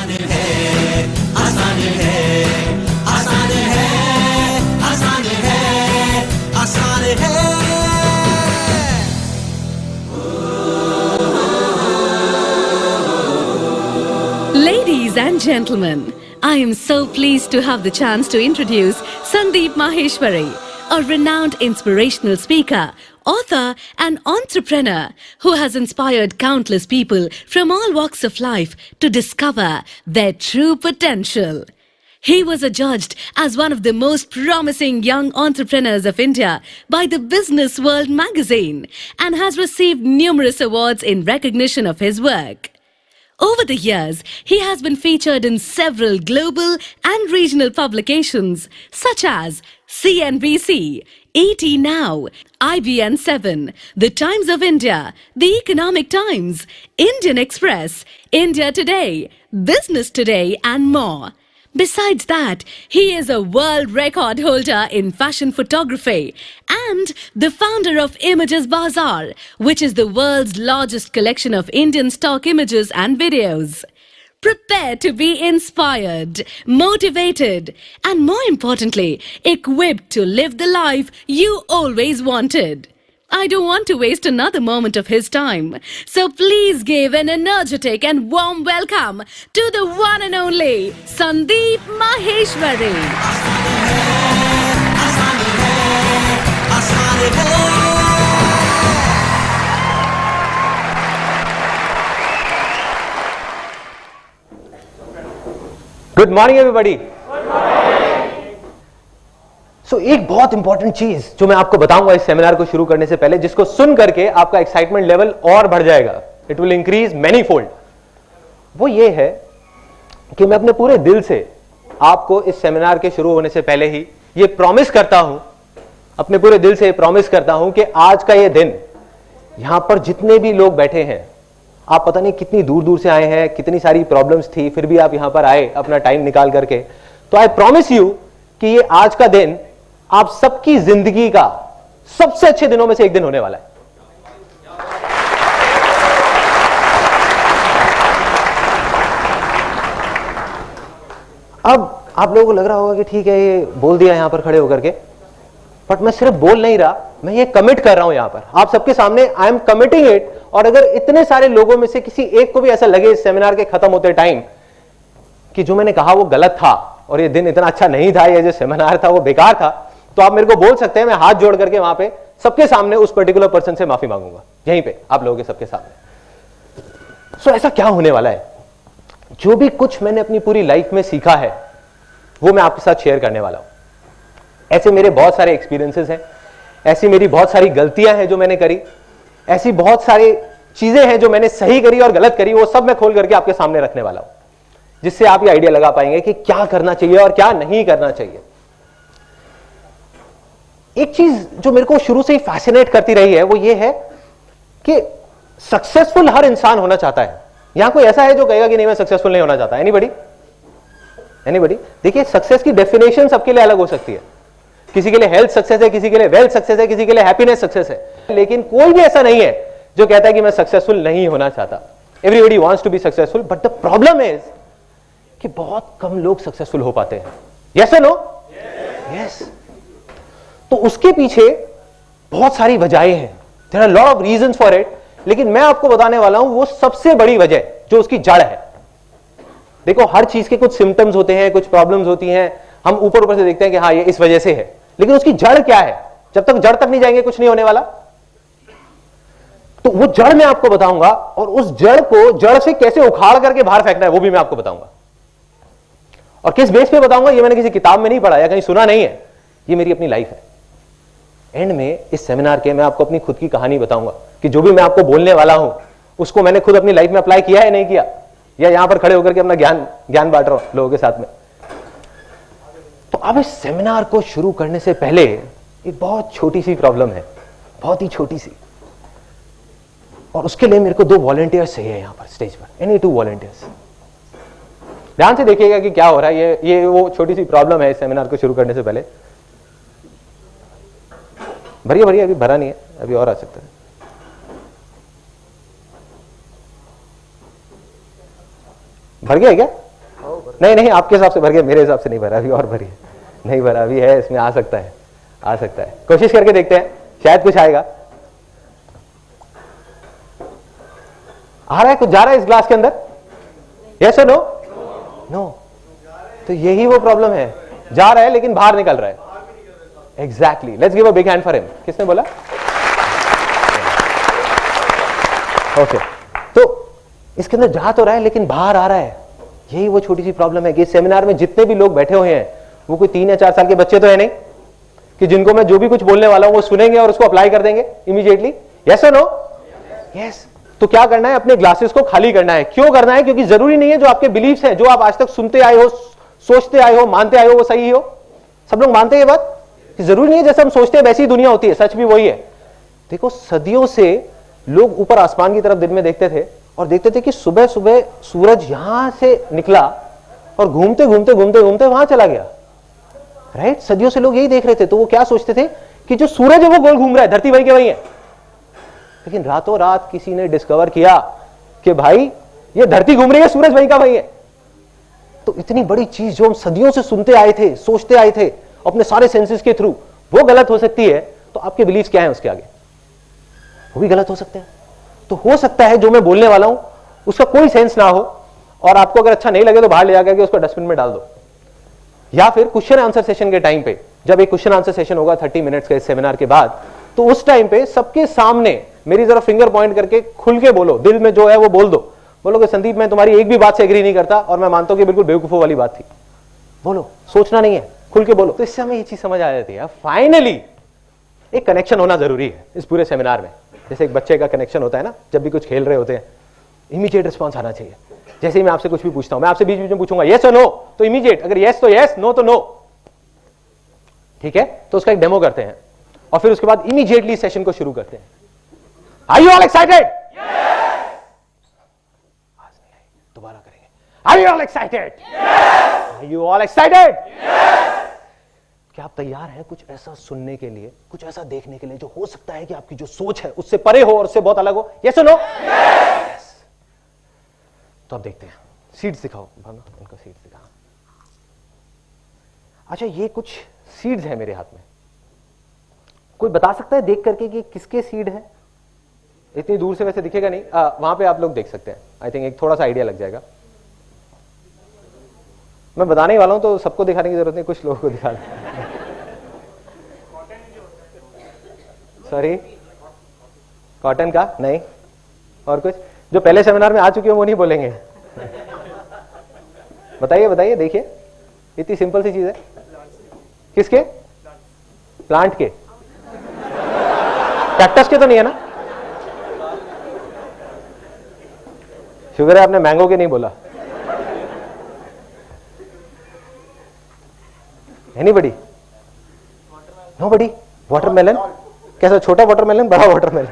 आसान है, आसान है, आसान है, आसान है, आसान है। Ladies and gentlemen, I am so pleased to have the chance to introduce Sandeep Maheshwari, a renowned inspirational speaker, author and entrepreneur who has inspired countless people from all walks of life to discover their true potential. He was adjudged as one of the most promising young entrepreneurs of India by the Business World magazine and has received numerous awards in recognition of his work. Over the years, he has been featured in several global and regional publications such as CNBC, ET Now, IBN7, The Times of India, The Economic Times, Indian Express, India Today, Business Today and more. Besides that, he is a world record holder in fashion photography and the founder of Images Bazaar, which is the world's largest collection of Indian stock images and videos. Prepare to be inspired, motivated, and more importantly, equipped to live the life you always wanted. I don't want to waste another moment of his time. So please give an energetic and warm welcome to the one and only Sandeep Maheshwari. Good morning everybody. So एक बहुत important चीज जो मैं आपको बताऊंगा इस seminar को शुरू करने से पहले, जिसको सुन करके आपका एक्साइटमेंट लेवल और बढ़ जाएगा, it will increase many fold, वो ये है कि मैं अपने पूरे दिल से आपको इस सेमिनार के शुरू होने से पहले ही ये प्रॉमिस करता हूं, अपने पूरे दिल से प्रॉमिस करता हूं कि आज का ये दिन यहां पर जितने भी लोग बैठे हैं, आप पता नहीं कितनी दूर दूर से आए हैं, कितनी सारी प्रॉब्लम्स थी, फिर भी आप यहां पर आए अपना टाइम निकाल करके, तो आई प्रॉमिस यू कि ये आज का दिन आप सबकी जिंदगी का सबसे अच्छे दिनों में से एक दिन होने वाला है। अब आप लोगों को लग रहा होगा कि ठीक है ये बोल दिया यहां पर खड़े होकर के, बट मैं सिर्फ बोल नहीं रहा, मैं ये कमिट कर रहा हूं यहां पर आप सबके सामने, आई एम कमिटिंग इट। और अगर इतने सारे लोगों में से किसी एक को भी ऐसा लगे इस सेमिनार के खत्म होते टाइम कि जो मैंने कहा वो गलत था और ये दिन इतना अच्छा नहीं था, ये जो सेमिनार था वो बेकार था, तो आप मेरे को बोल सकते हैं, मैं हाथ जोड़ करके वहां पे सबके सामने उस पर्टिकुलर पर्सन से माफी मांगूंगा, यहीं पे आप लोगों के सबके सामने। सो ऐसा क्या होने वाला है, जो भी कुछ मैंने अपनी पूरी लाइफ में सीखा है वो मैं आपके साथ शेयर करने वाला हूं। ऐसे मेरे बहुत सारे एक्सपीरियंसेस हैं, ऐसी मेरी बहुत सारी गलतियां हैं जो मैंने करी, ऐसी बहुत सारी चीजें हैं जो मैंने सही करी और गलत करी, वो सब मैं खोल करके आपके सामने रखने वाला हूं, जिससे आप ये आइडिया लगा पाएंगे कि क्या करना चाहिए और क्या नहीं करना चाहिए। एक चीज जो मेरे को शुरू से ही फैसिनेट करती रही है वो ये है कि सक्सेसफुल हर इंसान होना चाहता है। यहां कोई ऐसा है जो कहेगा कि नहीं मैं सक्सेसफुल नहीं होना चाहता? एनीबॉडी? एनीबॉडी? देखिए, सक्सेस की डेफिनेशन सबके लिए अलग हो सकती है, किसी के लिए हेल्थ सक्सेस है, किसी के लिए वेल्थ सक्सेस है, किसी के लिए हैप्पीनेस सक्सेस है, लेकिन कोई भी ऐसा नहीं है जो कहता है कि मैं सक्सेसफुल नहीं होना चाहता। Everybody wants to be successful, but the problem is कि बहुत कम लोग सक्सेसफुल हो पाते हैं। यस और नो? यस। तो उसके पीछे बहुत सारी वजहें हैं, there are lot of reasons for it, लेकिन मैं आपको बताने वाला हूं वो सबसे बड़ी वजह जो उसकी जड़ है। देखो, हर चीज के कुछ सिम्टम्स होते हैं, कुछ प्रॉब्लम्स होती हैं, हम ऊपर ऊपर से देखते हैं कि हाँ ये इस वजह से है, लेकिन उसकी जड़ क्या है? जब तक जड़ तक नहीं जाएंगे कुछ नहीं होने वाला। तो वो जड़ मैं आपको बताऊंगा, और उस जड़ को जड़ से कैसे उखाड़ करके बाहर फेंकना है वो भी मैं आपको बताऊंगा। और किस बेस पे बताऊंगा ये मैंने किसी किताब में नहीं पढ़ा या कहीं सुना नहीं है, ये मेरी अपनी लाइफ है। एंड में इस सेमिनार के मैं आपको अपनी खुद की कहानी बताऊंगा कि जो भी मैं आपको बोलने वाला हूं उसको मैंने खुद अपनी लाइफ में अप्लाई किया है नहीं किया, या यहां पर खड़े होकर के अपना ज्ञान बांट रहा हूं लोगों के साथ में। तो अब इस सेमिनार को शुरू करने से पहले एक बहुत छोटी सी प्रॉब्लम है, बहुत ही छोटी सी, और उसके लिए मेरे को 2 वॉलंटियर्स चाहिए यहां पर स्टेज पर, एनी 2 वॉलंटियर्स। ध्यान से देखिएगा कि क्या हो रहा है, ये वो छोटी सी प्रॉब्लम है इस सेमिनार को शुरू करने से पहले। भरिए भरिए, अभी भरा नहीं है, अभी और आ सकता है। भर गया क्या? नहीं नहीं, आपके हिसाब से भर गया, मेरे हिसाब से नहीं भरा, अभी और भरिए। नहीं भरा अभी है, इसमें आ सकता है, आ सकता है, कोशिश करके देखते हैं, शायद कुछ आएगा। आ रहा है, कुछ जा रहा है इस ग्लास के अंदर? यस और नो? नो। तो यही वो प्रॉब्लम है, जा रहा है लेकिन बाहर निकल रहा है। Exactly, let's give a big hand for him. किसने बोला? ओके, तो इसके अंदर जा तो रहा है लेकिन बाहर आ रहा है। यही वो छोटी सी प्रॉब्लम है कि इस सेमिनार में जितने भी लोग बैठे हुए हैं वो कोई 3 या 4 साल के बच्चे तो है नहीं कि जिनको मैं जो भी कुछ बोलने वाला हूं वो सुनेंगे और उसको अप्लाई कर देंगे इमीडिएटली। यस और नो? यस। तो क्या करना है, अपने ग्लासेस को खाली करना है। क्यों करना है? क्योंकि जरूरी नहीं है जो आपके बिलीफ्स हैं, जो आप आज तक सुनते आए हो, सोचते आए हो, मानते आए हो, वो सही हो। सब लोग मानते हैं ये बात कि जरूरी नहीं है जैसे हम सोचते हैं वैसी दुनिया होती है। सच भी वही है। देखो, सदियों से लोग ऊपर आसमान की तरफ दिन में देखते थे और देखते थे कि सुबह सुबह सूरज यहां से निकला और घूमते घूमते घूमते घूमते वहां चला गया। राइट? सदियों से लोग यही देख रहे थे। तो वो क्या सोचते थे कि जो सूरज है वो गोल घूम रहा है, धरती वहीं के वहीं है। लेकिन रातों रात किसी ने डिस्कवर किया कि भाई ये धरती घूम रही है, सूरज वहीं का वहीं है। तो इतनी बड़ी चीज जो हम सदियों से सुनते आए थे, सोचते आए थे अपने सारे सेंसेस के थ्रू, वो गलत हो सकती है। तो आपके बिलीफ क्या है उसके आगे? वो भी गलत हो सकते हैं। तो हो सकता है जो मैं बोलने वाला हूं उसका कोई सेंस ना हो और आपको अगर अच्छा नहीं लगे तो बाहर ले जाकर के उसको डस्टबिन में डाल दो। या फिर क्वेश्चन आंसर सेशन के टाइम पे, जब एक क्वेश्चन आंसर सेशन होगा 30 मिनट्स के इस सेमिनार के बाद, तो उस टाइम पे सबके सामने मेरी जरा फिंगर पॉइंट करके खुल के बोलो, दिल में जो है वो बोल दो। बोलोगे संदीप मैं तुम्हारी एक भी बात से एग्री नहीं करता और मैं मानता हूं कि बिल्कुल बेवकूफों वाली बात थी। बोलो, सोचना नहीं है, खुल के बोलो। तो इससे हमें ये चीज समझ आ जाती है। फाइनली एक कनेक्शन होना जरूरी है इस पूरे सेमिनार में। जैसे एक बच्चे का कनेक्शन होता है ना, जब भी कुछ खेल रहे होते हैं, इमीडिएट रिस्पॉन्स आना चाहिए। जैसे ही मैं आपसे कुछ भी पूछता हूं, मैं आपसे बीच बीच में पूछूंगा यस और नो, तो इमीडिएट, अगर यस तो यस, नो तो नो। ठीक है? तो उसका एक डेमो करते हैं और फिर उसके बाद इमीडिएटली सेशन को शुरू करते हैं। Are you all excited? दोबारा करेंगे। Are you all excited? Are you all excited? क्या आप तैयार हैं कुछ ऐसा सुनने के लिए, कुछ ऐसा देखने के लिए जो हो सकता है कि आपकी जो सोच है उससे परे हो और उससे बहुत अलग हो? यस और नो? यस। तो अब देखते हैं, सीड्स दिखाओ भावना, इनको सीड्स दिखाओ। अच्छा, ये कुछ सीड्स है मेरे हाथ में। कोई बता सकता है देख करके कि किसके सीड है? इतनी दूर से वैसे दिखेगा नहीं, वहां पे आप लोग देख सकते हैं। आई थिंक एक थोड़ा सा आइडिया लग जाएगा। मैं बताने वाला हूं तो सबको दिखाने की जरूरत नहीं, कुछ लोगों को दिखा सॉरी, कॉटन का नहीं, और कुछ जो पहले सेमिनार में आ चुके हो वो नहीं बोलेंगे। बताइए बताइए, देखिए इतनी सिंपल सी चीज है। किसके? प्लांट के? कैक्टस के तो नहीं है ना? शुगर है आपने मैंगो के नहीं बोला। एनीबडी? नोबडी? वाटरमेलन? कैसा, छोटा वाटरमेलन, बड़ा वाटरमेलन?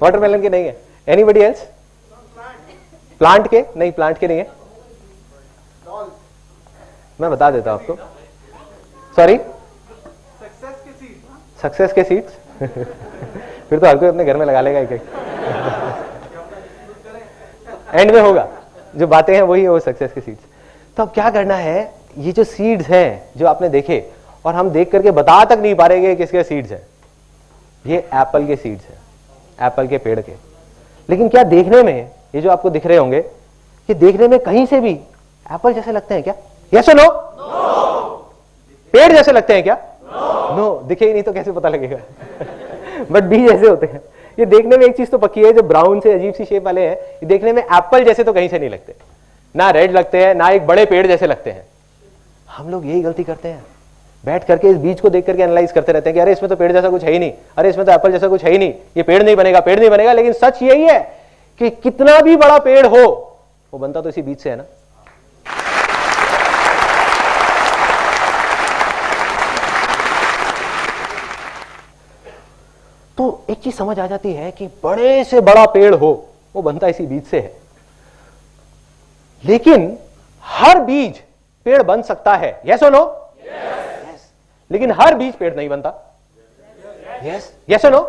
वाटरमेलन के नहीं है। Anybody else? प्लांट के? नहीं, प्लांट के नहीं है। मैं बता देता हूं आपको। सॉरी, सक्सेस के सीड्स? फिर तो हर कोई अपने घर में लगा लेगा एक एक। एंड में होगा, जो बातें हैं वही है वो सक्सेस के सीड्स। तो अब क्या करना है, ये जो सीड्स हैं जो आपने देखे और हम देख करके बता तक नहीं पा रहे किसके सीड्स हैं, ये एप्पल के सीड्स हैं, एप्पल के पेड़ के। लेकिन क्या देखने में ये जो आपको दिख रहे होंगे, ये देखने में कहीं से भी एप्पल जैसे लगते हैं क्या? यस और नो? पेड़ जैसे लगते हैं क्या? नो। दिखे ही नहीं तो कैसे पता लगेगा? बट बीज ऐसे होते हैं। ये देखने में एक चीज तो पक्की है, जो ब्राउन से अजीब सी शेप वाले हैं, ये देखने में एप्पल जैसे तो कहीं से नहीं लगते, ना रेड लगते हैं, ना एक बड़े पेड़ जैसे लगते हैं। हम लोग यही गलती करते हैं, बैठ करके इस बीज को देख करके एनालाइज करते रहते हैं कि अरे इसमें तो पेड़ जैसा कुछ है ही नहीं, अरे इसमें तो एप्पल जैसा कुछ है ही नहीं, ये पेड़ नहीं बनेगा, पेड़ नहीं बनेगा। लेकिन सच यही है कि कितना भी बड़ा पेड़ हो वो बनता तो इसी बीज से है ना। तो एक चीज समझ आ जाती है कि बड़े से बड़ा पेड़ हो वो बनता इसी बीज से है। लेकिन हर बीज पेड़ बन सकता है, यस और नो? यस। लेकिन हर बीज पेड़ नहीं बनता, यस यस और नो?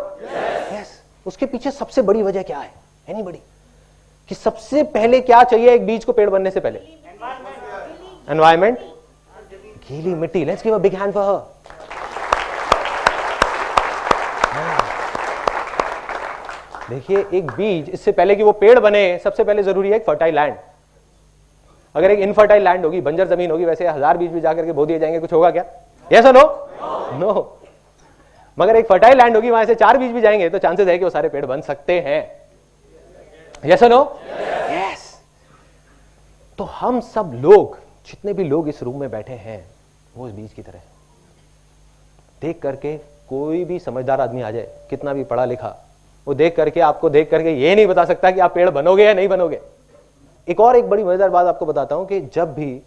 यस। उसके पीछे सबसे बड़ी वजह क्या है? एनीबडी? कि सबसे पहले क्या चाहिए एक बीज को पेड़ बनने से पहले? एनवायरमेंट, गीली मिट्टी. Let's give a big hand for her. देखिए एक बीज, इससे पहले कि वो पेड़ बने सबसे पहले जरूरी है एक फर्टाइल लैंड. अगर एक इनफर्टाइल लैंड होगी, बंजर जमीन होगी, वैसे 1000 बीज भी जाकर के बो दिए जाएंगे, कुछ होगा क्या? यस और नो? नो. मगर एक फर्टाइल लैंड होगी, वहां से 4 बीज भी जाएंगे तो चांसेस है कि वो सारे पेड़ बन सकते हैं. यस और नो? यस. तो हम सब लोग, जितने भी लोग इस रूम में बैठे हैं, वो इस बीज की तरह देख करके, कोई भी समझदार आदमी आ जाए, कितना भी पढ़ा लिखा, वो देख करके, आपको देख करके ये नहीं बता सकता कि आप पेड़ बनोगे या नहीं बनोगे. एक बड़ी मजेदार बात आपको बताता हूं कि जब भी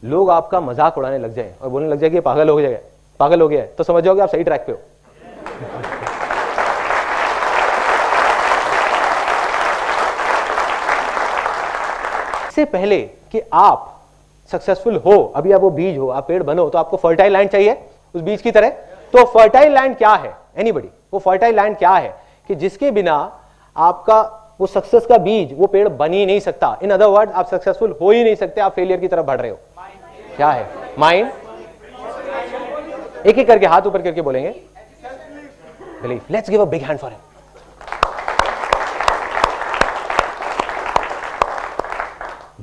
लोग आपका मजाक उड़ाने लग जाए और बोलने लग जाए कि पागल हो गया है, तो समझ जाओगे आप सही ट्रैक पे हो. इससे पहले कि आप सक्सेसफुल हो, अभी आप वो बीज हो, आप पेड़ बनो, तो आपको फर्टाइल लैंड चाहिए उस बीज की तरह. तो फर्टाइल लैंड क्या है? एनीबडी? वो फर्टाइल लैंड क्या है कि जिसके बिना आपका वो सक्सेस का बीज, वो पेड़ बन ही नहीं सकता. इन अदर वर्ड, आप सक्सेसफुल हो ही नहीं सकते, आप फेलियर की तरफ बढ़ रहे हो. क्या है? माइंड. एक एक करके हाथ ऊपर करके बोलेंगे belief. Let's give a big hand for him.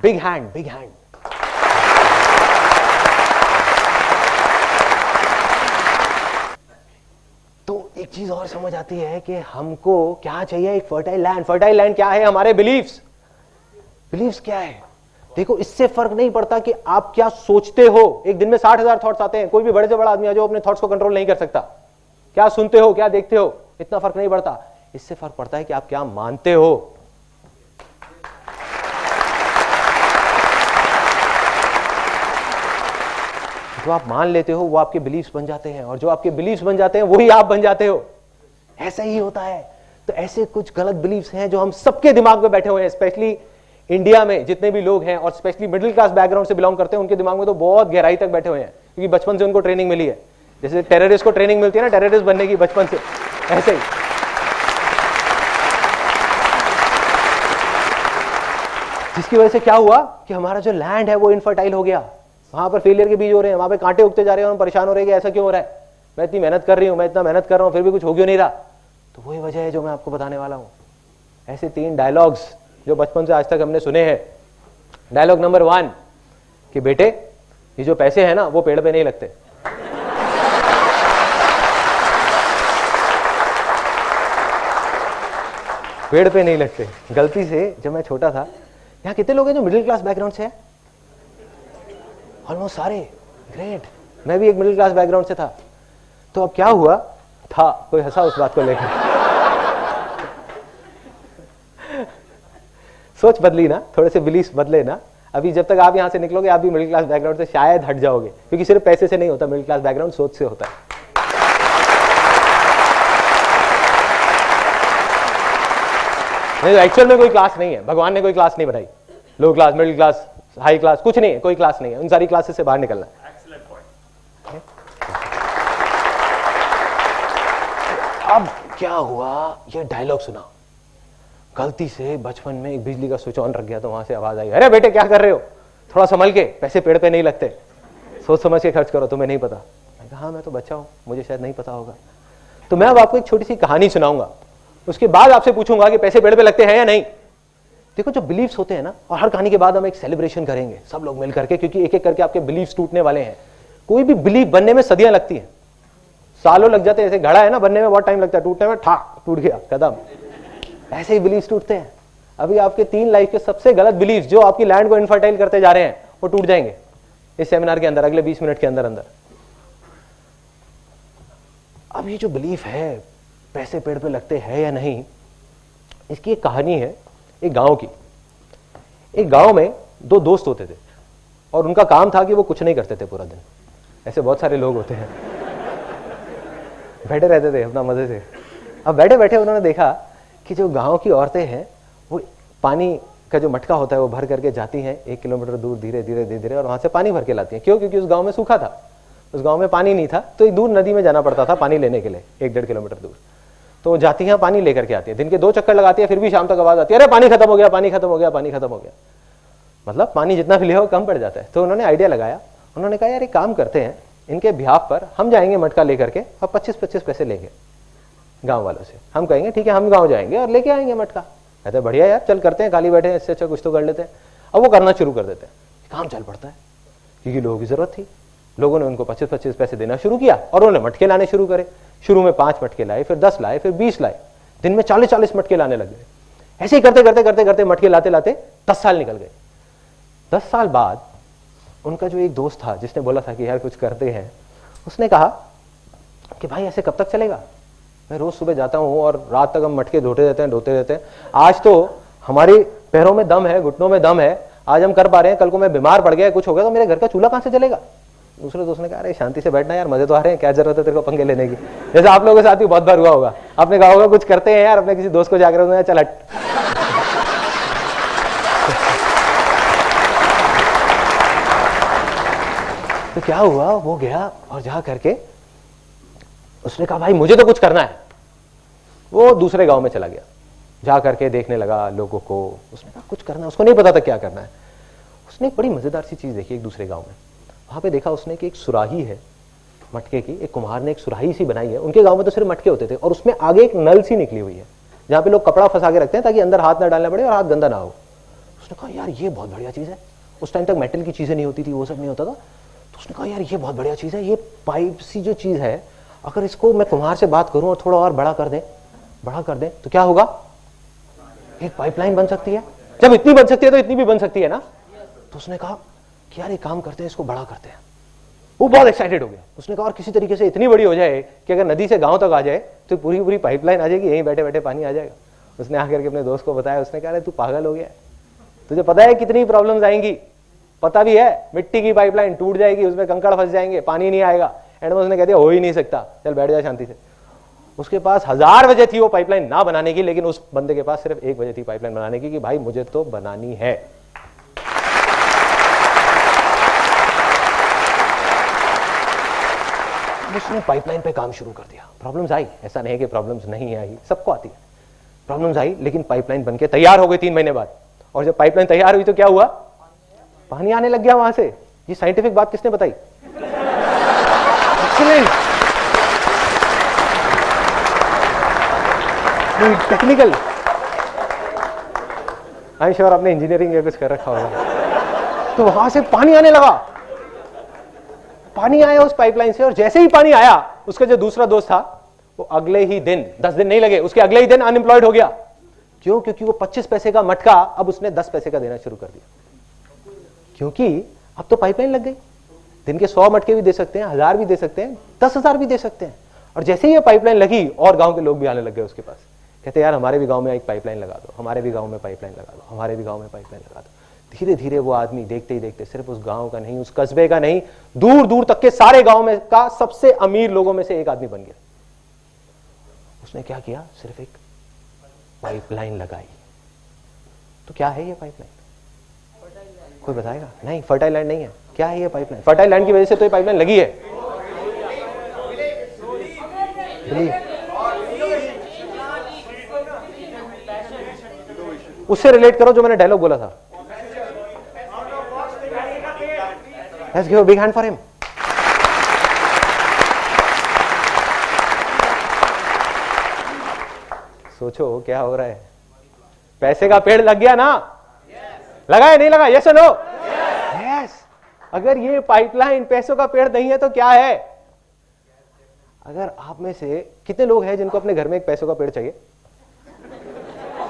Big hand, big hand. तो एक चीज और समझ आती है कि हमको क्या चाहिए? एक फर्टाइल लैंड. फर्टाइल लैंड क्या है? हमारे बिलीफ्स. बिलीफ्स क्या है? देखो, इससे फर्क नहीं पड़ता कि आप क्या सोचते हो. एक दिन में 60,000 थॉट्स आते हैं. कोई भी बड़े से बड़ा आदमी आ जाओ, अपने थॉट्स को कंट्रोल नहीं कर सकता. क्या सुनते हो, क्या देखते हो, इतना फर्क नहीं पड़ता. इससे फर्क पड़ता है कि आप क्या मानते हो. जो आप मान लेते हो वो आपके बिलीफ्स बन जाते हैं, और जो आपके बिलीफ्स बन जाते हैं वही आप बन जाते हो. ऐसा ही होता है. तो ऐसे कुछ गलत बिलीफ्स हैं जो हम सबके दिमाग में बैठे हुए हैं. स्पेशली इंडिया में जितने भी लोग हैं, और स्पेशली मिडिल क्लास बैकग्राउंड से बिलोंग करते हैं, उनके दिमाग में तो बहुत गहराई तक बैठे हुए हैं, क्योंकि बचपन से उनको ट्रेनिंग मिली है. जैसे टेररिस्ट को ट्रेनिंग मिलती है ना, टेररिस्ट बनने की बचपन से, ऐसे ही. जिसकी वजह से क्या हुआ कि हमारा जो लैंड है वो इनफर्टाइल हो गया. वहां पर फेलियर के बीज हो रहे हैं, वहां पे कांटे उगते जा रहे हैं, हम परेशान हो रहे हैं कि ऐसा क्यों हो रहा है. मैं इतनी मेहनत कर रही हूं, मैं इतना मेहनत कर रहा हूं, फिर भी कुछ हो क्यों नहीं रहा. तो वही वजह है जो मैं आपको बताने वाला हूं. ऐसे 3 डायलॉग्स जो बचपन से आज तक हमने सुने हैं. डायलॉग नंबर 1 कि बेटे, ये जो पैसे हैं ना, वो पेड़ पे नहीं लगते. पेड़ पे नहीं लगते. गलती से जब मैं छोटा था, यहाँ कितने लोग हैं जो मिडिल क्लास बैकग्राउंड से हैं? ऑलमोस्ट सारे. ग्रेट. मैं भी एक मिडिल क्लास बैकग्राउंड से था. तो अब क्या हुआ था, कोई हंसा उस बात को लेकर. सोच बदली ना, थोड़े से बिलीफ बदले ना. अभी जब तक आप यहां से निकलोगे, आप भी मिडिल क्लास बैकग्राउंड से शायद हट जाओगे, क्योंकि सिर्फ पैसे से नहीं होता मिडिल क्लास बैकग्राउंड, सोच से होता है. नहीं, एक्चुअल में कोई क्लास नहीं है. भगवान ने कोई क्लास नहीं बनाई. Low class, middle class, high class, कुछ नहीं है. कोई क्लास नहीं है. उन सारी क्लासेस से बाहर निकलना है. अब क्या हुआ, ये डायलॉग सुना. गलती से बचपन में एक बिजली का स्विच ऑन रख गया, तो वहां से आवाज आई, अरे बेटे क्या कर रहे हो, थोड़ा संभल के, पैसे पेड़ पे नहीं लगते, सोच समझ के खर्च करो, तुम्हें नहीं पता. मैं कहा हाँ, मैं तो बच्चा हूं, मुझे शायद नहीं पता होगा. तो मैं अब आपको एक छोटी सी कहानी सुनाऊंगा, उसके बाद आपसे पूछूंगा कि पैसे पेड़ पे लगते हैं या नहीं. देखो, जो बिलीफ्स होते हैं ना, और हर कहानी के बाद हम एक सेलिब्रेशन करेंगे सब लोग मिल करके, क्योंकि एक एक करके आपके बिलीफ्स टूटने वाले हैं. कोई भी बिलीफ बनने में सदियां लगती हैं, सालों लग जाते हैं. जैसे घड़ा है ना, बनने में बहुत टाइम लगता है, टूटने में ठाक टूट गया, खत्म. ऐसे ही बिलीफ्स टूटते हैं. अभी आपके 3 लाइफ के सबसे गलत बिलीफ्स जो आपकी लैंड को इनफर्टाइल करते जा रहे हैं, वो टूट जाएंगे इस सेमिनार के अंदर, अगले 20 मिनट के अंदर अंदर. अब ये जो बिलीफ है पैसे पेड़ पे लगते हैं या नहीं, इसकी एक कहानी है एक गांव की. एक गांव में 2 दोस्त होते थे, और उनका काम था कि वो कुछ नहीं करते थे पूरा दिन. ऐसे बहुत सारे लोग होते हैं, बैठे रहते थे अपना मजे से. अब बैठे बैठे उन्होंने देखा कि जो गांव की औरतें हैं, वो पानी का जो मटका होता है वो भर करके जाती हैं 1 किलोमीटर दूर, धीरे धीरे धीरे धीरे, और वहां से पानी भर के लाती हैं. क्यों? क्योंकि उस गांव में सूखा था, उस गांव में पानी नहीं था, तो एक दूर नदी में जाना पड़ता था पानी लेने के लिए, 1-1.5 किलोमीटर दूर. तो वो जाती हैं, पानी लेकर के आती है, दिन के 2 चक्कर लगाती है, फिर भी शाम तक आवाज आती है, अरे पानी खत्म हो गया, पानी खत्म हो गया, पानी खत्म हो गया. मतलब पानी जितना भी ले कम पड़ जाता है। तो उन्होंने आइडिया लगाया, उन्होंने कहा यार एक काम करते हैं, इनके बिहाफ पर हम जाएंगे मटका लेकर के और 25-25 पैसे लेंगे गांव वालों से। हम कहेंगे ठीक है हम गांव जाएंगे और लेके आएंगे मटका। कहते बढ़िया यार चल करते हैं, खाली बैठे हैं, इससे अच्छा कुछ तो कर लेते हैं। अब वो करना शुरू कर देते हैं, काम चल पड़ता है क्योंकि लोगों की जरूरत थी। लोगों ने उनको 25-25 पैसे देना शुरू किया और उन्होंने मटके लाने शुरू करे। शुरू में 5 मटके लाए, फिर 10 लाए, फिर 20 लाए, दिन में 40-40 मटके लाने लग गए। ऐसे ही करते करते करते करते मटके लाते लाते 10 साल निकल गए। 10 साल बाद उनका जो एक दोस्त था जिसने बोला था कि यार कुछ करते हैं, उसने कहा कि भाई ऐसे कब तक चलेगा, मैं रोज सुबह जाता हूं और रात तक हम मटके धोते रहते हैं। आज तो हमारे पैरों में दम है, घुटनों में दम है, आज हम कर पा रहे हैं, कल को मैं बीमार पड़ गया, कुछ हो गया तो मेरे घर का चूल्हा कहां से जलेगा। दूसरे दोस्त ने कहा अरे शांति से बैठना यार, मजे तो आ रहे हैं, क्या जरूरत है तेरे को पंगे लेने की। जैसे आप लोगों के साथ भी बहुत बार हुआ होगा, आपने कहा होगा कुछ करते हैं यार, अपने किसी दोस्त को जाकर चल हट। तो क्या हुआ, वो गया और जा करके उसने कहा भाई मुझे तो कुछ करना है। वो दूसरे गांव में चला गया, जा करके देखने लगा लोगों को। उसने कहा कुछ करना है, उसको नहीं पता था क्या करना है। उसने एक बड़ी मजेदार सी चीज देखी एक दूसरे गांव में। वहां पे देखा उसने कि एक सुराही है मटके की, एक कुम्हार ने एक सुराही सी बनाई है। उनके गांव में तो सिर्फ मटके होते थे और उसमें आगे एक नल सी निकली हुई है जहां पे लोग कपड़ा फंसा के रखते हैं ताकि अंदर हाथ ना डालना पड़े और हाथ गंदा ना हो। उसने कहा यार ये बहुत बढ़िया चीज है। उस टाइम तक मेटल की चीजें नहीं होती थी, वो सब नहीं होता था। तो उसने कहा यार ये बहुत बढ़िया चीज है, ये पाइप सी जो चीज है, अगर इसको मैं कुम्हार से बात करूं और थोड़ा और बड़ा कर दें तो क्या होगा, एक पाइपलाइन बन सकती है। जब इतनी बन सकती है तो इतनी भी बन सकती है ना। तो उसने कहा कि यार एक काम करते हैं, इसको बड़ा करते हैं। वो बहुत एक्साइटेड हो गया। उसने कहा और किसी तरीके से इतनी बड़ी हो जाए कि अगर नदी से गांव तक आ जाए तो पूरी पूरी पाइपलाइन आ जाएगी, यहीं बैठे बैठे पानी आ जाएगा। उसने आकर के अपने दोस्त को बताया। उसने कहा तू पागल हो गया, तुझे पता है कितनी प्रॉब्लम्स आएंगी, पता भी है, मिट्टी की पाइपलाइन टूट जाएगी, उसमें कंकड़ फंस जाएंगे, पानी नहीं आएगा। एंड में उसने कह दिया हो ही नहीं सकता, चल बैठ जा शांति से। उसके पास 1000 वजह थी वो पाइपलाइन ना बनाने की, लेकिन उस बंदे के पास सिर्फ एक वजह थी पाइपलाइन बनाने की कि भाई मुझे तो बनानी है। उसने पाइपलाइन पे काम शुरू कर दिया। प्रॉब्लम्स आई, ऐसा नहीं है कि प्रॉब्लम्स नहीं आई, सबको आती है। प्रॉब्लम्स आई लेकिन पाइपलाइन बनके तैयार हो गई 3 महीने बाद। और जब पाइपलाइन तैयार हुई तो क्या हुआ, पानी आने लग गया वहां से। ये साइंटिफिक बात किसने बताई? Excellent, technical. I am sure आपने इंजीनियरिंग या कुछ कर रखा होगा। तो वहां से पानी आने लगा, पानी आया उस पाइपलाइन से। और जैसे ही पानी आया, उसका जो दूसरा दोस्त था वो अगले ही दिन, 10 दिन नहीं लगे, उसके अगले ही दिन अनएम्प्लॉयड हो गया। क्यों? क्योंकि वो 25 पैसे का मटका अब उसने 10 पैसे का देना शुरू कर दिया। क्योंकि अब तो पाइपलाइन लग गई। दिन के 100 मटके भी दे सकते हैं, 1000 भी दे सकते हैं, 10,000 भी दे सकते हैं। और जैसे ही ये पाइपलाइन लगी और गांव के लोग भी आने लग गए उसके पास। कहते यार हमारे भी गांव में एक पाइपलाइन लगा दो, हमारे भी गांव में पाइपलाइन लगा दो, हमारे भी गांव में पाइपलाइन लगा दो। धीरे धीरे वो आदमी देखते ही देखते सिर्फ उस गांव का नहीं, उस कस्बे का नहीं, दूर दूर तक के सारे गांव में का सबसे अमीर लोगों में से एक आदमी बन गया। उसने क्या किया, सिर्फ एक पाइपलाइन लगाई। तो क्या है ये पाइपलाइन? कोई बताएगा? नहीं, फर्टाइल लैंड नहीं है। क्या है ये पाइपलाइन? फर्टाइल लैंड की वजह से तो ये पाइपलाइन लगी है। उससे रिलेट करो जो मैंने डायलॉग बोला था। Let's give a big hand for him. सोचो क्या हो रहा है। पैसे का पेड़ लग गया ना? लगा है नहीं लगा? यस और नो? यस। अगर ये पाइपलाइन पैसों का पेड़ नहीं है तो क्या है? अगर आप में से कितने लोग हैं जिनको अपने घर में एक पैसों का पेड़ चाहिए?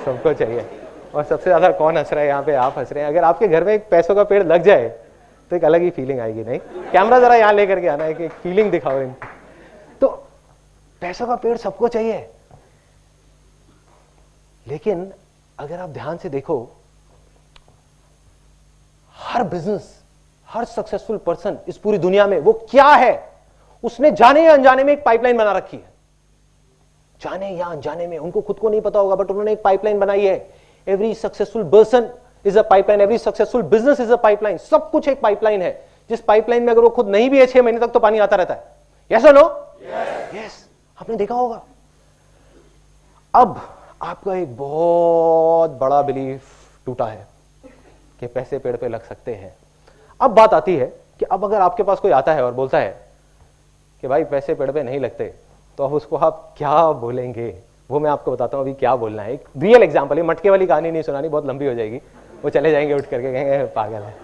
सबको चाहिए। और सबसे ज्यादा कौन हंस रहा है यहाँ पे? आप हंस रहे हैं। अगर आपके घर में एक पैसों का पेड़ लग जाए तो एक अलग ही फीलिंग आएगी। नहीं, कैमरा जरा यहां लेकर के आना है कि फीलिंग दिखाओ इनको। तो पैसों का पेड़ सबको चाहिए, लेकिन अगर आप ध्यान से देखो, हर बिजनेस, हर सक्सेसफुल पर्सन इस पूरी दुनिया में वो क्या है, उसने जाने या अनजाने में एक पाइपलाइन बना रखी है। जाने या अनजाने में, उनको खुद को नहीं पता होगा, बट उन्होंने एक पाइपलाइन बनाई है। Every successful person is a pipeline, every successful business is a pipeline. सब कुछ एक पाइपलाइन है, जिस पाइपलाइन में अगर वो खुद नहीं भी है 6 महीने तक तो पानी आता रहता है। यस और नो? यस। आपने देखा होगा। अब आपका एक बहुत बड़ा बिलीफ टूटा है। कि पैसे पेड़ पे लग सकते हैं। अब बात आती है कि अब अगर आपके पास कोई आता है और बोलता है कि भाई पैसे पेड़ पे नहीं लगते, तो अब उसको आप क्या बोलेंगे? वो मैं आपको बताता हूँ अभी क्या बोलना है। एक रियल एग्जांपल है, मटके वाली कहानी नहीं सुनानी, बहुत लंबी हो जाएगी, वो चले जाएंगे उठ करके, कहेंगे पागल है।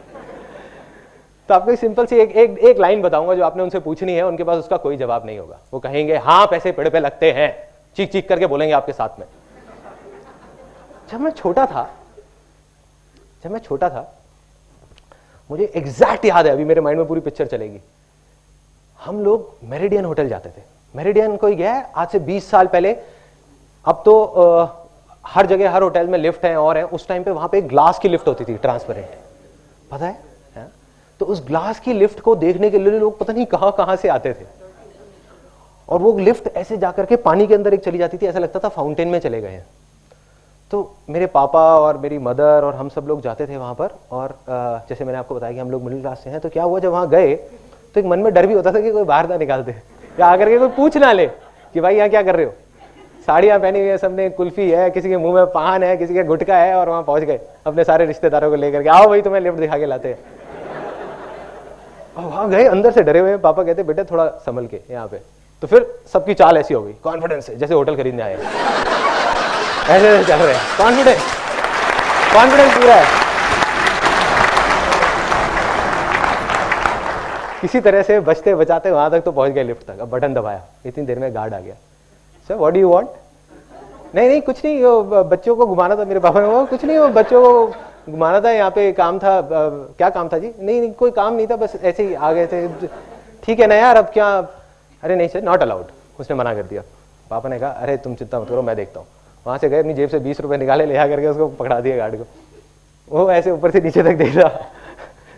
तो आपको सिंपल सी एक लाइन बताऊंगा जो आपने उनसे पूछनी है, उनके पास उसका कोई जवाब नहीं होगा। वो कहेंगे हाँ पैसे पेड़ पे लगते हैं, चीख चीख करके बोलेंगे आपके साथ में। जब मैं छोटा था मुझे एग्जैक्ट याद है, अभी मेरे माइंड में पूरी पिक्चर चलेगी। हम लोग मेरिडियन होटल जाते थे। मेरिडियन कोई गया है आज से 20 साल पहले? अब तो हर जगह हर होटल में लिफ्ट है और है। उस टाइम पे वहां पे एक ग्लास की लिफ्ट होती थी, ट्रांसपेरेंट, पता है? तो उस ग्लास की लिफ्ट को देखने के लिए लोग पता नहीं कहां से आते थे। और वो लिफ्ट ऐसे जाकर के पानी के अंदर एक चली जाती थी, ऐसा लगता था फाउंटेन में चले गए हैं। तो मेरे पापा और मेरी मदर और हम सब लोग जाते थे वहां पर। और जैसे मैंने आपको बताया कि हम लोग मिडिल क्लास से हैं, तो क्या हुआ जब वहां गए तो एक मन में डर भी होता था कि कोई बाहर ना निकाल दे या आकर के कोई पूछ ना ले कि भाई यहाँ क्या कर रहे हो। साड़ियाँ पहनी हुई है सबने, कुल्फी है, किसी के मुंह में पान है, किसी के गुटखा है, और वहां पहुंच गए अपने सारे रिश्तेदारों को लेकर के, आओ भाई तुम्हें लिफ्ट दिखा के लाते हैं। और वहां गए, अंदर से डरे हुए। पापा कहते बेटे थोड़ा संभल के यहाँ पे। तो फिर सबकी चाल ऐसी हो गई, कॉन्फिडेंस है, जैसे होटल खरीदने आए ऐसे चल रहे हैं, कॉन्फिडेंस पूरा है। किसी तरह से बचते बचाते वहां तक तो पहुंच गए लिफ्ट तक। अब बटन दबाया, इतनी देर में गार्ड आ गया। Sir what do you want? नहीं कुछ नहीं, वो बच्चों को घुमाना था। मेरे पापा ने, वो कुछ नहीं, वो बच्चों को घुमाना था, यहाँ पे काम था। क्या काम था जी? नहीं कोई काम नहीं था, बस ऐसे ही आ गए थे। ठीक है ना यार, अब क्या? अरे नहीं सर, नॉट अलाउड, उसने मना कर दिया। पापा ने कहा अरे तुम चिंता मत करो, मैं देखता हूँ। वहां से गए, अपनी जेब से 20 रुपए निकाले, ले आकर के उसको पकड़ा दिया गार्ड को। वो ऐसे ऊपर से नीचे तक देख रहा।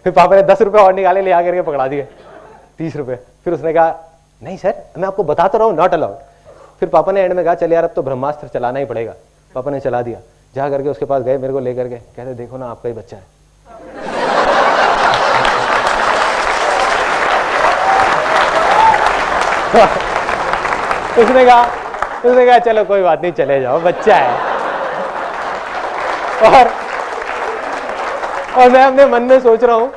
फिर पापा ने 10 रुपए और निकाले, ले आकर के पकड़ा दिए 30 रुपए। फिर उसने कहा नहीं सर, मैं आपको बता तो रहा हूँ, नॉट अलाउड। फिर पापा ने एंड में कहा चल यार अब तो ब्रह्मास्त्र चलाना ही पड़ेगा। पापा ने चला दिया। जा करके उसके पास गए, मेरे को लेकर के कहते देखो ना आपका ही बच्चा है। उसने कहा चलो कोई बात नहीं, चले जाओ, बच्चा है। और मैं अपने मन में सोच रहा हूं,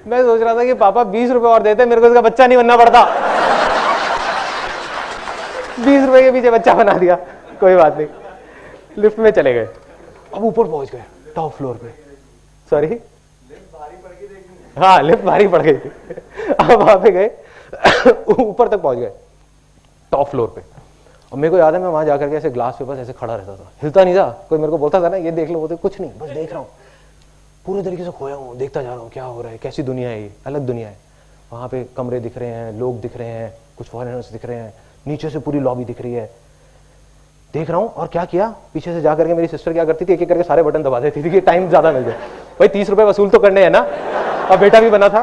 मैं सोच रहा था कि पापा 20 रुपए और देते, मेरे को इसका बच्चा नहीं बनना पड़ता। 20 रुपए के पीछे बच्चा बना दिया, कोई बात नहीं। लिफ्ट में चले गए, अब ऊपर पहुंच गए, टॉप फ्लोर पे। सॉरी, हाँ लिफ्ट भारी पड़ गई थी। अब वहां पे गए, ऊपर तक पहुंच गए, टॉप फ्लोर पे। और मेरे को याद है मैं वहां जाकर के ऐसे ग्लास पे बस ऐसे खड़ा रहता था, हिलता नहीं था। कोई मेरे को बोलता था ना ये देख लो, वो तो कुछ नहीं, बस देख रहा हूँ, पूरे तरीके से खोया हूँ, देखता जा रहा हूँ क्या हो रहा है, कैसी दुनिया है ये, अलग दुनिया है। वहां पे कमरे दिख रहे हैं, लोग दिख रहे हैं, कुछ फॉरेनर्स दिख रहे हैं, नीचे से पूरी लॉबी दिख रही है, देख रहा हूँ। और क्या किया, पीछे से जाकर के मेरी सिस्टर क्या करती थी, एक एक करके सारे बटन दबा देती थी कि टाइम ज्यादा मिल जाए। भाई 30 रुपए वसूल तो करने हैं ना, और बेटा भी बना था।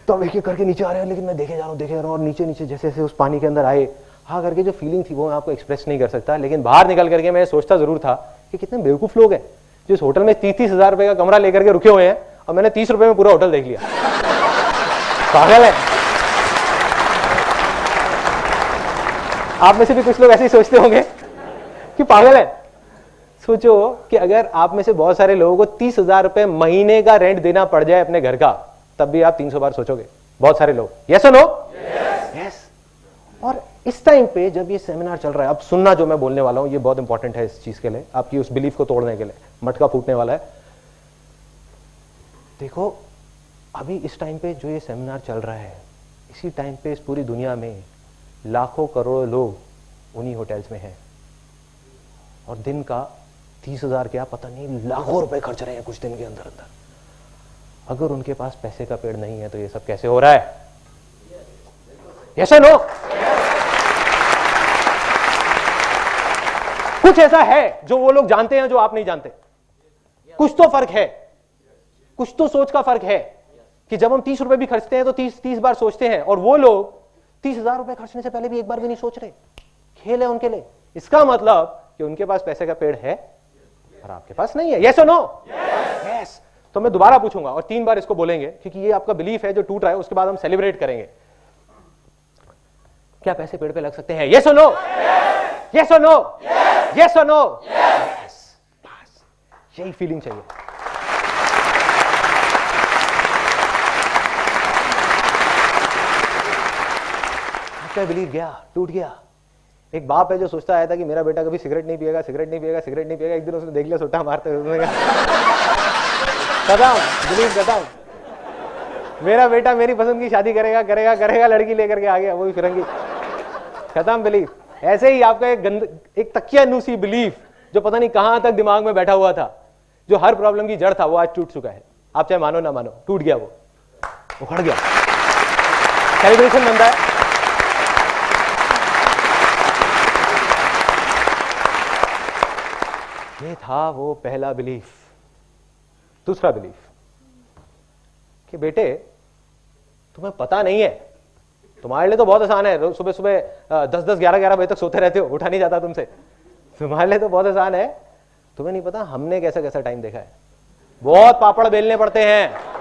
तो अब एक एक करके नीचे आ रहे हैं, लेकिन मैं देखे जा रहा हूँ, और नीचे नीचे जैसे जैसे उस पानी के अंदर आए, हाँ करके जो फीलिंग थी वो मैं आपको एक्सप्रेस नहीं कर सकता। लेकिन बाहर निकल करके मैं सोचता जरूर था कि कितने बेवकूफ लोग हैं जो इस होटल में 30-30 हजार रुपए का कमरा लेकर के रुके हुए हैं, और मैंने 30 रुपए में पूरा होटल देख लिया। पागल है। आप में से भी कुछ लोग ऐसे ही सोचते होंगे कि पागल है। सोचो कि अगर आप में से बहुत सारे लोगों को 30,000 रुपए महीने का रेंट देना पड़ जाए अपने घर का, तब भी आप 300 बार सोचोगे। बहुत सारे लोग, यस और नो? यस। और इस टाइम पे जब ये सेमिनार चल रहा है, अब सुनना जो मैं बोलने वाला हूं ये बहुत इंपॉर्टेंट है इस चीज के लिए, आपकी उस बिलीफ को तोड़ने के लिए। मटका फूटने वाला है। देखो अभी इस टाइम पे जो ये सेमिनार चल रहा है, इसी टाइम पे इस पूरी दुनिया में लाखों करोड़ों लोग उन्हीं होटल्स में हैं, और दिन का 30,000 क्या पता नहीं लाखों रुपए खर्च रहे हैं कुछ दिन के अंदर अंदर। अगर उनके पास पैसे का पेड़ नहीं है तो ये सब कैसे हो रहा है? यस और नो? कुछ ऐसा है जो वो लोग जानते हैं जो आप नहीं जानते। कुछ तो फर्क है, कुछ तो सोच का फर्क है कि जब हम 30 रुपए भी खर्चते हैं तो 30 बार सोचते हैं, और वो लोग 30,000 रुपए खर्चने से पहले भी एक बार भी नहीं सोच रहे। खेल है उनके लिए। इसका मतलब कि उनके पास पैसे का पेड़ है और आपके पास नहीं है। यस और नो? यस। तो मैं दोबारा पूछूंगा और 3 बार इसको बोलेंगे, क्योंकि ये आपका बिलीफ है जो टूट रहा है, उसके बाद हम सेलिब्रेट करेंगे। क्या पैसे पेड़ पे लग सकते हैं? यस और नो? यस और नो? यस और नो? यस। बस यही फीलिंग चाहिए। आपका बिलीव गया, टूट गया। एक बाप है जो सोचता आया था कि मेरा बेटा कभी सिगरेट नहीं पिएगा, सिगरेट नहीं पिएगा, सिगरेट नहीं पिएगा। एक दिन उसने देख लिया सुट्टा मारते हुए, खत्म, बिलीव खत्म। मेरा बेटा मेरी पसंद की शादी करेगा करेगा करेगा, लड़की लेकर के आ गया, वो भी फिरंगी, खत्म बिलीव। ऐसे ही आपका एक तकियानुसी बिलीफ जो पता नहीं कहां तक दिमाग में बैठा हुआ था, जो हर प्रॉब्लम की जड़ था, वो आज टूट चुका है। आप चाहे मानो ना मानो, टूट गया, वो उखड़ गया। सेलिब्रेशन बनता है। ये था वो पहला बिलीफ। दूसरा बिलीफ कि बेटे तुम्हें पता नहीं है, तुम्हारे लिए तो बहुत आसान है, सुबह सुबह 10-10, 11-11 बजे तक सोते रहते हो, उठा नहीं जाता तुमसे, तुम्हारे लिए तो बहुत आसान है। तुम्हें नहीं पता हमने कैसा कैसा टाइम देखा है, बहुत पापड़ बेलने पड़ते हैं।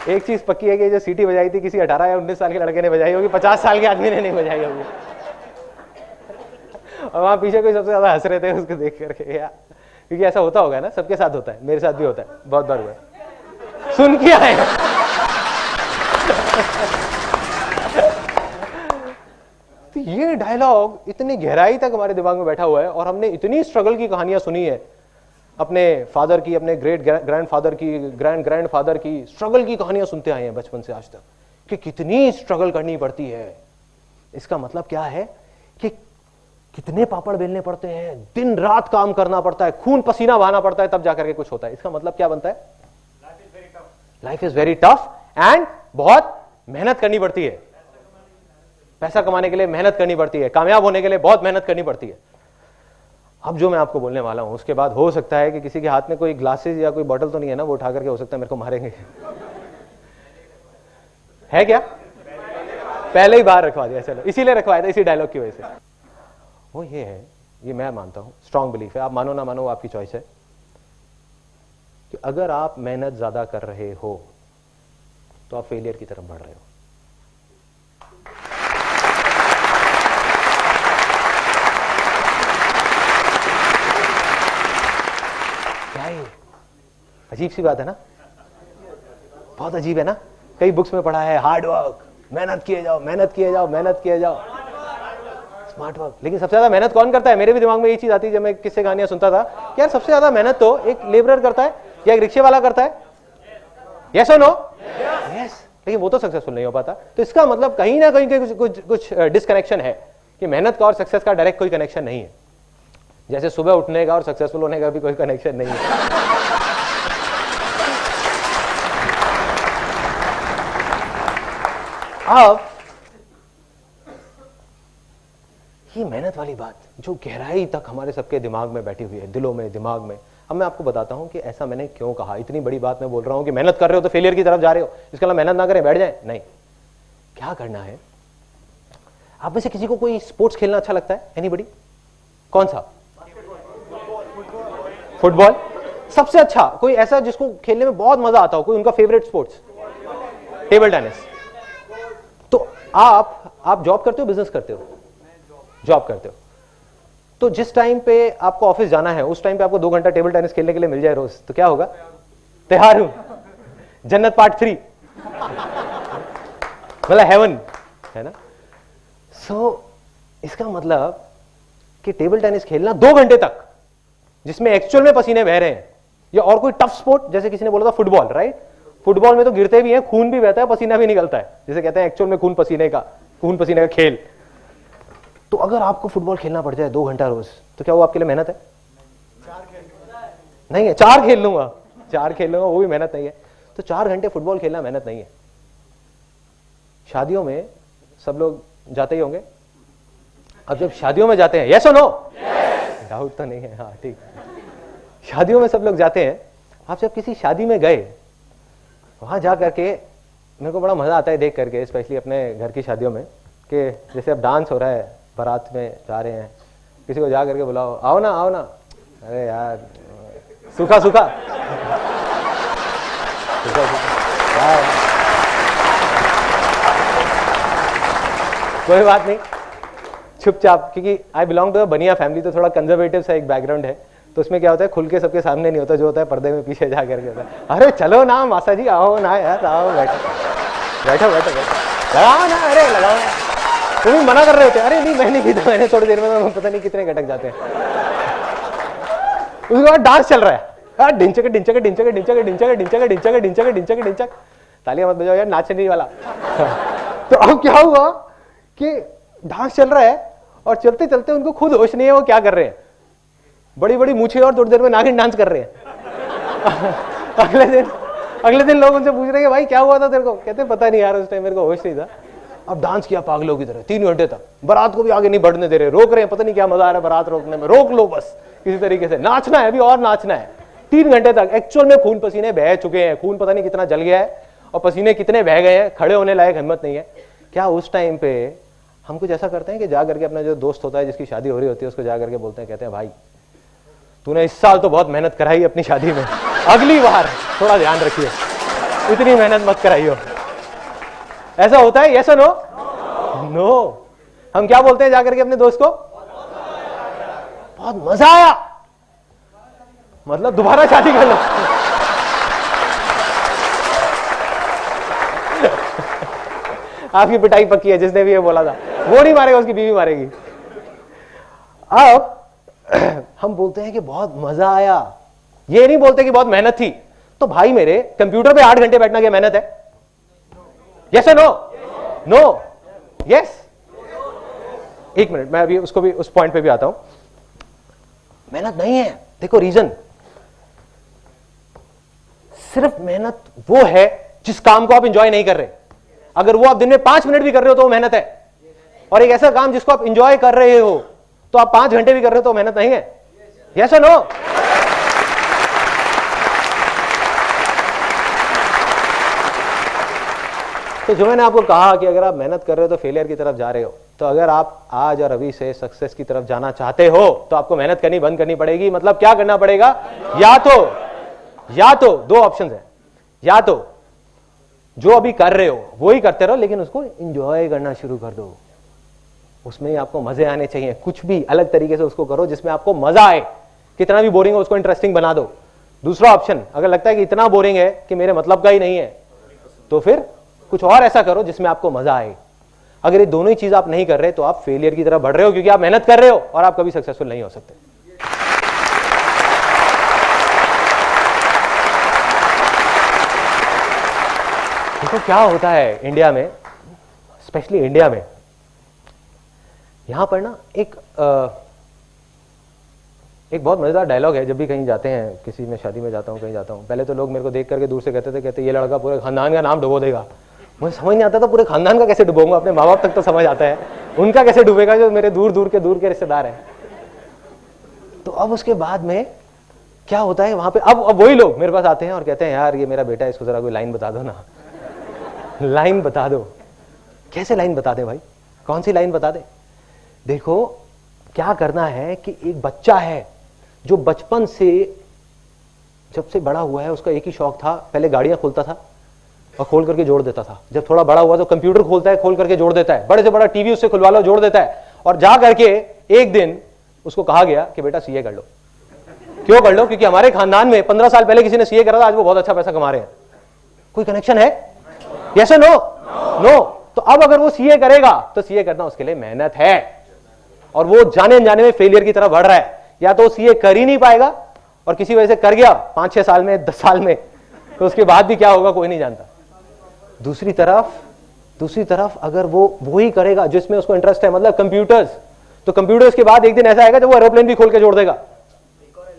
एक चीज पक्की है कि जो सीटी बजाई थी किसी 18 या 19 साल के लड़के ने बजाई होगी, 50 साल के आदमी ने नहीं बजाई होगी। और वहां पीछे कोई सबसे ज्यादा हंस रहे थे उसको देख करके, यार, क्योंकि ऐसा होता होगा ना, सबके साथ होता है, मेरे साथ भी होता है, बहुत बार हुआ है, सुन के आए। तो ये डायलॉग इतनी गहराई तक हमारे दिमाग में बैठा हुआ है, और हमने इतनी स्ट्रगल की कहानियां सुनी है, अपने फादर की, अपने ग्रेट ग्रैंडफादर की, ग्रैंडफादर की स्ट्रगल की कहानियां सुनते आए हैं बचपन से आज तक, कि कितनी स्ट्रगल करनी पड़ती है। इसका मतलब क्या है कि कितने पापड़ बेलने पड़ते हैं, दिन रात काम करना पड़ता है, खून पसीना बहाना पड़ता है, तब जाकर के कुछ होता है। इसका मतलब क्या बनता है? Life is very tough and बहुत मेहनत करनी पड़ती है। पैसा कमाने के लिए मेहनत करनी पड़ती है, कामयाब होने के लिए बहुत मेहनत करनी पड़ती है। अब जो मैं आपको बोलने वाला हूं उसके बाद हो सकता है कि किसी के हाथ में कोई ग्लासेस या कोई बोतल तो नहीं है ना, वो उठा करके हो सकता है मेरे को मारेंगे। है क्या? पहले ही बाहर रखवा दिया, चलो इसीलिए रखवाया था, इसी डायलॉग की वजह से। वो ये है, ये मैं मानता हूं, स्ट्रांग बिलीफ है, आप मानो ना मानो आपकी चॉइस है, कि अगर आप मेहनत ज्यादा कर रहे हो तो आप फेलियर की तरफ बढ़ रहे हो। क्या है? अजीब सी बात है ना, बहुत अजीब है ना। कई बुक्स में पढ़ा है हार्ड वर्क, मेहनत किए जाओ, मेहनत किए जाओ, मेहनत किए जाओ, स्मार्ट वर्क। लेकिन सबसे ज्यादा मेहनत कौन करता है? मेरे भी दिमाग में ये चीज आती है जब मैं किससे कहानियां सुनता था कि यार सबसे ज्यादा मेहनत तो एक लेबरर करता है या एक रिक्शे वाला करता है। यस और नो? यस। लेकिन वो तो सक्सेसफुल नहीं हो पाता। तो इसका मतलब कहीं ना कहीं कुछ डिसकनेक्शन है कि मेहनत का और सक्सेस का डायरेक्ट कोई कनेक्शन नहीं है। जैसे सुबह उठने का और सक्सेसफुल होने का भी कोई कनेक्शन नहीं है। अब ये मेहनत वाली बात जो गहराई तक हमारे सबके दिमाग में बैठी हुई है, दिलों में, दिमाग में। अब मैं आपको बताता हूं कि ऐसा मैंने क्यों कहा। इतनी बड़ी बात मैं बोल रहा हूं कि मेहनत कर रहे हो तो फेलियर की तरफ जा रहे हो, इसके अलावा मेहनत ना करें बैठ जाए, नहीं। क्या करना है? आप में से किसी को कोई स्पोर्ट्स खेलना अच्छा लगता है? एनीबॉडी? कौन सा? फुटबॉल। सबसे अच्छा कोई ऐसा जिसको खेलने में बहुत मजा आता हो, कोई उनका फेवरेट स्पोर्ट्स? Table tennis. तो आप जॉब करते हो, बिजनेस करते हो? जॉब करते हो। तो जिस टाइम पे आपको ऑफिस जाना है उस टाइम पे आपको 2 घंटा टेबल टेनिस खेलने के लिए मिल जाए रोज, तो क्या होगा? तैयार हूं, जन्नत पार्ट 3, मतलब हेवन, है ना। सो इसका मतलब कि टेबल टेनिस खेलना 2 घंटे तक, जिसमें एक्चुअल में पसीने बह रहे हैं, या और कोई टफ स्पोर्ट, जैसे किसी ने बोला था फुटबॉल, राइट? फुटबॉल में तो गिरते भी हैं, खून भी बहता है, पसीना भी निकलता है, जिसे कहते हैं एक्चुअल में खून पसीने का खेल। तो अगर आपको फुटबॉल खेलना पड़ जाए 2 घंटा रोज, तो क्या वो आपके लिए मेहनत है? नहीं है। 4 खेल लूंगा, वो भी मेहनत नहीं है। तो 4 घंटे फुटबॉल खेलना मेहनत नहीं है। शादियों में सब लोग जाते ही होंगे। अब जब शादियों में जाते हैं, यस और नो? डाउट तो नहीं है, हाँ ठीक। शादियों में सब लोग जाते हैं। आप जब किसी शादी में गए, वहां जा करके मेरे को बड़ा मजा आता है देख करके, स्पेशली अपने घर की शादियों में, कि जैसे अब डांस हो रहा है, बारात में जा रहे हैं, किसी को जा करके बुलाओ, आओ ना आओ ना, अरे यार सूखा सूखा कोई बात नहीं, चुपचाप, क्योंकि आई बिलोंग टू अ बनिया फैमिली, तो थोड़ा कंजर्वेटिव सा एक बैकग्राउंड है, तो उसमें क्या होता है, खुल के सबके सामने नहीं होता, जो होता है पर्दे में पीछे जा करके होता है, अरे चलो ना मासा जी, आओ ना यार, आओ बैठो बैठो बैठो बैठो, लगाओ ना, अरे लगाओ ना। तुम ही मना कर रहे होते, अरे नहीं मैं नहीं पीता, मैंने थोड़ी देर में पता नहीं कितने घटक जाते हैं। उसके बाद डांस चल रहा है, डिंचक डिंचक डिंचक डिंचक डिंचक डिंचक डिंचक डिंचक डिंचक डिंचक, तालियां मत बजाओ यार, नाचने वाला। तो अब क्या हुआ कि डांस चल रहा है और चलते चलते उनको खुद होश नहीं है वो क्या कर रहे हैं, बड़ी बड़ी मूछें और थोड़ी देर में नागिन डांस कर रहे हैं। अगले दिन लोग उनसे पूछ रहे हैं भाई क्या हुआ था तेरे को, कहते पता नहीं यार, उस टाइम मेरे को होश नहीं था। अब डांस किया पागलों की तरह 3 घंटे तक, बारात को भी आगे नहीं बढ़ने दे रहे, रोक रहे हैं, पता नहीं क्या मजा आ रहा है बारात रोकने में, रोक लो बस किसी तरीके से, नाचना है अभी और नाचना है। 3 घंटे तक एक्चुअल में खून पसीने बह चुके हैं, खून पता नहीं कितना जल गया है और पसीने कितने बह गए हैं, खड़े होने लायक हिम्मत नहीं है। क्या उस टाइम पे हम कुछ ऐसा करते हैं कि जा करके अपना जो दोस्त होता है जिसकी शादी हो रही होती है उसको जा करके बोलते हैं, कहते हैं भाई तूने इस साल तो बहुत मेहनत कराई अपनी शादी में, अगली बार थोड़ा ध्यान रखिए, इतनी मेहनत मत कराइयो। ऐसा होता है, यस और नो? नो। हम क्या बोलते हैं जाकर के अपने दोस्त को, बहुत मजा आया, मतलब दोबारा शादी कर लो। आपकी पिटाई पक्की है, जिसने भी ये बोला था वो नहीं मारेगा, उसकी बीवी मारेगी। अब हम बोलते हैं कि बहुत मजा आया, ये नहीं बोलते कि बहुत मेहनत थी। तो भाई मेरे कंप्यूटर पे 8 घंटे बैठना क्या मेहनत है? यस और नो? नो? यस? एक मिनट, मैं अभी उसको भी उस पॉइंट पे भी आता हूं। मेहनत नहीं है, देखो रीजन, सिर्फ मेहनत वो है जिस काम को आप इंजॉय नहीं कर रहे। अगर वो आप दिन में 5 मिनट भी कर रहे हो तो वो मेहनत है, और एक ऐसा काम जिसको आप इंजॉय कर रहे हो तो आप 5 घंटे भी कर रहे हो तो मेहनत नहीं है। यस और नो? तो जो मैंने आपको कहा कि अगर आप मेहनत कर रहे हो तो फेलियर की तरफ जा रहे हो, तो अगर आप आज और अभी से सक्सेस की तरफ जाना चाहते हो तो आपको मेहनत करनी बंद करनी पड़ेगी। मतलब क्या करना पड़ेगा? या तो 2 ऑप्शन है, या तो जो अभी कर रहे हो वो ही करते रहो, लेकिन उसको एंजॉय करना शुरू कर दो, उसमें ही आपको मजे आने चाहिए। कुछ भी अलग तरीके से उसको करो जिसमें आपको मजा आए, कितना भी बोरिंग हो उसको इंटरेस्टिंग बना दो। दूसरा ऑप्शन, अगर लगता है कि इतना बोरिंग है कि मेरे मतलब का ही नहीं है, तो फिर कुछ और ऐसा करो जिसमें आपको मजा आए। अगर ये दोनों ही चीज आप नहीं कर रहे तो आप फेलियर की तरफ बढ़ रहे हो, क्योंकि आप मेहनत कर रहे हो और आप कभी सक्सेसफुल नहीं हो सकते। देखो क्या होता है इंडिया में, स्पेशली इंडिया में, यहां पर ना एक बहुत मजेदार डायलॉग है। जब भी कहीं जाते हैं, किसी में शादी में जाता हूं, कहीं जाता हूं, पहले तो लोग मेरे को देख करके दूर से कहते ये लड़का पूरे खानदान का नाम डुबो देगा। मुझे समझ नहीं आता था पूरे खानदान का कैसे डुबोऊंगा, अपने माँ बाप तक तो समझ आता है, उनका कैसे डूबेगा जो मेरे दूर दूर के रिश्तेदार हैं। तो अब उसके बाद में क्या होता है वहां पे, अब वही लोग मेरे पास आते हैं और कहते हैं यार ये मेरा बेटा है, इसको जरा कोई लाइन बता दो ना, लाइन बता दो। कैसे लाइन बता दे भाई, कौन सी लाइन बता दे? देखो क्या करना है कि एक बच्चा है जो बचपन से जब से बड़ा हुआ है, उसका एक ही शौक था, पहले गाड़ियां खोलता था और खोल करके जोड़ देता था। जब थोड़ा बड़ा हुआ तो कंप्यूटर खोलता है, खोल करके जोड़ देता है, बड़े से बड़ा टीवी उससे खुलवा लो, जोड़ देता है। और जा करके एक दिन उसको कहा गया कि बेटा सीए कर लो। क्यों कर लो? क्योंकि हमारे खानदान में 15 साल पहले किसी ने सीए करा था, आज वो बहुत अच्छा पैसा कमा रहे हैं। कोई कनेक्शन है? यस और नो? नो। तो अब अगर वो सीए करेगा तो सीए करना उसके लिए मेहनत है, और वो जाने अनजाने में फेलियर की तरफ बढ़ रहा है। या तो सीए कर ही नहीं पाएगा, और किसी वजह से कर गया 5-6 साल में, 10 साल में, तो उसके बाद भी क्या होगा कोई नहीं जानता। दूसरी तरफ अगर वो ही करेगा जिसमें उसको इंटरेस्ट है, मतलब कंप्यूटर्स, तो कंप्यूटर्स के बाद एक दिन ऐसा आएगा जब वो एरोप्लेन भी खोल के जोड़ देगा,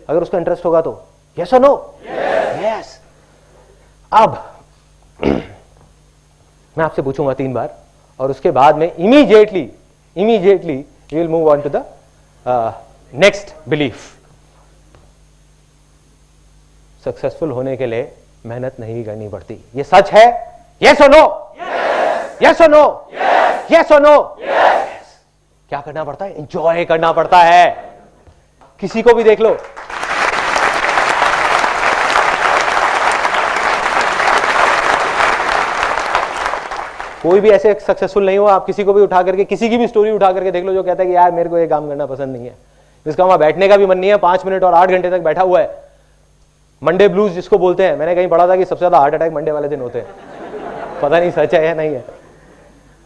अगर उसका इंटरेस्ट होगा तो। यस और नो? यस। अब मैं आपसे पूछूंगा 3 बार, और उसके बाद में immediately you will move on to the next belief. Successful होने के लिए मेहनत नहीं करनी पड़ती, ये सच है? यस और नो? यस और नो? यस और नो? क्या करना पड़ता है? एंजॉय करना पड़ता है। किसी को भी देख लो, कोई भी ऐसे सक्सेसफुल नहीं हुआ, आप किसी को भी उठा करके, किसी की भी स्टोरी उठा करके देख लो जो कहता है कि यार मेरे को ये काम करना पसंद नहीं है, जिसका वहां बैठने का भी मन नहीं है, 5 मिनट और 8 घंटे तक बैठा हुआ है। मंडे ब्लूज जिसको बोलते हैं, मैंने कहीं पढ़ा था कि सबसे ज्यादा हार्ट अटैक मंडे वाले दिन होते हैं। पता नहीं सच है या नहीं है,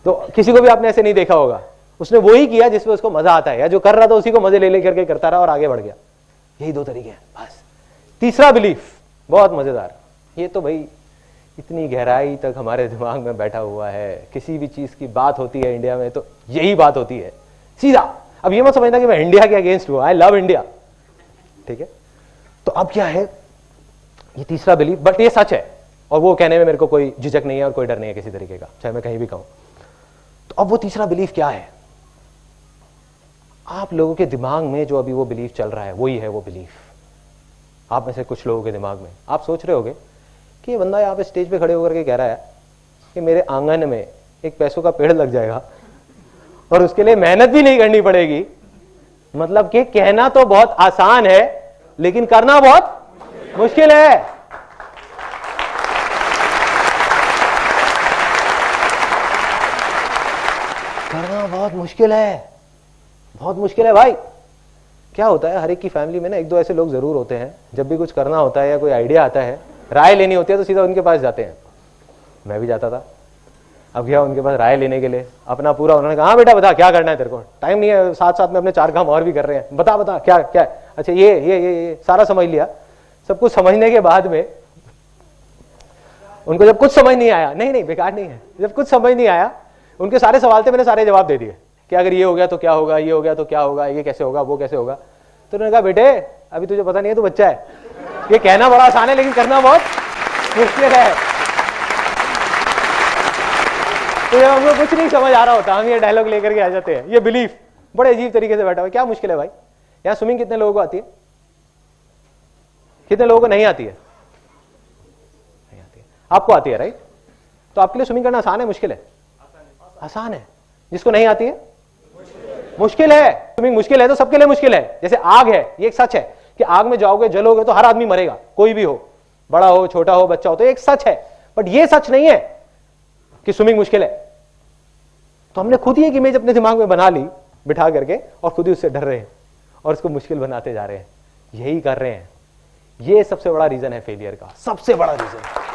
तो किसी को भी आपने ऐसे नहीं देखा होगा। उसने वही किया जिसमें उसको मजा आता है, या जो कर रहा था उसी को मजे ले लेकर के करता रहा और आगे बढ़ गया। यही 2 तरीके हैं बस। तीसरा बिलीफ बहुत मजेदार, ये तो भाई इतनी गहराई तक हमारे दिमाग में बैठा हुआ है। किसी भी चीज की बात होती है इंडिया में तो यही बात होती है सीधा। अब ये मत समझना कि मैं इंडिया के अगेंस्ट हूं, आई लव इंडिया, ठीक है। तो अब क्या है ये तीसरा बिलीफ, बट ये सच है और वो कहने में मेरे को कोई झिझक नहीं है और कोई डर नहीं है किसी तरीके का, चाहे मैं कहीं भी कहूं। तो अब वो तीसरा बिलीफ क्या है? आप लोगों के दिमाग में जो अभी वो बिलीफ चल रहा है वही है वो बिलीफ। आप में से कुछ लोगों के दिमाग में आप सोच रहे होगे कि ये बंदा यहाँ पे स्टेज पे खड़े होकर के कह रहा है कि मेरे आंगन में एक पैसों का पेड़ लग जाएगा और उसके लिए मेहनत भी नहीं करनी पड़ेगी। मतलब कि कहना तो बहुत आसान है लेकिन करना बहुत मुश्किल है। करना बहुत मुश्किल है, बहुत मुश्किल है भाई। क्या होता है हर एक की फैमिली में ना 1-2 ऐसे लोग जरूर होते हैं, जब भी कुछ करना होता है या कोई आइडिया आता है, राय लेनी होती है तो सीधा उनके पास जाते हैं। मैं भी जाता था, अब गया उनके पास राय लेने के लिए, अपना पूरा उन्होंने कहा हाँ बेटा बता क्या करना है, तेरे को टाइम नहीं है, साथ साथ में अपने 4 काम और भी कर रहे हैं, बता बता क्या क्या है? अच्छा ये सारा समझ लिया। सब कुछ समझने के बाद में उनको जब कुछ समझ नहीं आया, नहीं बेकार नहीं है, जब कुछ समझ नहीं आया, उनके सारे सवाल थे, मैंने सारे जवाब दे दिए कि अगर ये हो गया तो क्या होगा, ये हो गया तो क्या होगा, ये कैसे होगा, वो कैसे होगा। तो उन्होंने कहा बेटे अभी तुझे पता नहीं है, तू बच्चा है, ये कहना बड़ा आसान है लेकिन करना बहुत मुश्किल है। तो जब हमको कुछ नहीं समझ आ रहा होता हम ये डायलॉग लेकर के आ जाते हैं। ये बिलीफ बड़े अजीब तरीके से बैठा हुआ है। क्या मुश्किल है भाई? यहाँ स्विमिंग कितने लोगों को आती है? कितने लोगों को नहीं आती है? नहीं आती है। आपको आती है राइट? तो आपके लिए स्विमिंग करना आसान है मुश्किल है? आसान है। जिसको नहीं आती है मुश्किल है। स्विमिंग मुश्किल है तो सबके लिए मुश्किल है। जैसे आग है, ये एक सच है कि आग में जाओगे जलोगे तो हर आदमी मरेगा, कोई भी हो, बड़ा हो छोटा हो बच्चा हो, तो एक सच है। बट ये सच नहीं है कि स्विमिंग मुश्किल है। तो हमने खुद ही एक इमेज अपने दिमाग में बना ली बिठा करके और खुद ही उससे डर रहे हैं और उसको मुश्किल बनाते जा रहे हैं। यही कर रहे हैं। ये सबसे बड़ा रीजन है फेलियर का, सबसे बड़ा रीजन।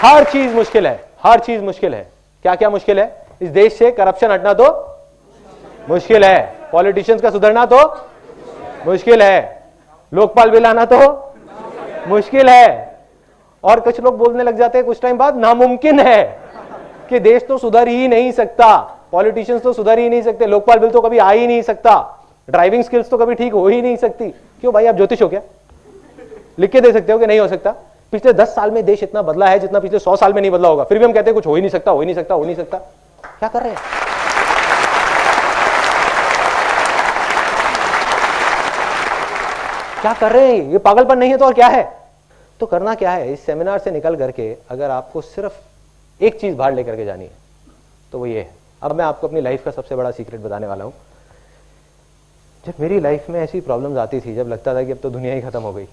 हर चीज मुश्किल है, हर चीज मुश्किल है। क्या क्या मुश्किल है? इस देश से करप्शन हटना तो मुश्किल है, पॉलिटिशियंस का सुधरना तो मुश्किल है, लोकपाल बिल आना तो मुश्किल है। और कुछ लोग बोलने लग जाते हैं कुछ टाइम बाद नामुमकिन है कि देश तो सुधर ही नहीं सकता, पॉलिटिशियंस तो सुधर ही नहीं सकते, लोकपाल बिल तो कभी आ ही नहीं सकता, ड्राइविंग स्किल्स तो कभी ठीक हो ही नहीं सकती। क्यों भाई, आप ज्योतिष हो क्या? लिख के दे सकते हो कि नहीं हो सकता? पिछले 10 साल में देश इतना बदला है जितना पिछले 100 साल में नहीं बदला होगा, फिर भी हम कहते हैं कुछ हो ही नहीं सकता, हो ही नहीं सकता, हो ही नहीं सकता। क्या कर रहे हैं? क्या कर रहे हैं? ये पागलपन नहीं है तो और क्या है? तो करना क्या है? इस सेमिनार से निकल करके अगर आपको सिर्फ एक चीज बाहर लेकर के जानी है तो वो ये है। अब मैं आपको अपनी लाइफ का सबसे बड़ा सीक्रेट बताने वाला हूं। जब मेरी लाइफ में ऐसी प्रॉब्लम्स आती थी, जब लगता था कि अब तो दुनिया ही खत्म हो गई,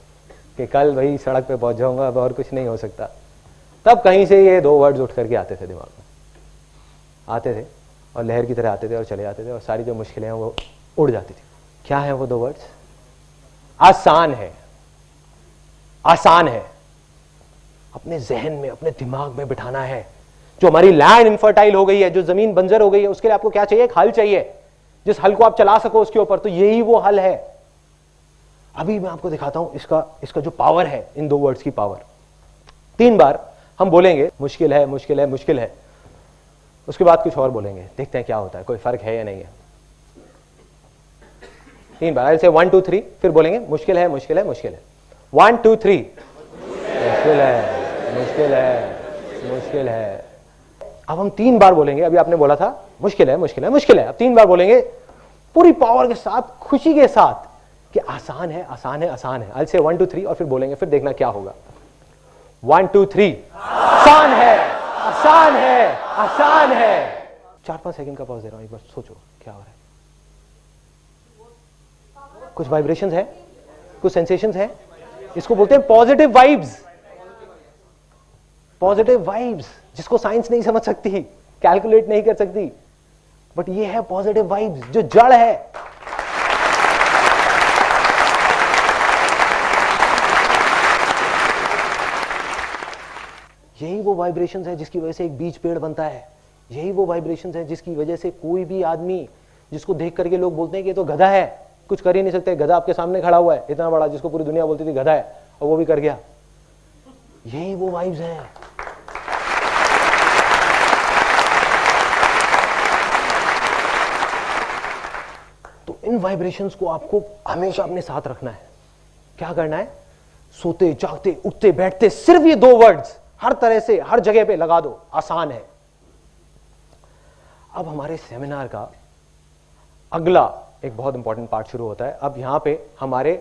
कि कल भाई सड़क पे पहुंच जाऊंगा, अब और कुछ नहीं हो सकता, तब कहीं से ये 2 वर्ड्स उठ करके आते थे दिमाग में, आते थे और लहर की तरह आते थे और चले जाते थे और सारी जो मुश्किलें हैं वो उड़ जाती थी। क्या है वो 2 वर्ड्स? आसान है। आसान है। अपने जहन में, अपने दिमाग में बिठाना है। जो हमारी लैंड इनफर्टाइल हो गई है, जो जमीन बंजर हो गई है, उसके लिए आपको क्या चाहिए? एक हल चाहिए, जिस हल को आप चला सको उसके ऊपर। तो यही वो हल है। अभी मैं आपको दिखाता हूं इसका जो पावर है, इन 2 वर्ड्स की पावर। 3 बार हम बोलेंगे मुश्किल है, मुश्किल है, मुश्किल है, उसके बाद कुछ और बोलेंगे, देखते हैं क्या होता है, कोई फर्क है या नहीं है। 3 बार से 1 2 3, फिर बोलेंगे मुश्किल है, मुश्किल है, मुश्किल है। 1 2 3, मुश्किल है, मुश्किल है, मुश्किल है। अब हम 3 बार बोलेंगे। अभी आपने बोला था मुश्किल है, मुश्किल है, मुश्किल है। अब 3 बार बोलेंगे पूरी पावर के साथ, खुशी के साथ कि आसान है, आसान है, आसान है। I'll say 1 2 3 और फिर बोलेंगे, फिर देखना क्या होगा। 1 2 3, आसान है, आसान है, आसान है। 4-5 सेकंड का पॉज दे रहा हूं, एक बार सोचो क्या हो रहा है। कुछ वाइब्रेशंस है, कुछ सेंसेशंस है। इसको बोलते हैं पॉजिटिव वाइब्स। पॉजिटिव वाइब्स जिसको साइंस नहीं समझ सकती। कैलकुलेट नहीं कर सकती, बट ये है पॉजिटिव वाइब्स, जो जड़ है। यही वो वाइब्रेशंस है जिसकी वजह से एक बीज पेड़ बनता है। यही वो वाइब्रेशंस है जिसकी वजह से कोई भी आदमी जिसको देख करके लोग बोलते हैं कि ये तो गधा है, कुछ कर ही नहीं सकते, गधा आपके सामने खड़ा हुआ है इतना बड़ा, जिसको पूरी दुनिया बोलती थी गधा है, और वो भी कर गया। यही वो वाइब्स हैं। तो इन वाइब्रेशंस को आपको हमेशा अपने साथ रखना है। क्या करना है? सोते जागते उठते बैठते सिर्फ ये 2 वर्ड्स हर तरह से हर जगह पे लगा दो, आसान है। अब हमारे सेमिनार का अगला एक बहुत इंपॉर्टेंट पार्ट शुरू होता है। अब यहां पे हमारे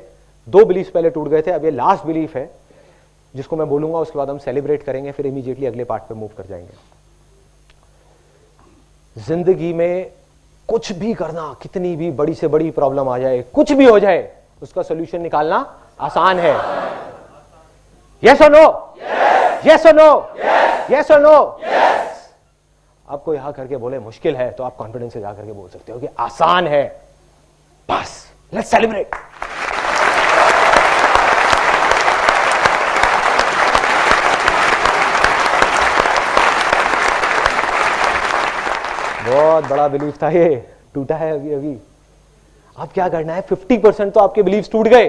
2 बिलीफ पहले टूट गए थे, अब ये लास्ट बिलीफ है जिसको मैं बोलूंगा, उसके बाद हम सेलिब्रेट करेंगे, फिर इमीडिएटली अगले पार्ट पे मूव कर जाएंगे। जिंदगी में कुछ भी करना, कितनी भी बड़ी से बड़ी प्रॉब्लम आ जाए, कुछ भी हो जाए, उसका सोल्यूशन निकालना आसान है। यस और नो? यस और नो? यस और नो? आपको यहां करके बोले मुश्किल है, तो आप कॉन्फिडेंस से जाकर के बोल सकते हो कि आसान है। बस लेट्स सेलिब्रेट। बहुत बड़ा बिलीफ था, ये टूटा है अभी अभी। अब क्या करना है? 50% तो आपके बिलीफ टूट गए,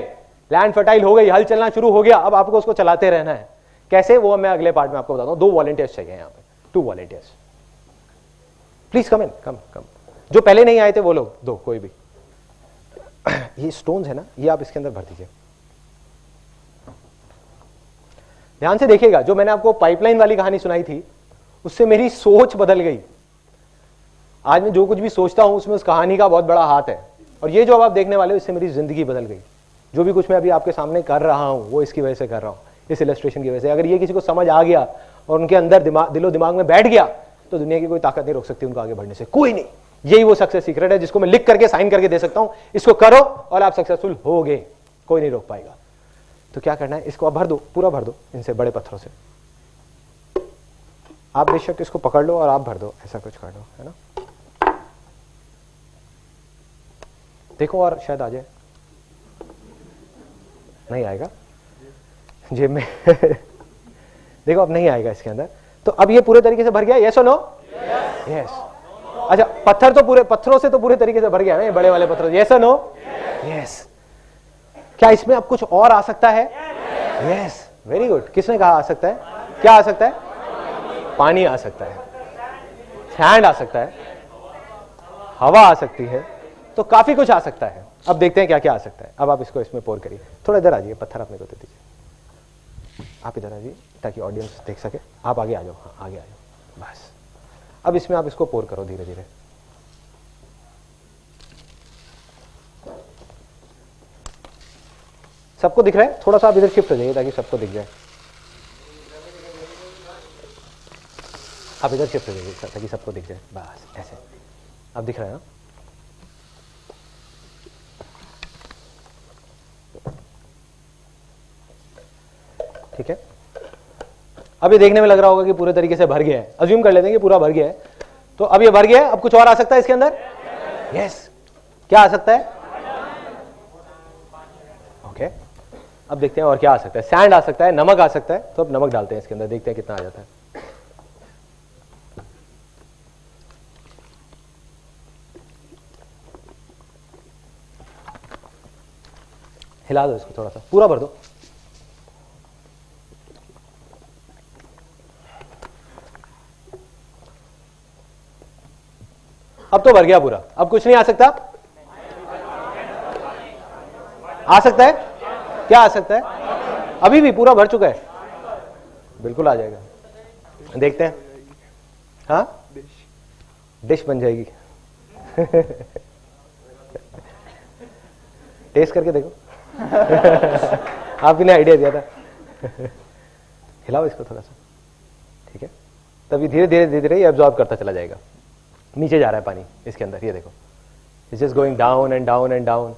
लैंड फर्टाइल हो गई, हल चलना शुरू हो गया। अब आपको उसको चलाते रहना है। कैसे? वो मैं अगले पार्ट में आपको बताता हूं। 2 वॉलंटियर्स चाहिए यहां पे, 2 वॉलंटियर्स। प्लीज कम इन, कम कम। जो पहले नहीं आए थे वो लोग 2, कोई भी। ये स्टोन्स है ना, ये आप इसके अंदर भर दीजिए। ध्यान से देखिएगा, जो मैंने आपको पाइपलाइन वाली कहानी सुनाई थी, उससे मेरी सोच बदल गई। आज मैं जो कुछ भी सोचता हूं उसमें उस कहानी का बहुत बड़ा हाथ है। और ये जो अब आप देखने वाले हो, इससे मेरी जिंदगी बदल गई। जो भी कुछ मैं अभी आपके सामने कर रहा हूं वो इसकी वजह से कर रहा हूं, इस इलस्ट्रेशन की वजह से। अगर ये किसी को समझ आ गया और उनके अंदर दिलो दिमाग में बैठ गया, तो दुनिया की कोई ताकत नहीं रोक सकती उनको आगे बढ़ने से, कोई नहीं। यही वो सक्सेस सीक्रेट है जिसको मैं लिख करके साइन करके दे सकता हूं। इसको करो और आप सक्सेसफुल होगे, कोई नहीं रोक पाएगा। तो क्या करना है? इसको आप भर दो, पूरा भर दो इनसे, बड़े पत्थरों से। आप बेशक इसको पकड़ लो और आप भर दो, ऐसा कुछ कर दो, है ना। देखो और शायद आ जाए। नहीं आएगा जेब में। देखो अब नहीं आएगा इसके अंदर। तो अब ये पूरे तरीके से भर गया, यस और नो? यस। अच्छा, पत्थर तो पूरे, पत्थरों से तो पूरे तरीके से भर गया ना, बड़े वाले पत्थर, यस और नो? यस। क्या इसमें अब कुछ और आ सकता है? Yes, very good. किसने कहा आ सकता है? क्या आ सकता है? पानी आ सकता है, सैंड आ सकता है, हवा आ सकती है, तो काफी कुछ आ सकता है। अब देखते हैं क्या क्या आ सकता है। अब आप इसको इसमें पोर करिए। थोड़ा इधर आ जाइए, पत्थर अपने को दे दीजिए। आप इधर आ जाइए ताकि ऑडियंस देख सके। आप आगे आ जाओ, हाँ आगे आ जाओ, बस। अब इसमें आप इसको पोर करो धीरे धीरे। सबको दिख रहा है? थोड़ा सा आप इधर शिफ्ट हो जाइए ताकि सबको दिख जाए। आप इधर शिफ्ट हो जाइए ताकि सबको दिख जाए, बस ऐसे। अब दिख रहा है ना? ठीक है। अब ये देखने में लग रहा होगा कि पूरे तरीके से भर गया है। अज्यूम कर लेते हैं कि पूरा भर गया है। तो अब ये भर गया है, अब कुछ और आ सकता है इसके अंदर? यस। क्या आ सकता है? ओके, अब देखते हैं और क्या आ सकता है। सैंड आ सकता है, नमक आ सकता है। तो अब नमक डालते हैं इसके अंदर, देखते हैं कितना आ जाता है। हिला दो इसको, थोड़ा सा पूरा भर दो। अब तो भर गया पूरा, अब कुछ नहीं आ सकता? आ सकता है? क्या आ सकता है? अभी भी पूरा भर चुका है, बिल्कुल आ जाएगा। देखते हैं। हाँ, डिश बन जाएगी। टेस्ट करके देखो। आपने आइडिया दिया था। हिलाओ इसको थोड़ा सा, ठीक है। तभी धीरे धीरे धीरे धीरे ये एब्जॉर्ब करता चला जाएगा। नीचे जा रहा है पानी इसके अंदर, ये देखो, it's just going down and down and down.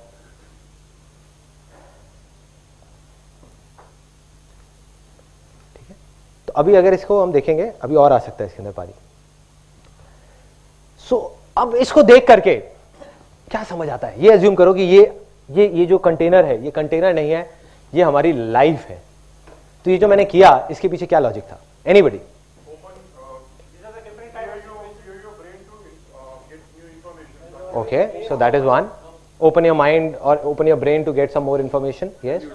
ठीक है। तो अभी अगर इसको हम देखेंगे, अभी और आ सकता है इसके अंदर पानी। अब इसको देख करके क्या समझ आता है, ये एज्यूम करो कि ये जो कंटेनर है, ये कंटेनर नहीं है, ये हमारी लाइफ है। तो ये जो मैंने किया, इसके पीछे क्या लॉजिक था? Anybody? Okay, so that is one. Open your mind or open your brain to get some more information. Yes.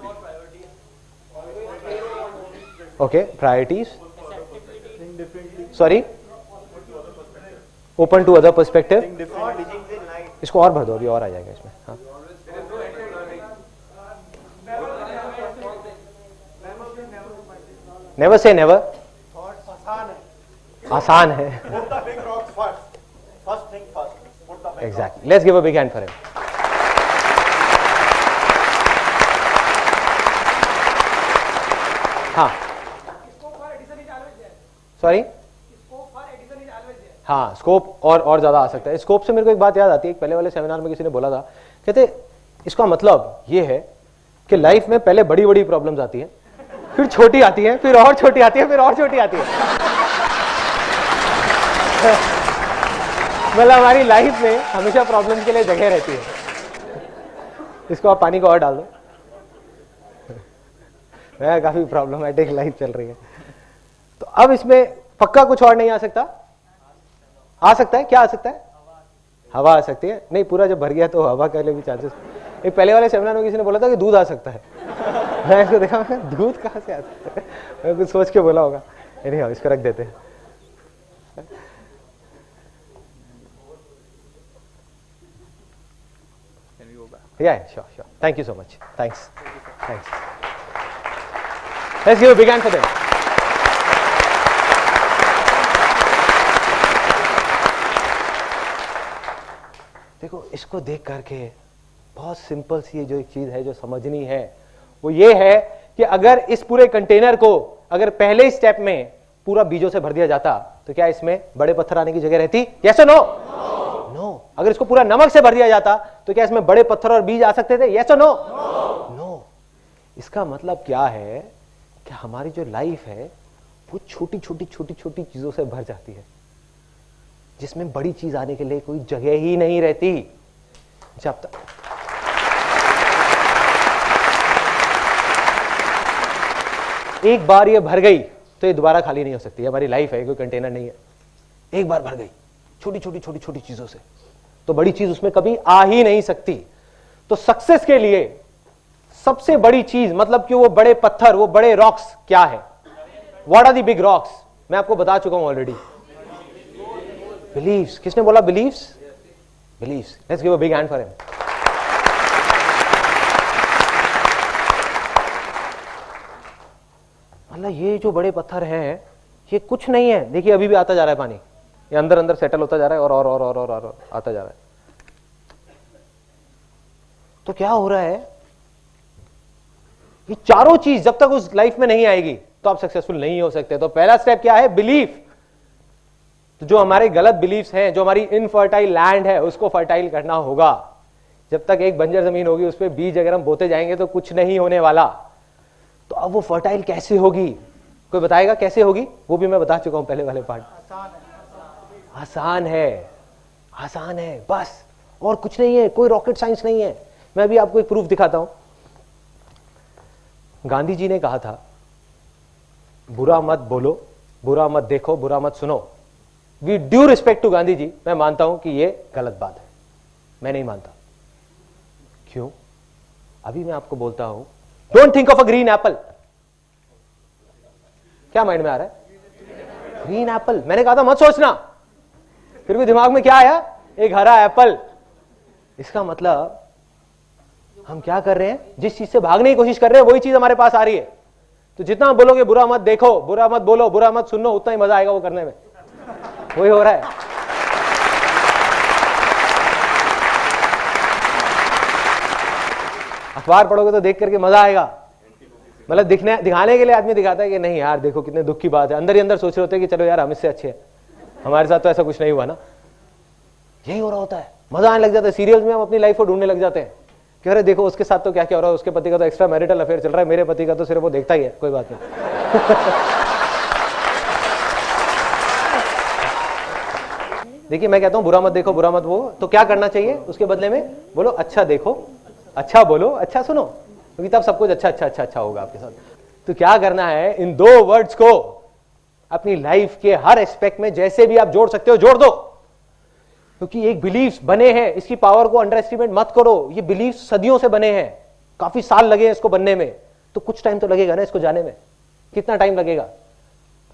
Okay, priorities. Sorry. Open to other perspective. इसको और भर दो, अभी और आ जाएगा इसमें. हाँ. Never say never. आसान है. Exactly. Let's give a big hand for him. हाँ. Sorry? हाँ, स्कोप और ज्यादा आ सकता है। स्कोप से मेरे को एक बात याद आती है, पहले वाले सेमिनार में किसी ने बोला था, कहते इसका मतलब ये है कि लाइफ में पहले बड़ी बड़ी प्रॉब्लम्स आती है, फिर छोटी आती है, फिर और छोटी आती है, फिर और छोटी आती है। मतलब हमारी लाइफ में हमेशा प्रॉब्लम के लिए जगह रहती है। इसको आप पानी को और डाल दो। काफी प्रॉब्लमैटिक लाइफ चल रही है। तो अब इसमें पक्का कुछ और नहीं आ सकता? आ सकता है। क्या आ सकता है? हवा आ सकती है। नहीं, पूरा जब भर गया तो हवा के लिए भी चांसेस। एक पहले वाले सेमिनार में किसी ने बोला था कि दूध आ सकता है। मैं इसको देखा, दूध कहां से आ सकता है? मैं कुछ सोच के बोला होगा। नहीं, इसको रख देते हैं। Yeah, sure. Thank you so much. Thanks. Let's give a big hand for them. देखो, इसको देख करके बहुत सिंपल सी ये जो एक चीज है जो समझनी है, वो ये है कि अगर इस पूरे कंटेनर को अगर पहले स्टेप में पूरा बीजों से भर दिया जाता तो क्या इसमें बड़े पत्थर आने की जगह रहती? यस और नो? नो। अगर इसको पूरा नमक से भर दिया जाता तो क्या इसमें बड़े पत्थर और बीज आ सकते थे? यस और नो? नो। इसका मतलब क्या है कि हमारी जो लाइफ है वो छोटी छोटी चीजों से भर जाती है, जिसमें बड़ी चीज आने के लिए कोई जगह ही नहीं रहती। जब तक एक बार ये भर गई तो ये दोबारा खाली नहीं हो सकती। हमारी लाइफ है, कोई कंटेनर नहीं है। एक बार भर गई छोटी छोटी चीजों से, तो बड़ी चीज उसमें कभी आ ही नहीं सकती। तो सक्सेस के लिए सबसे बड़ी चीज, मतलब कि वो बड़े पत्थर, वो बड़े रॉक्स क्या है? What are the big rocks? मैं आपको बता चुका हूं ऑलरेडी। बिलीव्स। किसने बोला beliefs? Beliefs. Let's give a big hand for him. मतलब ये जो बड़े पत्थर हैं ये कुछ नहीं है। देखिए अभी भी आता जा रहा है पानी, ये अंदर अंदर सेटल होता जा रहा है और आता जा रहा है। तो क्या हो रहा है? ये चारों चीज जब तक उस लाइफ में नहीं आएगी तो आप सक्सेसफुल नहीं हो सकते। तो पहला स्टेप क्या है? बिलीफ। तो जो हमारे गलत बिलीफ्स हैं, जो हमारी इनफर्टाइल लैंड है, उसको फर्टाइल करना होगा। जब तक एक बंजर जमीन होगी उस पर बीज अगर हम बोते जाएंगे तो कुछ नहीं होने वाला। तो अब वो फर्टाइल कैसे होगी? कोई बताएगा कैसे होगी? वो भी मैं बता चुका हूं पहले वाले पार्ट। आसान है, आसान है बस, और कुछ नहीं है, कोई रॉकेट साइंस नहीं है। मैं अभी आपको एक प्रूफ दिखाता हूं। गांधी जी ने कहा था, बुरा मत बोलो, बुरा मत देखो, बुरा मत सुनो। We due respect to Gandhi ji, मैं मानता हूं कि ये गलत बात है। मैं नहीं मानता। क्यों? अभी मैं आपको बोलता हूं, don't think of a green Apple. क्या माइंड में आ रहा है? Green Apple. मैंने कहा था मत सोचना, फिर भी दिमाग में क्या आया? एक हरा एप्पल। इसका मतलब हम क्या कर रहे हैं? जिस चीज से भागने की कोशिश कर रहे हैं वही चीज हमारे पास आ रही है। तो जितना बोलोगे बुरा मत देखो, बुरा मत बोलो, बुरा मत सुनो, उतना ही मजा आएगा वो करने में। वही हो रहा है। अखबार पढ़ोगे तो देख करके मजा आएगा। मतलब दिखाने के लिए आदमी दिखाता है कि नहीं यार देखो कितने दुख की बात है, अंदर ही अंदर सोच रहे होते हैं कि चलो यार हम इससे अच्छे हैं, हमारे साथ तो ऐसा कुछ नहीं हुआ ना। यही हो रहा होता है, मजा आने लग जाता है। सीरियल्स में हम अपनी लाइफ को ढूंढने लग जाते हैं कि अरे देखो उसके साथ तो क्या क्या हो रहा है, उसके पति का तो एक्स्ट्रा मैरिटल अफेयर चल रहा है, मेरे पति का तो सिर्फ वो देखता ही है, कोई बात नहीं। देखिए मैं कहता हूं बुरा मत देखो, बुरा मत वो, तो क्या करना चाहिए उसके बदले में? बोलो अच्छा देखो, अच्छा बोलो, अच्छा सुनो, क्योंकि तब सब कुछ अच्छा अच्छा अच्छा अच्छा होगा आपके साथ। तो क्या करना है, इन 2 वर्ड्स को अपनी लाइफ के हर एस्पेक्ट में जैसे भी आप जोड़ सकते हो जोड़ दो, क्योंकि एक बिलीफ बने हैं, इसकी पावर को अंडर एस्टिमेट मत करो। ये बिलीफ सदियों से बने हैं, काफी साल लगे हैं इसको बनने में, तो कुछ टाइम तो लगेगा ना इसको जाने में। कितना टाइम लगेगा?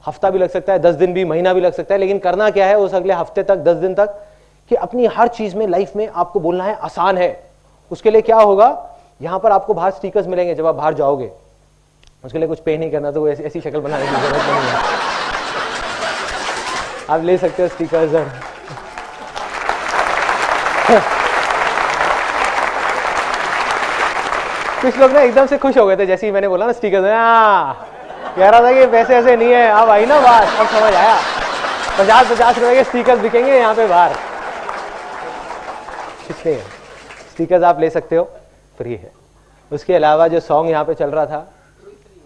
हफ्ता भी लग सकता है, 10 दिन भी, महीना भी लग सकता है, लेकिन करना क्या है उस अगले हफ्ते तक, 10 दिन तक, कि अपनी हर चीज में लाइफ में आपको बोलना है आसान है। उसके लिए क्या होगा, यहां पर आपको बाहर स्टिकर्स मिलेंगे जब आप बाहर जाओगे, उसके लिए कुछ पे नहीं करना, तो ऐसी शक्ल बनाने की जरूरत नहीं है, आप ले सकते हो स्टिकर्स। और कुछ लोग ना एकदम से खुश हो गए थे जैसे ही मैंने बोला ना स्टिकर्स, कह रहा था कि पैसे ऐसे नहीं है, अब आई ना बात, अब समझ आया, 50-50 रुपए के स्टिकर्स बिकेंगे यहाँ पे बाहर। कुछ नहीं है, स्टिकर्स आप ले सकते हो, फ्री है। उसके अलावा जो सॉन्ग यहाँ पे चल रहा था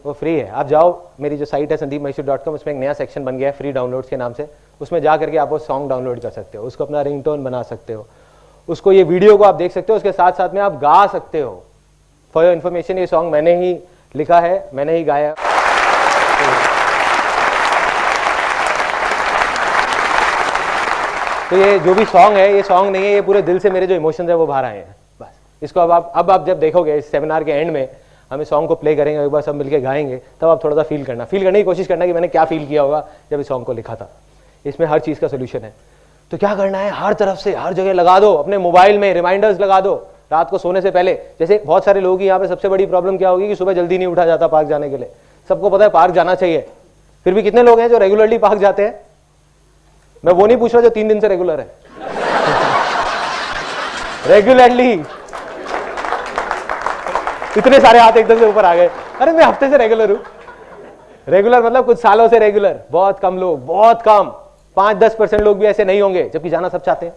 वो फ्री है, आप जाओ, मेरी जो साइट है sandeepmaheshwari.com, उसमें एक नया सेक्शन बन गया है फ्री डाउनलोड्स के नाम से, उसमें जा करके आप वो सॉन्ग डाउनलोड कर सकते हो, उसको अपना रिंगटोन बना सकते हो, उसको, ये वीडियो को आप देख सकते हो, उसके साथ साथ में आप गा सकते हो। फॉर योर इन्फॉर्मेशन, ये सॉन्ग मैंने ही लिखा है, मैंने ही गाया। तो ये जो भी सॉन्ग है, ये सॉन्ग नहीं है, ये पूरे दिल से मेरे जो इमोशंस है वो बाहर आए हैं बस। इसको अब आप जब देखोगे इस सेमिनार के एंड में, हम इस सॉन्ग को प्ले करेंगे, एक बार सब मिलके गाएंगे, तब आप थोड़ा सा फील करने की कोशिश करना कि मैंने क्या फील किया होगा जब इस सॉन्ग को लिखा था। इसमें हर चीज का सोल्यूशन है। तो क्या करना है, हर तरफ से हर जगह लगा दो, अपने मोबाइल में रिमाइंडर्स लगा दो रात को सोने से पहले। जैसे बहुत सारे लोग यहाँ पे सबसे बड़ी प्रॉब्लम क्या होगी कि सुबह जल्दी नहीं उठा जाता पार्क जाने के लिए। सबको पता है पार्क जाना चाहिए, फिर भी कितने लोग हैं जो रेगुलरली पार्क जाते हैं? मैं वो नहीं पूछ रहा जो 3 दिन से रेगुलर है, रेगुलरली इतने सारे हाथ एकदम से ऊपर आ गए। अरे मैं हफ्ते से रेगुलर हूं। रेगुलर मतलब कुछ सालों से रेगुलर, बहुत कम लोग, बहुत कम, 5-10% लोग भी ऐसे नहीं होंगे, जबकि जाना सब चाहते हैं।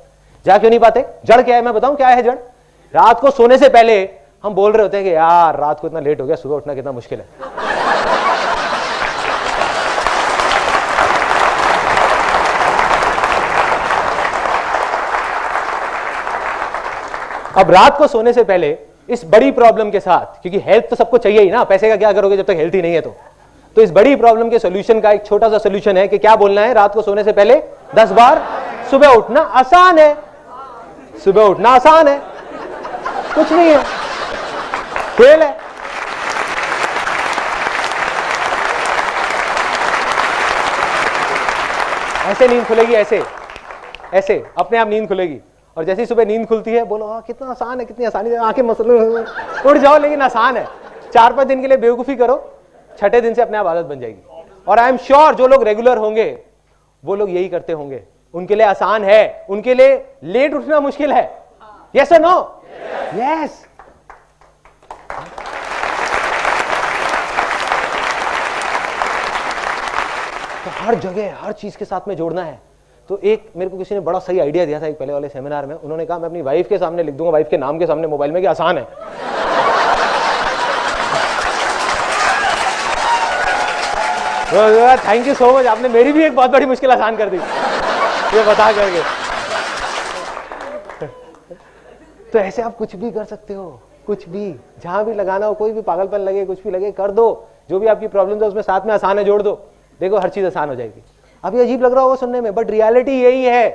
जा क्यों नहीं पाते? जड़ क्या है मैं बताऊं क्या है जड़? रात को सोने से पहले हम बोल रहे होते हैं कि यार रात को इतना लेट हो गया, सुबह उठना कितना मुश्किल है। अब रात को सोने से पहले इस बड़ी प्रॉब्लम के साथ, क्योंकि हेल्थ तो सबको चाहिए ही ना, पैसे का क्या करोगे जब तक हेल्थ ही नहीं है। तो इस बड़ी प्रॉब्लम के सॉल्यूशन का एक छोटा सा सॉल्यूशन है कि क्या बोलना है रात को सोने से पहले 10 बार, सुबह उठना आसान है। सुबह उठना आसान है, कुछ नहीं है, खेल है। ऐसे नींद खुलेगी, ऐसे ऐसे अपने आप नींद खुलेगी। और जैसे ही सुबह नींद खुलती है बोलो हाँ कितना आसान है, कितनी आसानी से आंखें मसल उठ जाओ, लेकिन आसान है। 4-5 दिन के लिए बेवकूफी करो, 6ठे दिन से अपने आप आदत बन जाएगी। और आई एम श्योर जो लोग रेगुलर होंगे वो लोग यही करते होंगे, उनके लिए आसान है। उनके लिए लेट उठना मुश्किल है, यस और नो? यस। तो हर जगह हर चीज के साथ में जोड़ना है। तो एक मेरे को किसी ने बड़ा सही आइडिया दिया था एक पहले वाले सेमिनार में। उन्होंने कहा मैं अपनी वाइफ के सामने लिख दूंगा, वाइफ के नाम के सामने मोबाइल में, कि आसान है। थैंक यू सो मच, आपने मेरी भी एक बहुत बड़ी मुश्किल आसान कर दी ये बता करके। तो ऐसे आप कुछ भी कर सकते हो, कुछ भी, जहां भी लगाना हो, कोई भी पागलपन लगे, कुछ भी लगे, कर दो। जो भी आपकी प्रॉब्लम है उसमें साथ में आसान है जोड़ दो, देखो हर चीज आसान हो जाएगी। अभी अजीब लग रहा होगा सुनने में, बट रियलिटी यही है।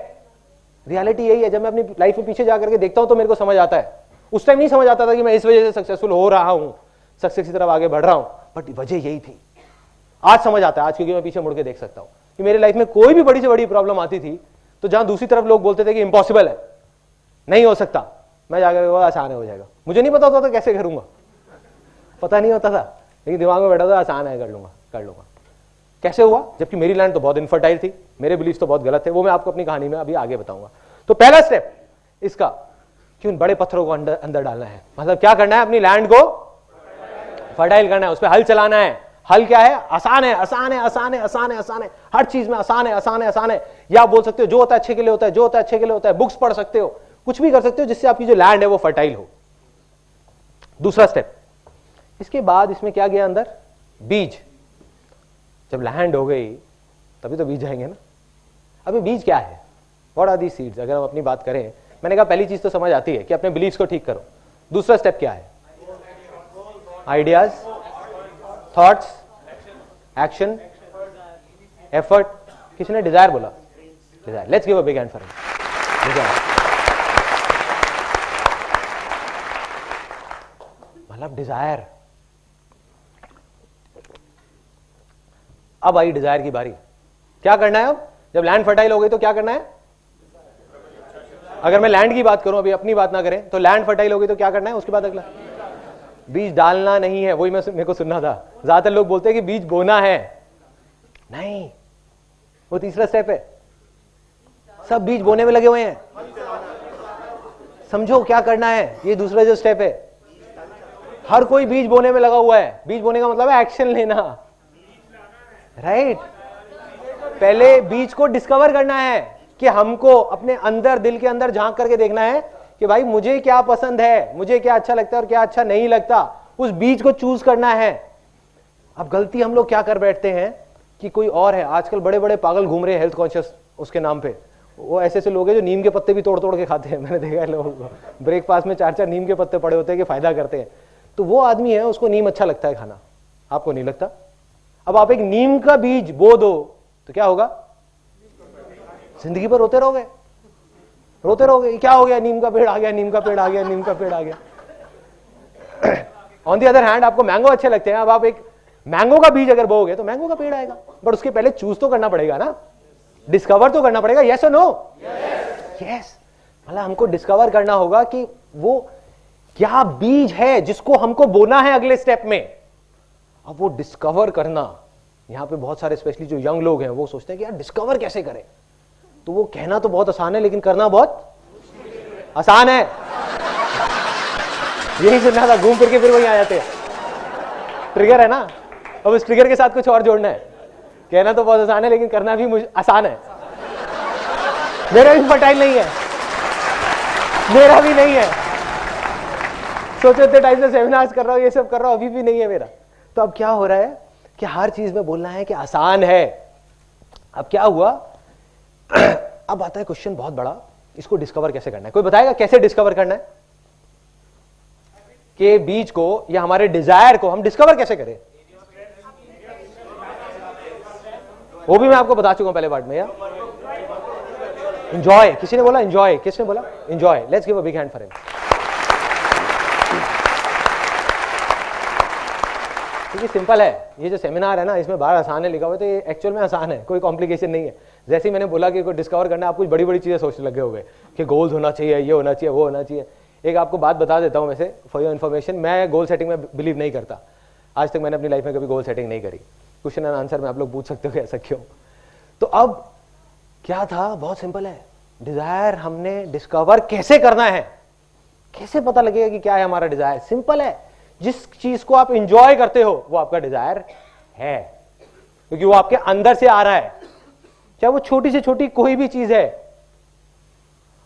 रियलिटी यही है। जब मैं अपनी लाइफ में पीछे जाकर के देखता हूं तो मेरे को समझ आता है। उस टाइम नहीं समझ आता था कि मैं इस वजह से सक्सेसफुल हो रहा हूं, सक्सेस की तरफ आगे बढ़ रहा हूं, बट वजह यही थी। आज समझ आता है, आज क्योंकि मैं पीछे मुड़ के देख सकता हूं कि मेरी लाइफ में कोई भी बड़ी से बड़ी प्रॉब्लम आती थी तो जहां दूसरी तरफ लोग बोलते थे कि इम्पॉसिबल है, नहीं हो सकता, मैं जाकर वो आसान हो जाएगा। मुझे नहीं पता होता था कैसे करूंगा, पता नहीं होता था, लेकिन दिमाग में बैठा था आसान है, कर लूंगा। कैसे हुआ? जबकि मेरी लैंड तो बहुत इनफर्टाइल थी, मेरे बिलीफ तो बहुत गलत थे। वो मैं आपको अपनी कहानी में अभी आगे बताऊंगा। तो पहला स्टेप इसका कि उन बड़े पत्थरों को अंदर डालना है। मतलब क्या करना है? अपनी लैंड को फर्टाइल करना है, उस पर हल चलाना है। हल क्या है? आसान है, आसान है, आसान है, आसान है, आसान है, हर चीज में आसान है, आसान है, आसान है। या आप बोल सकते हो जो होता है अच्छे के लिए होता है, जो होता है अच्छे के लिए होता है। बुक्स पढ़ सकते हो, कुछ भी कर सकते हो जिससे आपकी जो लैंड है वो फर्टाइल हो। दूसरा स्टेप, इसके बाद इसमें क्या गया अंदर? बीज। जब लैंड हो गई तभी तो बीज जाएंगे ना। अभी बीज क्या है? What are these seeds? अगर हम अपनी बात करें, मैंने कहा पहली चीज तो समझ आती है कि अपने बिलीव्स को ठीक करो। दूसरा स्टेप क्या है? Ideas, thoughts, action, effort. किसी ने डिजायर बोला? Desire. Let's give a big hand for him. Desire मतलब डिजायर। अब आई डिजायर की बारी। क्या करना है अब? जब लैंड फर्टाइल हो गई तो क्या करना है? अगर मैं लैंड की बात करूं, अभी अपनी बात ना करें, तो लैंड फर्टाइल हो गई तो क्या करना है? उसके बाद अगला बीज डालना नहीं है। वही मेरे को सुनना था। ज्यादातर लोग बोलते हैं कि बीज बोना है। नहीं, वो तीसरा स्टेप है। सब बीज बोने में लगे हुए हैं। समझो क्या करना है। ये दूसरा जो स्टेप है, हर कोई बीज बोने में लगा हुआ है। बीज बोने का मतलब है एक्शन लेना, राइट? पहले बीज को डिस्कवर करना है कि हमको अपने अंदर, दिल के अंदर झांक करके देखना है कि भाई मुझे क्या पसंद है, मुझे क्या अच्छा लगता है और क्या अच्छा नहीं लगता। उस बीज को चूज करना है। अब गलती हम लोग क्या कर बैठते हैं कि कोई और है। आजकल बड़े बड़े पागल घूम रहे हैं हेल्थ कॉन्शियस उसके नाम पे। वो ऐसे ऐसे लोग हैं जो नीम के पत्ते भी तोड़ तोड़ के खाते हैं। मैंने देखा है लोगों को ब्रेकफास्ट में 4-4 नीम के पत्ते पड़े होते हैं कि फायदा करते हैं। तो वो आदमी है, उसको नीम अच्छा लगता है खाना, आपको नहीं लगता। अब आप एक नीम का बीज बो दो तो क्या होगा? जिंदगी भर रोते रहोगे, रोते रहोगे। क्या हो गया? नीम का पेड़ आ गया, नीम का पेड़ आ गया, नीम का पेड़ आ गया। ऑन दी अदर हैंड, आपको मैंगो अच्छे लगते हैं। अब आप एक मैंगो का बीज अगर बोओगे तो मैंगो का पेड़ आएगा। बट उसके पहले चूज तो करना पड़ेगा ना, डिस्कवर तो करना पड़ेगा। यस और नो? यस। मतलब हमको डिस्कवर करना होगा कि वो क्या बीज है जिसको हमको बोना है अगले स्टेप में। अब वो डिस्कवर करना, यहां पे बहुत सारे स्पेशली जो यंग लोग हैं वो सोचते हैं कि यार डिस्कवर कैसे करें। तो वो कहना तो बहुत आसान है लेकिन करना बहुत आसान है। यही सुनना था, घूम फिर के फिर वहीं आ जाते हैं। ट्रिगर है ना। अब उस ट्रिगर के साथ कुछ और जोड़ना है। कहना तो बहुत आसान है लेकिन करना भी आसान है। मेरा भी फर्टाइल नहीं है, मेरा भी नहीं है। सोचो इतने टाइम से सेमिनार्स कर रहा हूं, ये सब कर रहा हूं, अभी भी नहीं है मेरा। तो अब क्या हो रहा है कि हर चीज में बोलना है कि आसान है। अब क्या हुआ? अब आता है क्वेश्चन बहुत बड़ा, इसको डिस्कवर कैसे करना है? कोई बताएगा कैसे डिस्कवर करना है कि बीज को या हमारे डिजायर को हम डिस्कवर कैसे करें? वो भी मैं आपको बता चुका हूं पहले पार्ट में। या एंजॉय, किसी ने बोला एंजॉय? किसने बोला enjoy? Let's give a big hand for him. क्योंकि सिंपल है, ये जो सेमिनार है ना, इसमें बाहर आसान है लिखा हुआ है, तो ये एक्चुअल में आसान है, कोई कॉम्प्लिकेशन नहीं है। जैसे ही मैंने बोला कि कोई डिस्कवर करना, आप कुछ बड़ी बड़ी चीजें सोचने लगे हो गए कि गोल्स होना चाहिए, ये होना चाहिए, वो होना चाहिए। एक आपको बात बता देता हूं वैसे फॉर योर इन्फॉर्मेशन, मैं गोल सेटिंग में बिलीव नहीं करता। आज तक मैंने अपनी लाइफ में कभी गोल सेटिंग नहीं करी। क्वेश्चन एंड आंसर में आप लोग पूछ सकते हो कि ऐसा क्यों। तो अब क्या था? बहुत सिंपल है। डिजायर हमने डिस्कवर कैसे करना है? कैसे पता लगेगा कि क्या है हमारा डिजायर? सिंपल है, जिस चीज को आप इंजॉय करते हो वो आपका डिजायर है, क्योंकि वो आपके अंदर से आ रहा है। चाहे वो छोटी से छोटी कोई भी चीज है,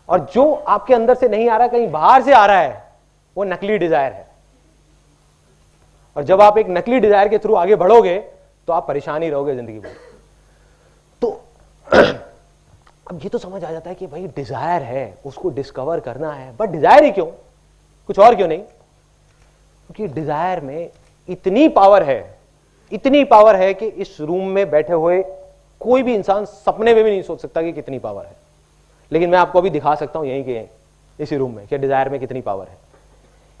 और जो आपके अंदर से नहीं आ रहा, कहीं बाहर से आ रहा है, वो नकली डिजायर है। और जब आप एक नकली डिजायर के थ्रू आगे बढ़ोगे तो आप परेशान ही रहोगे जिंदगी भर। तो अब ये तो समझ आ जाता है कि भाई डिजायर है, उसको डिस्कवर करना है। बट डिजायर ही क्यों? कुछ और क्यों नहीं? क्योंकि डिजायर में इतनी पावर है, इतनी पावर है कि इस रूम में बैठे हुए कोई भी इंसान सपने में भी नहीं सोच सकता कि कितनी पावर है। लेकिन मैं आपको अभी दिखा सकता हूं यहीं के इसी रूम में कि डिजायर में कितनी पावर है।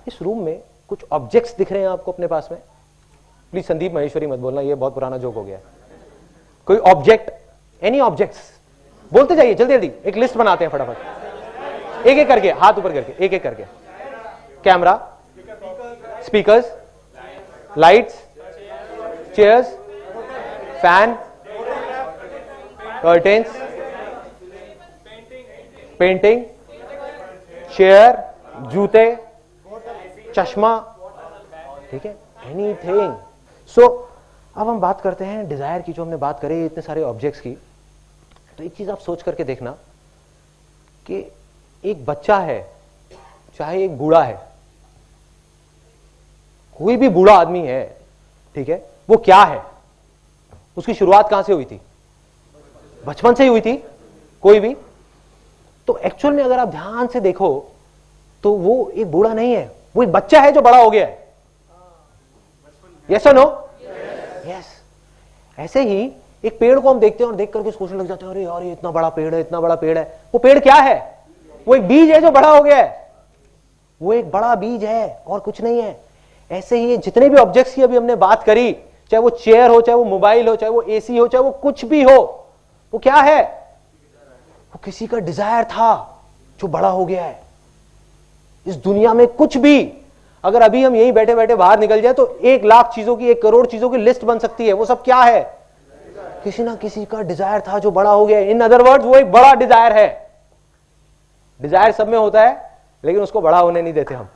इस रूम में कुछ ऑब्जेक्ट्स दिख रहे हैं आपको अपने पास में। प्लीज संदीप माहेश्वरी मत बोलना, ये बहुत पुराना जोक हो गया है। कोई ऑब्जेक्ट, एनी ऑब्जेक्ट्स बोलते जाइए जल्दी जल्दी। एक लिस्ट बनाते हैं फटाफट, एक एक करके, हाथ ऊपर करके, एक एक करके। Camera, speakers, lights, chairs, fan, curtains, painting, chair, जूते, चश्मा, ठीक है, एनीथिंग। सो अब हम बात करते हैं डिजायर की। जो हमने बात करी इतने सारे ऑब्जेक्ट्स की, तो एक चीज आप सोच करके देखना कि एक बच्चा है, चाहे एक बूढ़ा है, कोई भी बूढ़ा आदमी है, ठीक है, वो क्या है? उसकी शुरुआत कहां से हुई थी? बचपन से ही हुई थी। कोई भी तो एक्चुअल में अगर आप ध्यान से देखो तो वो एक बूढ़ा नहीं है, वो एक बच्चा है जो बड़ा हो गया है। यस और नो? यस। ऐसे ही एक पेड़ को हम देखते हैं और देख करके सोचने लग जाते हैं, अरे यार ये इतना बड़ा पेड़ है, इतना बड़ा पेड़ है। वो पेड़ क्या है? वो एक बीज है जो बड़ा हो गया है। वो एक बड़ा बीज है और कुछ नहीं है। ऐसे ही जितने भी ऑब्जेक्ट्स की अभी हमने बात करी, चाहे वो चेयर हो, चाहे वो मोबाइल हो, चाहे वो एसी हो, चाहे वो कुछ भी हो, वो क्या है? वो किसी का डिजायर था जो बड़ा हो गया है। इस दुनिया में कुछ भी, अगर अभी हम यहीं बैठे बैठे बाहर निकल जाए तो 1,00,000 चीजों की, 1,00,00,000 चीजों की लिस्ट बन सकती है। वो सब क्या है? किसी ना किसी का डिजायर था जो बड़ा हो गया है। इन अदर वर्ड्स, वो एक बड़ा डिजायर है। डिजायर सब में होता है, लेकिन उसको बड़ा होने नहीं देते हम।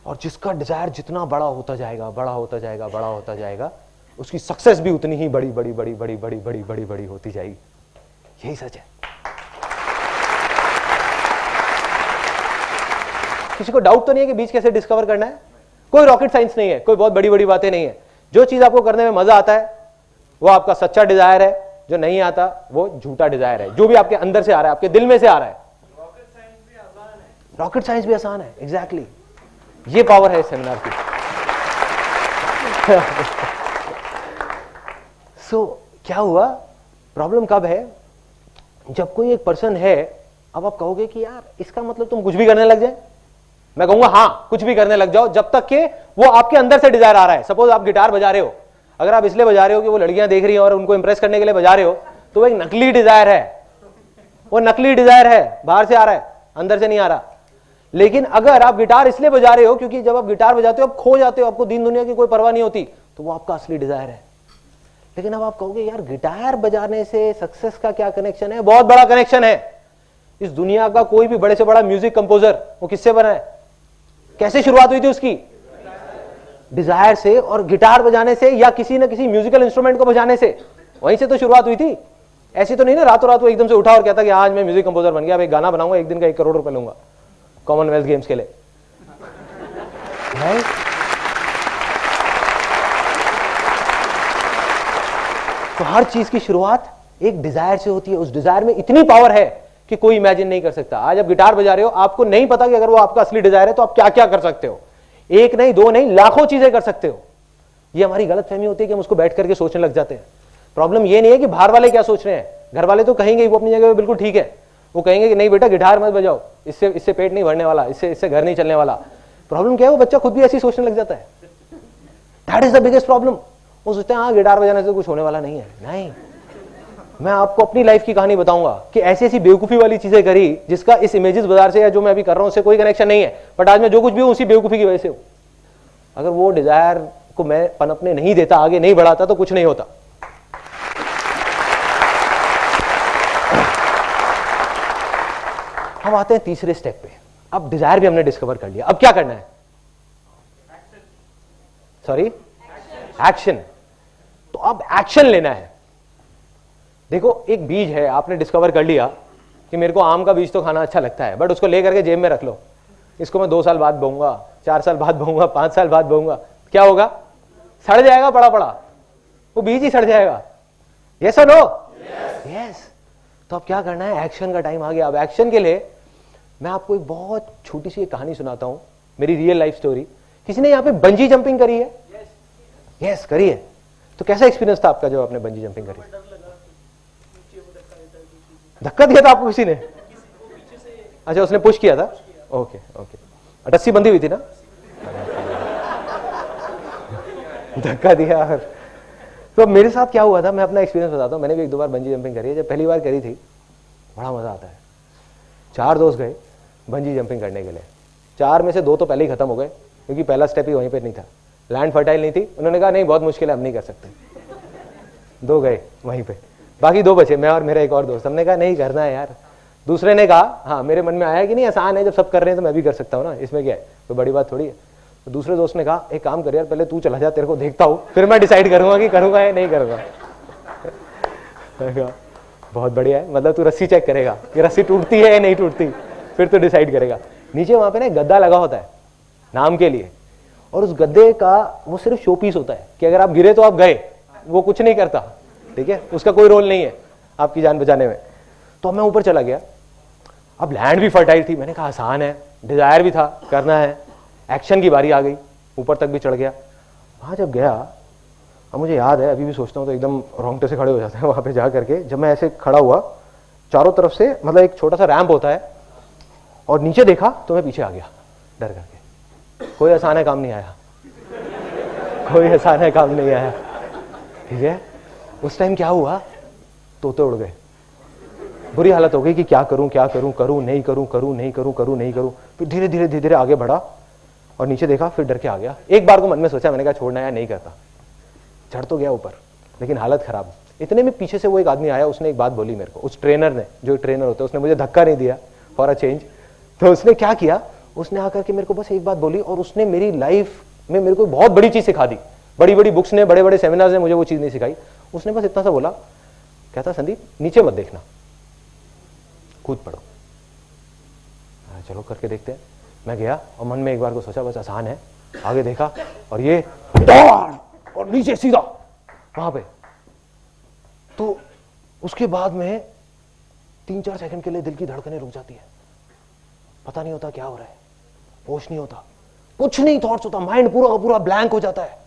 और जिसका डिजायर जितना बड़ा होता जाएगा, बड़ा होता जाएगा, बड़ा होता जाएगा, उसकी सक्सेस भी उतनी ही बड़ी बड़ी बड़ी बड़ी बड़ी बड़ी बड़ी बड़ी होती जाएगी। यही सच है। किसी को डाउट तो नहीं है कि बीज कैसे डिस्कवर करना है? कोई रॉकेट साइंस नहीं है, कोई बहुत बड़ी बड़ी बातें नहीं है। जो चीज आपको करने में मजा आता है वो आपका सच्चा डिजायर है, जो नहीं आता वो झूठा डिजायर है। जो भी आपके अंदर से आ रहा है, आपके दिल में से आ रहा है। रॉकेट साइंस भी आसान है। एग्जैक्टली, ये पावर है इस सेमिनार की। सो क्या हुआ? प्रॉब्लम कब है? जब कोई एक पर्सन है, अब आप कहोगे कि यार इसका मतलब तुम कुछ भी करने लग जाए। मैं कहूंगा हाँ, कुछ भी करने लग जाओ, जब तक कि वो आपके अंदर से डिजायर आ रहा है। सपोज आप गिटार बजा रहे हो, अगर आप इसलिए बजा रहे हो कि वो लड़कियां देख रही हैं और उनको इंप्रेस करने के लिए बजा रहे हो, तो वो एक नकली डिजायर है। वो नकली डिजायर है, बाहर से आ रहा है, अंदर से नहीं आ रहा। लेकिन अगर आप गिटार इसलिए बजा रहे हो क्योंकि जब आप गिटार बजाते हो आप खो जाते हो, आपको दीन दुनिया की कोई परवाह नहीं होती, तो वो आपका असली डिजायर है। लेकिन अब आप कहोगे यार गिटार बजाने से सक्सेस का क्या कनेक्शन है? बहुत बड़ा कनेक्शन है। इस दुनिया का कोई भी बड़े से बड़ा म्यूजिक कंपोजर वो किससे बना है? कैसे शुरुआत हुई थी उसकी? डिजायर से, और गिटार बजाने से या किसी न किसी म्यूजिकल इंस्ट्रूमेंट को बजाने से, वहीं से तो शुरुआत हुई थी। ऐसी तो नहीं ना रातों रात वो एकदम से उठा और कहता कि आज मैं म्यूजिक कंपोजर बन गया, अब एक गाना बनाऊंगा, एक दिन का 1 करोड़ रुपए लूंगा कॉमनवेल्थ गेम्स के लिए। तो हर चीज की शुरुआत एक डिजायर से होती है। उस डिजायर में इतनी पावर है कि कोई इमेजिन नहीं कर सकता। आज आप गिटार बजा रहे हो, आपको नहीं पता कि अगर वो आपका असली डिजायर है तो आप क्या क्या कर सकते हो। एक नहीं, दो नहीं, लाखों चीजें कर सकते हो। ये हमारी गलतफहमी होती है कि हम उसको बैठ करके सोचने लग जाते हैं। प्रॉब्लम ये नहीं है कि बाहर वाले क्या सोच रहे हैं, घर वाले तो कहेंगे वो अपनी जगह पे बिल्कुल ठीक है। वो कहेंगे कि नहीं बेटा गिटार मत बजाओ, इससे पेट नहीं भरने वाला, इससे घर नहीं चलने वाला। प्रॉब्लम क्या है? वो बच्चा खुद भी ऐसी सोचने लग जाता है। That is the biggest problem. वो सोचते हैं हाँ गिटार बजाने से कुछ होने वाला नहीं है। नहीं, मैं आपको अपनी लाइफ की कहानी बताऊंगा कि ऐसी ऐसी बेवकूफी वाली चीजें करी जिसका इस इमेजेस बाजार से या जो मैं अभी कर रहा हूं उससे कोई कनेक्शन नहीं है, बट आज मैं जो कुछ भी हूं उसी बेवकूफी की वजह से हूं। अगर वो डिजायर को मैं पनपने नहीं देता, आगे नहीं बढ़ाता, तो कुछ नहीं होता। हम आते हैं तीसरे स्टेप पे। अब डिजायर भी हमने डिस्कवर कर लिया, अब क्या करना है? Sorry, action. तो अब एक्शन लेना है। देखो एक बीज है, आपने डिस्कवर कर लिया कि मेरे को आम का बीज तो खाना अच्छा लगता है, बट उसको लेकर के जेब में रख लो। इसको मैं 2 साल बाद बोऊंगा, 4 साल बाद बोऊंगा, 5 साल बाद बोऊंगा, क्या होगा? सड़ जाएगा, पड़ा पड़ा वो बीज ही सड़ जाएगा। यस और नो? यस। तो अब क्या करना है? एक्शन का टाइम आ गया। अब एक्शन के लिए मैं आपको एक बहुत छोटी सी कहानी सुनाता हूं, मेरी रियल लाइफ स्टोरी। किसी ने यहाँ पे बंजी जंपिंग करी है? यस, करी है। तो कैसा एक्सपीरियंस था आपका जब आपने बंजी जंपिंग करी? धक्का दिया था आपको किसी ने? अच्छा, उसने पुश किया था। ओके ओके, रस्सी बंधी हुई थी ना? धक्का दिया। तो मेरे साथ क्या हुआ था, मैं अपना एक्सपीरियंस बताता हूँ। मैंने भी 1-2 बार बंजी जंपिंग करी है। जब पहली बार करी थी बड़ा मजा आता है। 4 दोस्त गए बंजी जंपिंग करने के लिए। 4 में से 2 तो पहले ही खत्म हो गए क्योंकि पहला स्टेप ही वहीं पे नहीं था, लैंड फर्टाइल नहीं थी। उन्होंने कहा नहीं बहुत मुश्किल है, हम नहीं कर सकते। 2 गए वहीं पे, बाकी 2 बचे, मैं और मेरा एक और दोस्त। हमने कहा नहीं करना है यार। दूसरे ने कहा हाँ, मेरे मन में आया कि नहीं आसान है, जब सब कर रहे हैं तो मैं भी कर सकता हूँ ना, इसमें क्या है, कोई बड़ी बात थोड़ी है। तो दूसरे दोस्त ने कहा एक काम कर यार, पहले तू चला जा, तेरे को देखता हूँ, फिर मैं डिसाइड करूंगा कि करूंगा या नहीं करूंगा। बहुत बढ़िया है, मतलब तू रस्सी चेक करेगा कि रस्सी टूटती है या नहीं टूटती, फिर तो डिसाइड करेगा। नीचे वहां पे ना गद्दा लगा होता है नाम के लिए, और उस गद्दे का वो सिर्फ शो पीस होता है कि अगर आप गिरे तो आप गए, वो कुछ नहीं करता, ठीक है, उसका कोई रोल नहीं है आपकी जान बचाने में। तो मैं ऊपर चला गया। अब लैंड भी फर्टाइल थी, मैंने कहा आसान है, डिजायर भी था, करना है, एक्शन की बारी आ गई, ऊपर तक भी चढ़ गया। वहां जब गया, अब मुझे याद है, अभी भी सोचता हूँ तो एकदम रोंगटे से खड़े हो जाते हैं वहां पे जा करके। जब मैं ऐसे खड़ा हुआ, चारों तरफ से मतलब एक छोटा सा रैंप होता है, और नीचे देखा तो मैं पीछे आ गया डर करके। कोई आसान है काम नहीं आया, कोई आसान है काम नहीं आया, ठीक है। उस टाइम क्या हुआ, तोते उड़ गए, बुरी हालत हो गई कि क्या करूं क्या करूं, करूं नहीं करूं, करूं नहीं करूं, करूं नहीं करूं। फिर धीरे धीरे धीरे धीरे आगे बढ़ा और नीचे देखा, फिर डर के आ गया। एक बार को मन में सोचा, मैंने कहा छोड़ना है, नहीं करता। चढ़ तो गया ऊपर, लेकिन हालत खराब। इतने में पीछे से वो एक आदमी आया, उसने एक बात बोली मेरे को, उस ट्रेनर ने, जो ट्रेनर होता है, उसने मुझे धक्का नहीं दिया फॉर अ चेंज। तो उसने क्या किया, उसने आकर के मेरे को बस एक बात बोली, और उसने मेरी लाइफ में मेरे को बहुत बड़ी चीज सिखा दी। बड़ी बड़ी बुक्स ने, बड़े बड़े सेमिनार्स ने मुझे वो चीज नहीं सिखाई। उसने बस इतना सा बोला, कहता संदीप नीचे मत देखना, कूद पड़ो। चलो करके देखते हैं। मैं गया और मन में एक बार को सोचा बस आसान है, आगे देखा और ये दौड़ और नीचे सीधा वहां पे। तो उसके बाद में 3-4 सेकंड के लिए दिल की धड़कनें रुक जाती है, पता नहीं होता क्या हो रहा है, होश नहीं होता, कुछ नहीं थॉट्स होता, माइंड पूरा पूरा ब्लैंक हो जाता है।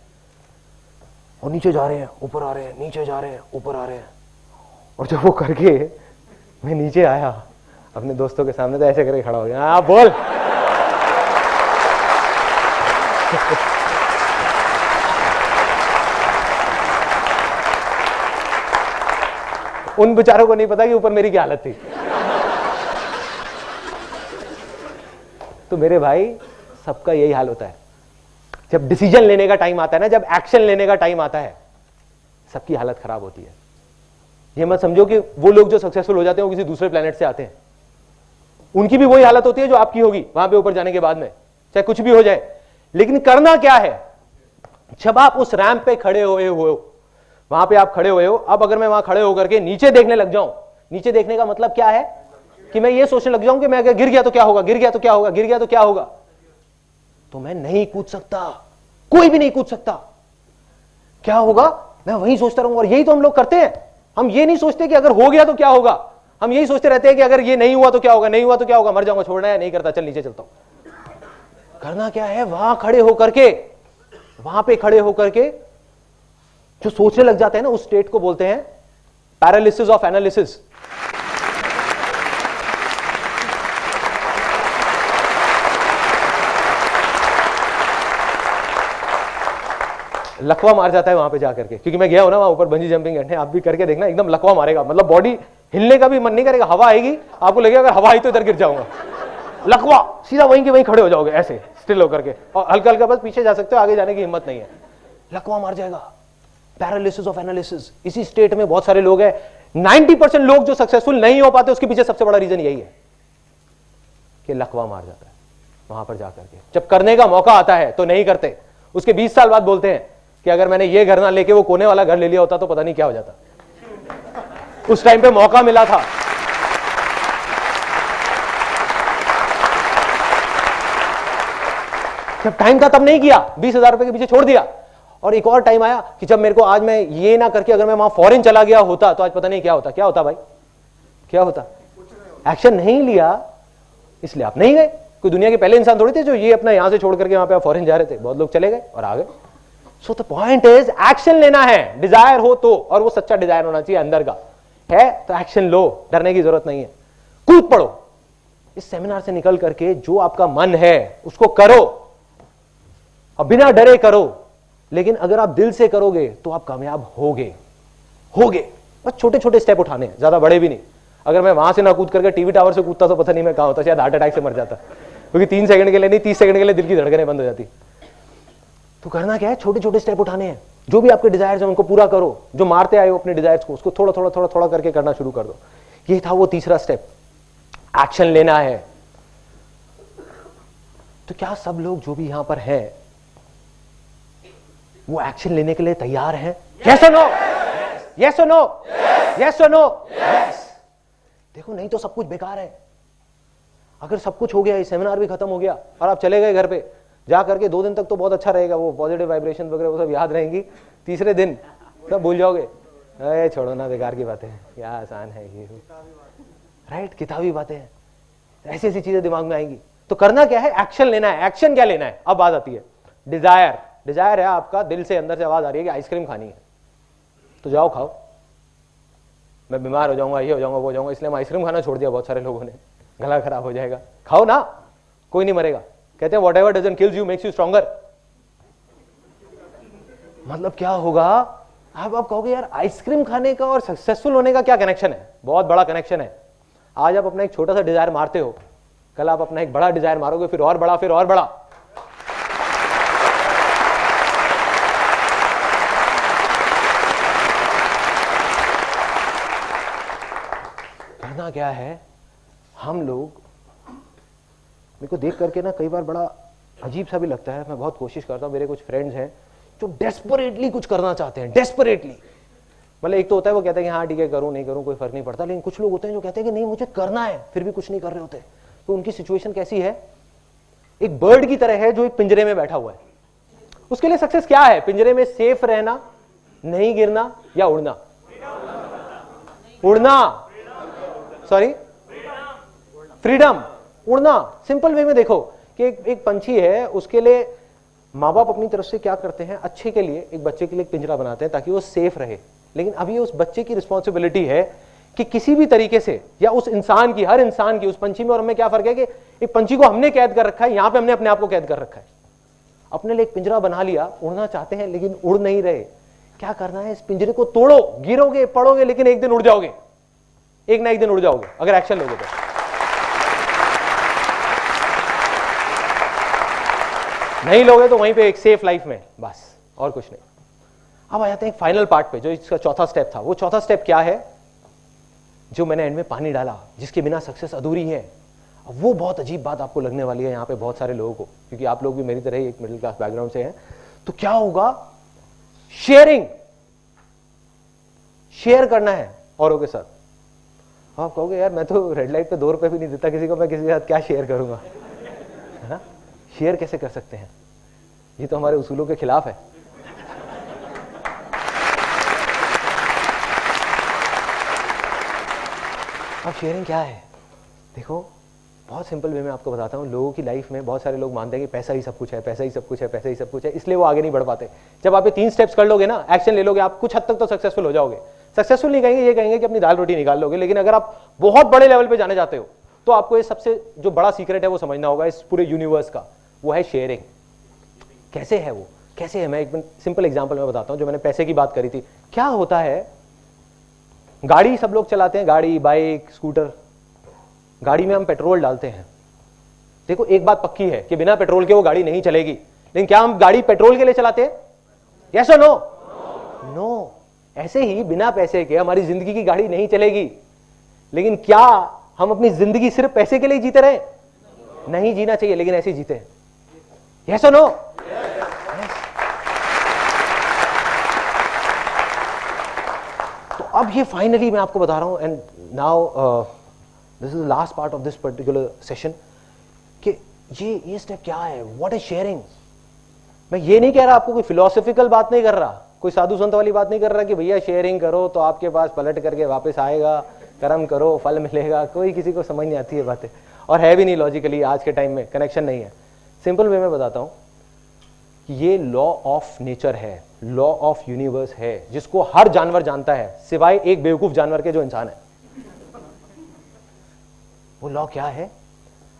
और नीचे जा रहे हैं, ऊपर आ रहे हैं, नीचे जा रहे हैं, ऊपर आ रहे हैं। और जब वो करके मैं नीचे आया अपने दोस्तों के सामने, तो ऐसे करके खड़ा हो गया, हाँ बोल। उन बेचारों को नहीं पता कि ऊपर मेरी क्या हालत थी। तो मेरे भाई, सबका यही हाल होता है। जब डिसीजन लेने का टाइम आता है ना, जब एक्शन लेने का टाइम आता है, सबकी हालत खराब होती है। ये मत समझो कि वो लोग जो सक्सेसफुल हो जाते हैं वो किसी दूसरे प्लेनेट से आते हैं, उनकी भी वही हालत होती है जो आपकी होगी वहां पे ऊपर जाने के बाद में, चाहे कुछ भी हो जाए। लेकिन करना क्या है, जब आप उस रैंप पे खड़े हुए हो, वहां पे आप खड़े हुए हो, अब अगर मैं वहां खड़े होकर के नीचे देखने लग जाऊं, नीचे देखने का मतलब क्या है कि मैं ये सोचने लग जाऊं कि मैं अगर गिर गया तो क्या होगा, गिर गया तो क्या होगा, गिर गया तो क्या होगा, तो मैं नहीं कूद सकता, कोई भी नहीं कूद सकता। क्या होगा, मैं वही सोचता रहूंगा। और यही तो हम लोग करते हैं। हम ये नहीं सोचते कि अगर हो गया तो क्या होगा, हम यही सोचते रहते हैं कि अगर ये नहीं हुआ तो क्या होगा, नहीं हुआ तो क्या होगा, मर जाऊंगा, छोड़ना है, नहीं करता, चल नीचे चलता हूं। करना क्या है, वहां खड़े होकर के, वहां पे खड़े होकर के जो सोचने लग जाते हैं ना, उस स्टेट को बोलते हैं पैरालिसिस ऑफ एनालिसिस। लकवा मार जाता है वहां पे जाकर के, क्योंकि मैं गया हूं ना वहां ऊपर बंजी जंपिंग करने, आप भी करके देखना, एकदम लकवा मारेगा, मतलब बॉडी हिलने का भी मन नहीं करेगा, हवा आएगी, आपको लगेगा अगर हवा आई तो इधर गिर जाऊंगा, लकवा, सीधा वहीं के वहीं खड़े हो जाओगे ऐसे स्टिल होकर के, और हल्का हल्का बस पीछे जा सकते हो, आगे जाने की हिम्मत नहीं है, लकवा मार जाएगा। पैरालिसिस ऑफ एनालिसिस, इसी स्टेट में बहुत सारे लोग हैं। 90% लोग जो सक्सेसफुल नहीं हो पाते, उसके पीछे सबसे बड़ा रीजन यही है कि लकवा मार जाता है वहां पर जाकर के। जब करने का मौका आता है तो नहीं करते, उसके 20 साल बाद बोलते हैं कि अगर मैंने ये घर ना लेके वो कोने वाला घर ले लिया होता तो पता नहीं क्या हो जाता, उस टाइम पे मौका मिला था। जब टाइम था तब नहीं किया, 20,000 रुपए के पीछे छोड़ दिया। और एक और टाइम आया कि जब मेरे को आज मैं ये ना करके अगर मैं वहां फॉरेन चला गया होता तो आज पता नहीं क्या होता। क्या होता भाई, क्या होता? एक्शन नहीं लिया इसलिए आप नहीं गए। कोई दुनिया के पहले इंसान थोड़ी थे जो ये अपना यहां से छोड़ करके वहां पे फॉरेन जा रहे थे, बहुत लोग चले गए और आ गए। So the point is action लेना है, डिजायर हो तो, और वो सच्चा डिजायर होना चाहिए अंदर का है तो एक्शन लो, डरने की जरूरत नहीं है, कूद पड़ो। इस सेमिनार से निकल करके जो आपका मन है उसको करो और बिना डरे करो, लेकिन अगर आप दिल से करोगे तो आप कामयाब होगे। बस छोटे छोटे स्टेप उठाने हैं, ज्यादा बड़े भी नहीं। अगर मैं वहां से ना कूद करके टीवी टावर से कूदता तो पता नहीं मैं कहां होता, शायद हार्ट अटैक से मर जाता, क्योंकि 3 सेकंड के लिए नहीं 30 सेकंड के लिए दिल की धड़कनें बंद हो जाती। तो करना क्या है, छोटे छोटे स्टेप उठाने हैं। जो भी आपके डिजायर्स हैं उनको पूरा करो, जो मारते आए हो अपने डिजायर्स को उसको थोड़ा थोड़ा थोड़ा थोड़ा करके करना शुरू कर दो। ये था वो तीसरा स्टेप, एक्शन लेना है। तो क्या सब लोग जो भी यहां पर हैं वो एक्शन लेने के लिए तैयार हैं? यस और नो, यस और नो, यस और नो, यस। देखो नहीं तो सब कुछ बेकार है। अगर सब कुछ हो गया, ये सेमिनार भी खत्म हो गया और आप चले गए घर पे, जा करके 2 दिन तक तो बहुत अच्छा रहेगा, वो पॉजिटिव वाइब्रेशन वगैरह वो सब याद रहेंगी, तीसरे दिन सब भूल जाओगे, अरे छोड़ो ना, बेकार की बातें हैं, क्या आसान है ये, राइट, किताबी बातें हैं, ऐसी ऐसी चीजें दिमाग में आएंगी। तो करना क्या है, एक्शन लेना है। एक्शन क्या लेना है, अब बात आती है डिजायर। डिजायर है आपका, दिल से अंदर से आवाज आ रही है कि आइसक्रीम खानी है, तो जाओ खाओ। मैं बीमार हो जाऊंगा, ये हो जाऊंगा, वो हो जाऊंगा, इसलिए हम आइसक्रीम खाना छोड़ दिया बहुत सारे लोगों ने, गला खराब हो जाएगा, खाओ ना, कोई नहीं मरेगा। कहते हैं what ever doesn't kills you makes you stronger. मतलब क्या होगा, आप कहोगे यार आइसक्रीम खाने का और सक्सेसफुल होने का क्या कनेक्शन है? बहुत बड़ा कनेक्शन है। आज आप अपना एक छोटा सा डिजायर मारते हो, कल आप अपना एक बड़ा डिजायर मारोगे, फिर और बड़ा, फिर और बड़ा। करना क्या है, हम लोग, मेरे को देख करके ना कई बार बड़ा अजीब सा भी लगता है, मैं बहुत कोशिश करता हूँ, मेरे कुछ फ्रेंड्स हैं जो डेस्परेटली कुछ करना चाहते हैं, डेस्परेटली। मतलब एक तो होता है वो कहते हैं कि हाँ ठीक है, करूँ नहीं करूँ कोई फर्क नहीं पड़ता, लेकिन कुछ लोग होते हैं जो कहते हैं कि नहीं मुझे करना है, फिर भी कुछ नहीं कर रहे होते। तो उनकी सिचुएशन कैसी है, एक बर्ड की तरह है जो एक पिंजरे में बैठा हुआ है। उसके लिए सक्सेस क्या है, पिंजरे में सेफ रहना, नहीं गिरना, या उड़ना? उड़ना, सॉरी, फ्रीडम, उड़ना। सिंपल वे में देखो कि एक पंछी है, उसके लिए माँ बाप अपनी तरफ से क्या करते हैं, अच्छे के लिए एक बच्चे के लिए एक पिंजरा बनाते हैं ताकि वो सेफ रहे। लेकिन अब ये उस बच्चे की रिस्पॉन्सिबिलिटी है कि किसी भी तरीके से, या उस इंसान की, हर इंसान की, उस पंछी में और हमें क्या फर्क है कि एक पंछी को हमने कैद कर रखा है, यहां पे हमने अपने आप को कैद कर रखा है। अपने लिए एक पिंजरा बना लिया, उड़ना चाहते हैं लेकिन उड़ नहीं रहे। क्या करना है, इस पिंजरे को तोड़ो, गिरोगे पड़ोगे लेकिन एक दिन उड़ जाओगे, एक ना एक दिन उड़ जाओगे अगर एक्शन लोगे तो। नहीं लोगे तो वहीं पे एक सेफ लाइफ में, बस और कुछ नहीं। अब आ जाते हैं फाइनल पार्ट पे, जो इसका चौथा स्टेप था। वो चौथा स्टेप क्या है, जो मैंने एंड में पानी डाला, जिसके बिना सक्सेस अधूरी है। अब वो बहुत अजीब बात आपको लगने वाली है यहाँ पे बहुत सारे लोगों को, क्योंकि आप लोग भी मेरी तरह ही एक मिडिल क्लास बैकग्राउंड से हैं। तो क्या होगा, शेयरिंग, शेयर करना है औरों के साथ। आप कहोगे यार मैं तो रेड लाइट पे 2 रुपए भी नहीं देता किसी को, मैं किसी के साथ क्या शेयर करूंगा, है ना? शेयर कैसे कर सकते हैं, ये तो हमारे उसूलों के खिलाफ है। अब शेयरिंग क्या है, देखो बहुत सिंपल वे में आपको बताता हूँ। लोगों की लाइफ में बहुत सारे लोग मानते हैं कि पैसा ही सब कुछ है, पैसा ही सब कुछ है, पैसा ही सब कुछ है, इसलिए वो आगे नहीं बढ़ पाते। जब आप ये 3 स्टेप्स कर लोगे ना, एक्शन ले लोगे, आप कुछ हद तक तो सक्सेसफुल हो जाओगे। सक्सेसफुल नहीं कहेंगे, ये कहेंगे कि अपनी दाल रोटी निकाल लोगे। लेकिन अगर आप बहुत बड़े लेवल पे जाने जाते हो तो आपको ये सबसे जो बड़ा सीक्रेट है वो समझना होगा इस पूरे यूनिवर्स का, वो है शेयरिंग। कैसे है वो, कैसे है, मैं एक सिंपल एग्जांपल में बताता हूं। जो मैंने पैसे की बात करी थी, क्या होता है, गाड़ी सब लोग चलाते हैं, गाड़ी, बाइक, स्कूटर, गाड़ी में हम पेट्रोल डालते हैं। देखो एक बात पक्की है कि बिना पेट्रोल के वो गाड़ी नहीं चलेगी, लेकिन क्या हम गाड़ी पेट्रोल के लिए चलाते हैं? यस और नो? नो। ऐसे ही बिना पैसे के हमारी जिंदगी की गाड़ी नहीं चलेगी। लेकिन क्या हम अपनी जिंदगी सिर्फ पैसे के लिए जीते रहे? नहीं जीना चाहिए, लेकिन ऐसे ही जीते हैं। यस और नो? तो अब ये फाइनली मैं आपको बता रहा हूं, and now this is the last part of this particular session, कि ये स्टेप क्या है, व्हाट इज शेयरिंग। मैं ये नहीं कह रहा, आपको कोई फिलोसॉफिकल बात नहीं कर रहा, कोई साधु संत वाली बात नहीं कर रहा कि भैया शेयरिंग करो तो आपके पास पलट करके वापस आएगा, कर्म करो फल मिलेगा। कोई किसी को समझ नहीं आती है बातें, और है भी नहीं लॉजिकली, आज के टाइम में कनेक्शन नहीं है। सिंपल वे में बताता हूं कि ये लॉ ऑफ नेचर है, लॉ ऑफ यूनिवर्स है, जिसको हर जानवर जानता है सिवाय एक बेवकूफ जानवर के, जो इंसान है। वो लॉ क्या है,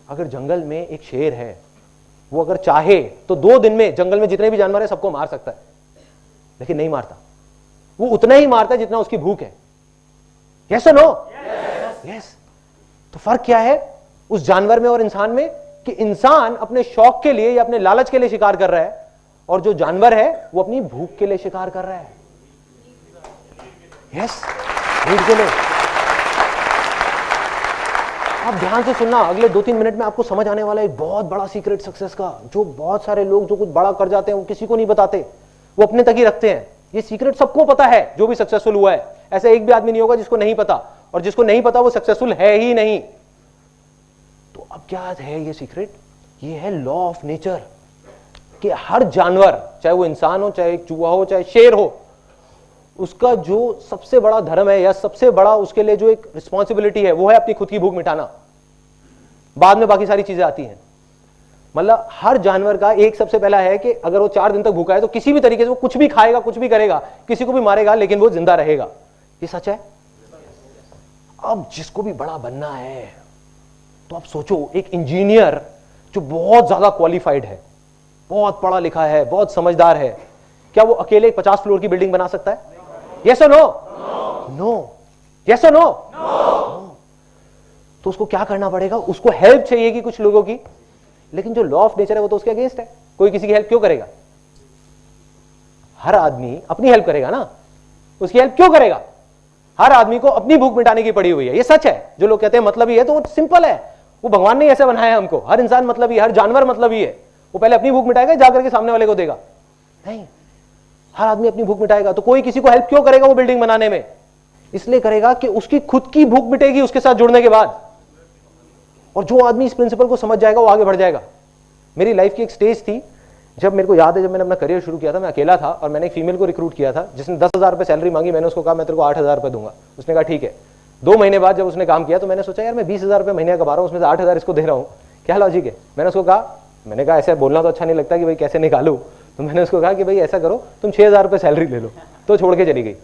अगर जंगल में एक शेर है, वो अगर चाहे तो 2 दिन में जंगल में जितने भी जानवर है सबको मार सकता है, लेकिन नहीं मारता। वो उतना ही मारता है जितना उसकी भूख है। यस और नो? यस। तो फर्क क्या है उस जानवर में और इंसान में, कि इंसान अपने शौक के लिए या अपने लालच के लिए शिकार कर रहा है, और जो जानवर है वो अपनी भूख के लिए शिकार कर रहा है। यस, भूख के लिए। आप ध्यान से सुनना, अगले 2-3 मिनट में आपको समझ आने वाला एक बहुत बड़ा सीक्रेट सक्सेस का, जो बहुत सारे लोग जो कुछ बड़ा कर जाते हैं वो किसी को नहीं बताते, वो अपने तक ही रखते हैं। ये सीक्रेट सबको पता है जो भी सक्सेसफुल हुआ है, ऐसा एक भी आदमी नहीं होगा जिसको नहीं पता, और जिसको नहीं पता वो सक्सेसफुल है ही नहीं। तो अब क्या है ये सीक्रेट, ये है लॉ ऑफ नेचर। कि हर जानवर, चाहे वो इंसान हो, चाहे एक चूहा हो, चाहे शेर हो, उसका जो सबसे बड़ा धर्म है या सबसे बड़ा उसके लिए जो एक रिस्पॉन्सिबिलिटी है वो है अपनी खुद की भूख मिटाना। बाद में बाकी सारी चीजें आती हैं। मतलब हर जानवर का एक सबसे पहला है कि अगर वो 4 दिन तक भूखा है तो किसी भी तरीके से वो कुछ भी खाएगा, कुछ भी करेगा, किसी को भी मारेगा, लेकिन वो जिंदा रहेगा। ये सच है। अब जिसको भी बड़ा बनना है तो आप सोचो, एक इंजीनियर जो बहुत ज्यादा क्वालिफाइड है, बहुत पढ़ा लिखा है, बहुत समझदार है, क्या वो अकेले 50 फ्लोर की बिल्डिंग बना सकता है? यस और नो? नो। यस और नो? तो उसको क्या करना पड़ेगा? उसको हेल्प चाहिए कि कुछ लोगों की, लेकिन जो लॉ ऑफ नेचर है वो तो उसके अगेंस्ट है। कोई किसी की हेल्प क्यों करेगा? हर आदमी अपनी हेल्प करेगा ना, उसकी हेल्प क्यों करेगा? हर आदमी को अपनी भूख मिटाने की पड़ी हुई है। ये सच है। जो लोग कहते हैं मतलब ही है, तो वो सिंपल है। वो भगवान ने ऐसे बनाया है हमको। हर इंसान मतलब ही, हर जानवर मतलब ही है। वो पहले अपनी भूख मिटाएगा, जाकर के सामने वाले को देगा? नहीं, हर आदमी अपनी भूख मिटाएगा। तो कोई किसी को हेल्प क्यों करेगा वो बिल्डिंग बनाने में? इसलिए करेगा कि उसकी खुद की भूख मिटेगी उसके साथ जुड़ने के बाद। और जो आदमी इस प्रिंसिपल को समझ जाएगा वो आगे बढ़ जाएगा। मेरी लाइफ की एक स्टेज थी, जब मेरे को याद है, जब मैंने अपना करियर शुरू किया था, मैं अकेला था और मैंने एक फीमेल को रिक्रूट किया था जिसने 10,000 रुपये सैलरी मांगी। मैंने उसको कहा मैं तेरे को 8,000 रुपये दूंगा। उसने कहा ठीक है। 2 महीने बाद जब उसने काम किया तो मैंने सोचा यार मैं 20,000 रुपये महीने कमा रहा हूँ, उसमें से 8,000 इसको दे रहा हूँ, क्या लॉजिक है? मैंने उसको कहा, मैंने कहा ऐसे बोलना तो अच्छा नहीं लगता कि भाई कैसे निकालूं, तो मैंने उसको कहा कि भाई ऐसा करो तुम 6,000 रुपये सैलरी ले लो। तो छोड़ के चली गई।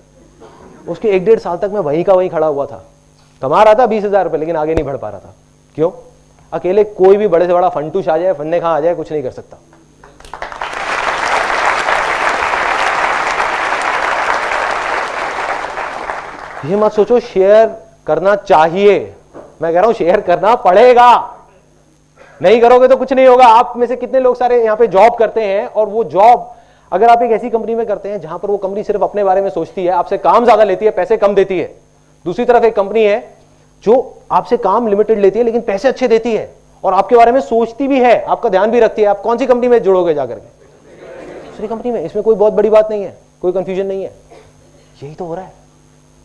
उसके 1-1.5 साल तक मैं वहीं का वहीं खड़ा हुआ था, कमा रहा था 20,000 रुपये, लेकिन आगे नहीं बढ़ पा रहा था। क्यों? अकेले कोई भी बड़े से बड़ा फंटूश आ जाए, फन्ने खा आ जाए, कुछ नहीं कर सकता। ये मत सोचो शेयर करना चाहिए, मैं कह रहा हूं शेयर करना पड़ेगा। नहीं करोगे तो कुछ नहीं होगा। आप में से कितने लोग सारे यहां पे जॉब करते हैं, और वो जॉब अगर आप एक ऐसी कंपनी में करते हैं जहां पर वो कंपनी सिर्फ अपने बारे में सोचती है, आपसे काम ज्यादा लेती है, पैसे कम देती है। दूसरी तरफ एक कंपनी है जो आपसे काम लिमिटेड लेती है लेकिन पैसे अच्छे देती है और आपके बारे में सोचती भी है, आपका ध्यान भी रखती है। आप कौन सी कंपनी में जुड़ोगे जाकर के? दूसरी कंपनी में। इसमें कोई बहुत बड़ी बात नहीं है, कोई कंफ्यूजन नहीं है। यही तो हो रहा है।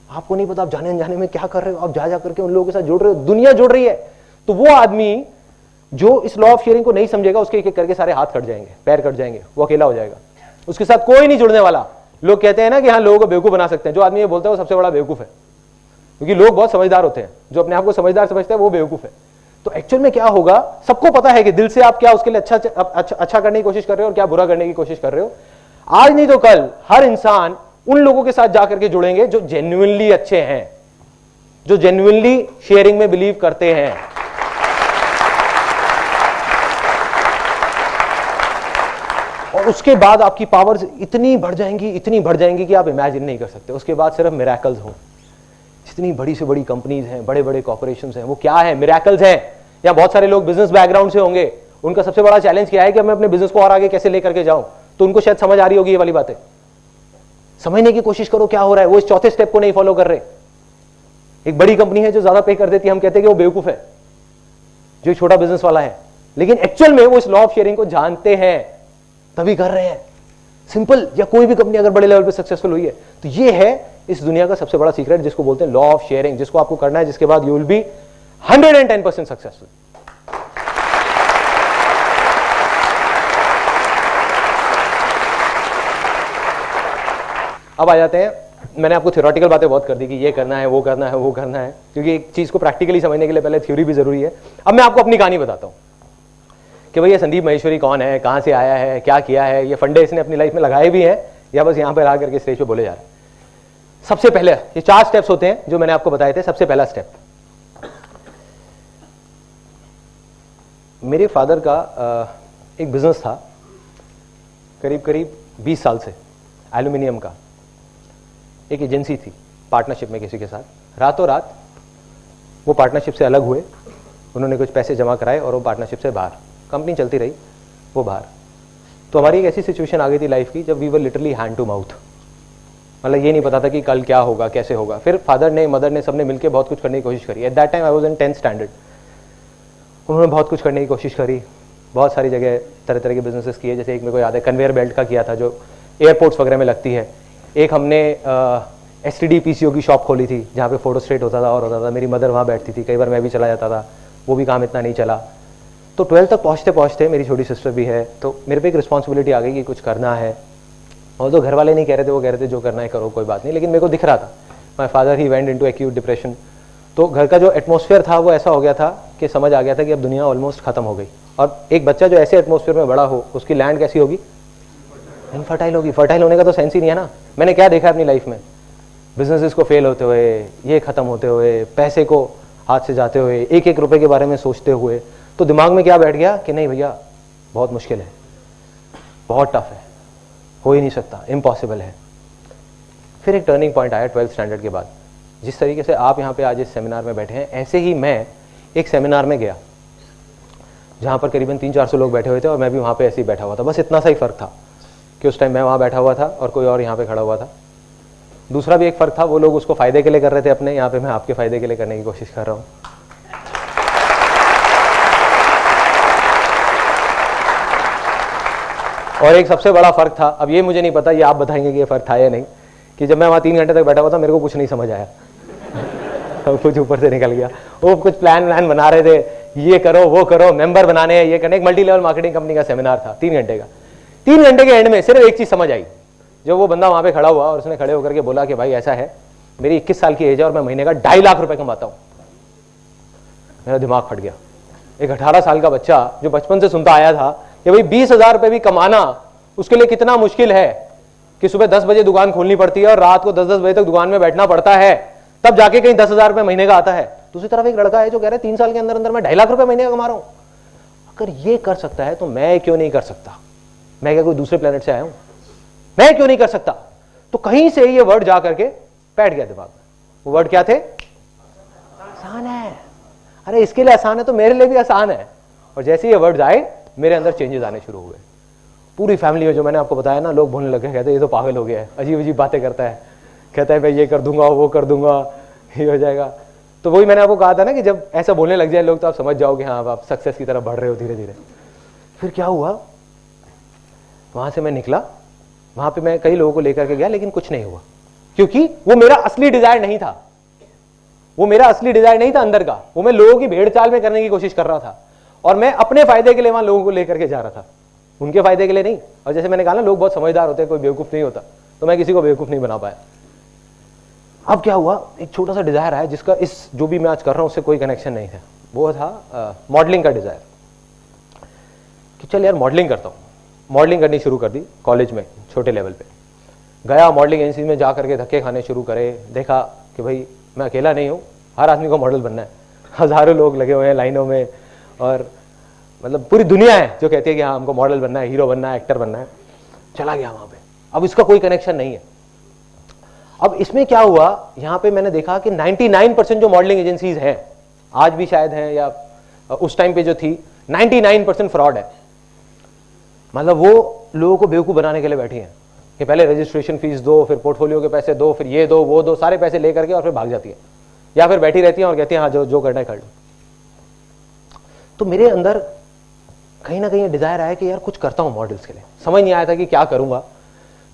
आपको नहीं पता आप जाने अनजाने में क्या कर रहे हो, आप जा करके उन लोगों के साथ जुड़ रहे हो, दुनिया जुड़ रही है। तो वो आदमी जो इस लॉ ऑफ शेयरिंग को नहीं समझेगा, उसके एक एक करके सारे हाथ कट जाएंगे, पैर कट जाएंगे, वो अकेला हो जाएगा, उसके साथ कोई नहीं जुड़ने वाला। लोग कहते हैं ना कि हाँ लोगों को बेवकूफ बना सकते हैं। जो आदमी ये बोलता है वो सबसे बड़ा बेवकूफ है, क्योंकि लोग बहुत समझदार होते हैं। जो अपने आप को समझदार समझते हैं वो बेवकूफ है। तो एक्चुअल में क्या होगा, सबको पता है कि दिल से आप क्या उसके लिए अच्छा करने की कोशिश कर रहे हो और क्या बुरा करने की कोशिश कर रहे हो। आज नहीं तो कल हर इंसान उन लोगों के साथ जाकर के जुड़ेंगे जो जेन्युइनली अच्छे हैं, जो जेन्युइनली शेयरिंग में बिलीव करते हैं। और उसके बाद आपकी पावर्स इतनी बढ़ जाएंगी कि आप इमेजिन नहीं कर सकते। उसके बाद सिर्फ मिरेकल्स हों। जितनी बड़ी से बड़ी कंपनीज हैं, बड़े बड़े कॉर्पोरेशंस हैं, वो क्या है? मिरेकल्स हैं। या बहुत सारे लोग बिजनेस बैकग्राउंड से होंगे, उनका सबसे बड़ा चैलेंज क्या है कि मैं अपने बिजनेस को और आगे कैसे लेकर के जाऊं। तो उनको शायद समझ आ रही होगी ये वाली बातें। समझने की कोशिश करो क्या हो रहा है। वो इस चौथे स्टेप को नहीं फॉलो कर रहे। एक बड़ी कंपनी है जो ज्यादा पे कर देती है, हम कहते हैं कि वो बेवकूफ है, जो एक छोटा बिजनेस वाला है, लेकिन एक्चुअल में वो इस लॉ ऑफ शेयरिंग को जानते हैं तभी कर रहे हैं। सिंपल। या कोई भी कंपनी अगर बड़े लेवल पे सक्सेसफुल हुई है तो ये है इस दुनिया का सबसे बड़ा सीक्रेट, जिसको बोलते हैं लॉ ऑफ शेयरिंग, जिसको आपको करना है, जिसके बाद यू विल बी 110% सक्सेसफुल। अब आ जाते हैं, मैंने आपको थ्योरेटिकल बातें बहुत कर दी कि ये करना है, वो करना है, वो करना है, क्योंकि एक चीज को प्रैक्टिकली समझने के लिए पहले थ्योरी भी जरूरी है। अब मैं आपको अपनी कहानी बताता हूं कि भाई ये संदीप माहेश्वरी कौन है, कहां से आया है, क्या किया है, ये फंडे इसने अपनी लाइफ में लगाए भी हैं या बस यहां पर आकर के स्टेज पे बोले जा रहे हैं। सबसे पहले ये 4 स्टेप्स होते हैं जो मैंने आपको बताए थे। सबसे पहला स्टेप, मेरे फादर का एक बिजनेस था करीब 20 साल से, एल्यूमिनियम का। एक एजेंसी थी पार्टनरशिप में किसी के साथ। रातों रात वो पार्टनरशिप से अलग हुए, उन्होंने कुछ पैसे जमा कराए और वो पार्टनरशिप से बाहर, कंपनी चलती रही, वो बाहर। तो हमारी एक ऐसी सिचुएशन आ गई थी लाइफ की जब we were literally hand to mouth. मतलब ये नहीं पता था कि कल क्या होगा, कैसे होगा। फिर फादर ने, मदर ने, सबने मिलकर बहुत कुछ करने की कोशिश करी। At that time I was in 10th standard. उन्होंने बहुत कुछ करने की कोशिश करी, बहुत सारी जगह तरह तरह के बिजनेसेस किए। जैसे एक मेरे को याद है कन्वेयर बेल्ट का किया था जो एयरपोर्ट्स वगैरह में लगती है। एक हमने STD PCO की शॉप खोली थी जहाँ पे फोटो स्टेट होता था और होता था। मेरी मदर वहाँ बैठती थी, कई बार मैं भी चला जाता था, वो भी काम इतना नहीं चला। तो 12th तक पहुँचते पहुँचते मेरी छोटी सिस्टर भी है, तो मेरे पे एक रिस्पॉन्सिबिलिटी आ गई कि कुछ करना है। और तो घर वाले नहीं कह रहे थे, वो कह रहे थे जो करना है करो, कोई बात नहीं, लेकिन मेरे को दिख रहा था। My father he went into acute depression. तो घर का जो एटमॉस्फेयर था वो ऐसा हो गया था कि समझ आ गया था कि अब दुनिया ऑलमोस्ट खत्म हो गई। और एक बच्चा जो ऐसे एटमॉस्फेयर में बड़ा हो, उसकी लैंड कैसी होगी? इनफर्टाइल होगी। फर्टाइल होने का तो सेंस ही नहीं है ना। मैंने क्या देखा अपनी लाइफ में, बिजनेसेस को फेल होते हुए, ये खत्म होते हुए, पैसे को हाथ से जाते हुए, एक एक रुपए के बारे में सोचते हुए, तो दिमाग में क्या बैठ गया कि नहीं भैया बहुत मुश्किल है, बहुत टफ है, हो ही नहीं सकता, इम्पॉसिबल है। फिर एक टर्निंग पॉइंट आया 12th स्टैंडर्ड के बाद। जिस तरीके से आप यहाँ पे आज इस सेमिनार में बैठे हैं, ऐसे ही मैं एक सेमिनार में गया जहाँ पर करीबन 300-400 लोग बैठे हुए थे और मैं भी वहाँ पे ऐसे ही बैठा हुआ था। बस इतना सा ही फर्क था कि उस टाइम मैं वहाँ बैठा हुआ था और कोई और यहाँ पे खड़ा हुआ था। दूसरा भी एक फर्क था, वो लोग उसको फायदे के लिए कर रहे थे अपने, यहाँ पे मैं आपके फायदे के लिए करने की कोशिश कर रहा हूँ। और एक सबसे बड़ा फर्क था, अब ये मुझे नहीं पता, ये आप बताएंगे कि ये फर्क था या नहीं, कि जब मैं वहाँ 3 घंटे तक बैठा हुआ था मेरे को कुछ नहीं समझ आया। कुछ ऊपर से निकल गया। वो कुछ प्लान बना रहे थे, ये करो वो करो, मेंबर बनाने हैं, ये करने। एक मल्टी लेवल मार्केटिंग कंपनी का सेमिनार था 3 घंटे का। 3 घंटे के एंड में सिर्फ एक चीज समझ आई, जब वो बंदा वहां पे खड़ा हुआ और उसने खड़े होकर के बोला कि भाई ऐसा है, मेरी 21 साल की एज है और मैं महीने का 2.5 लाख रुपए कमाता हूं। मेरा दिमाग फट गया। एक 18 साल का बच्चा जो बचपन से सुनता आया था कि भाई 20,000 रुपए भी कमाना उसके लिए कितना मुश्किल है, कि सुबह 10 बजे दुकान खोलनी पड़ती है और रात को 10-10 बजे तक दुकान में बैठना पड़ता है, तब जाके कहीं 10,000 रुपए महीने का आता है। दूसरी तरफ एक लड़का है जो कह रहा है 3 साल के अंदर अंदर मैं 2.5 लाख रुपए महीने का कमा रहा हूं। अगर ये कर सकता है तो मैं क्यों नहीं कर सकता? मैं क्या कोई दूसरे प्लेनेट से आया हूं? मैं क्यों नहीं कर सकता? तो कहीं से ये वर्ड जा करके बैठ गया दिमाग में। वो वर्ड क्या थे? आसान है। अरे इसके लिए आसान है तो मेरे लिए भी आसान है। और जैसे ये वर्ड आए मेरे अंदर चेंजेस आने शुरू हुए। पूरी फैमिली में, जो मैंने आपको बताया ना, लोग बोलने लगे, कहते ये तो पागल हो गया है, अजीब अजीब बातें करता है, कहता है मैं ये कर दूंगा, वो कर दूंगा, ये हो जाएगा। तो वही मैंने आपको कहा था ना कि जब ऐसा बोलने लग जाए लोग तो आप समझ जाओगे हाँ आप सक्सेस की तरफ बढ़ रहे हो धीरे धीरे। फिर क्या हुआ, वहां से मैं निकला, वहां पे मैं कई लोगों को लेकर के गया, लेकिन कुछ नहीं हुआ, क्योंकि वो मेरा असली डिजायर नहीं था। वो मेरा असली डिजायर नहीं था अंदर का। वो मैं लोगों की भेड़ चाल में करने की कोशिश कर रहा था और मैं अपने फायदे के लिए वहां लोगों को लेकर के जा रहा था, उनके फायदे के लिए नहीं। और जैसे मैंने कहा ना, लोग बहुत समझदार होते हैं, कोई बेवकूफ नहीं होता, तो मैं किसी को बेवकूफ नहीं बना पाया। अब क्या हुआ, एक छोटा सा डिजायर आया जिसका इस जो भी मैं आज कर रहा हूं उससे कोई कनेक्शन नहीं था। वो था मॉडलिंग का डिजायर, कि चल यार मॉडलिंग करता हूं। मॉडलिंग करनी शुरू कर दी कॉलेज में, छोटे लेवल पे गया, मॉडलिंग एजेंसी में जा करके धक्के खाने शुरू करे। देखा कि भाई मैं अकेला नहीं हूं, हर आदमी को मॉडल बनना है, हजारों लोग लगे हुए हैं लाइनों में, और मतलब पूरी दुनिया है जो कहती है कि हाँ हमको मॉडल बनना है, हीरो बनना है, एक्टर बनना है। चला गया वहां पे। अब इसका कोई कनेक्शन नहीं है। अब इसमें क्या हुआ, यहां पे मैंने देखा कि 99% जो मॉडलिंग एजेंसीज हैं, आज भी शायद हैं या उस टाइम पे जो थी, 99% फ्रॉड है। मतलब वो लोगों को बेवकूफ बनाने के लिए बैठी हैं कि पहले रजिस्ट्रेशन फीस दो, फिर पोर्टफोलियो के पैसे दो, फिर ये दो वो दो, सारे पैसे लेकर के और फिर भाग जाती है, या फिर बैठी रहती है और कहती है हाँ जो करना है कर लो। तो मेरे अंदर कहीं ना कहीं डिजायर आया कि यार कुछ करता हूं मॉडल्स के लिए। समझ नहीं आया था कि क्या करूंगा।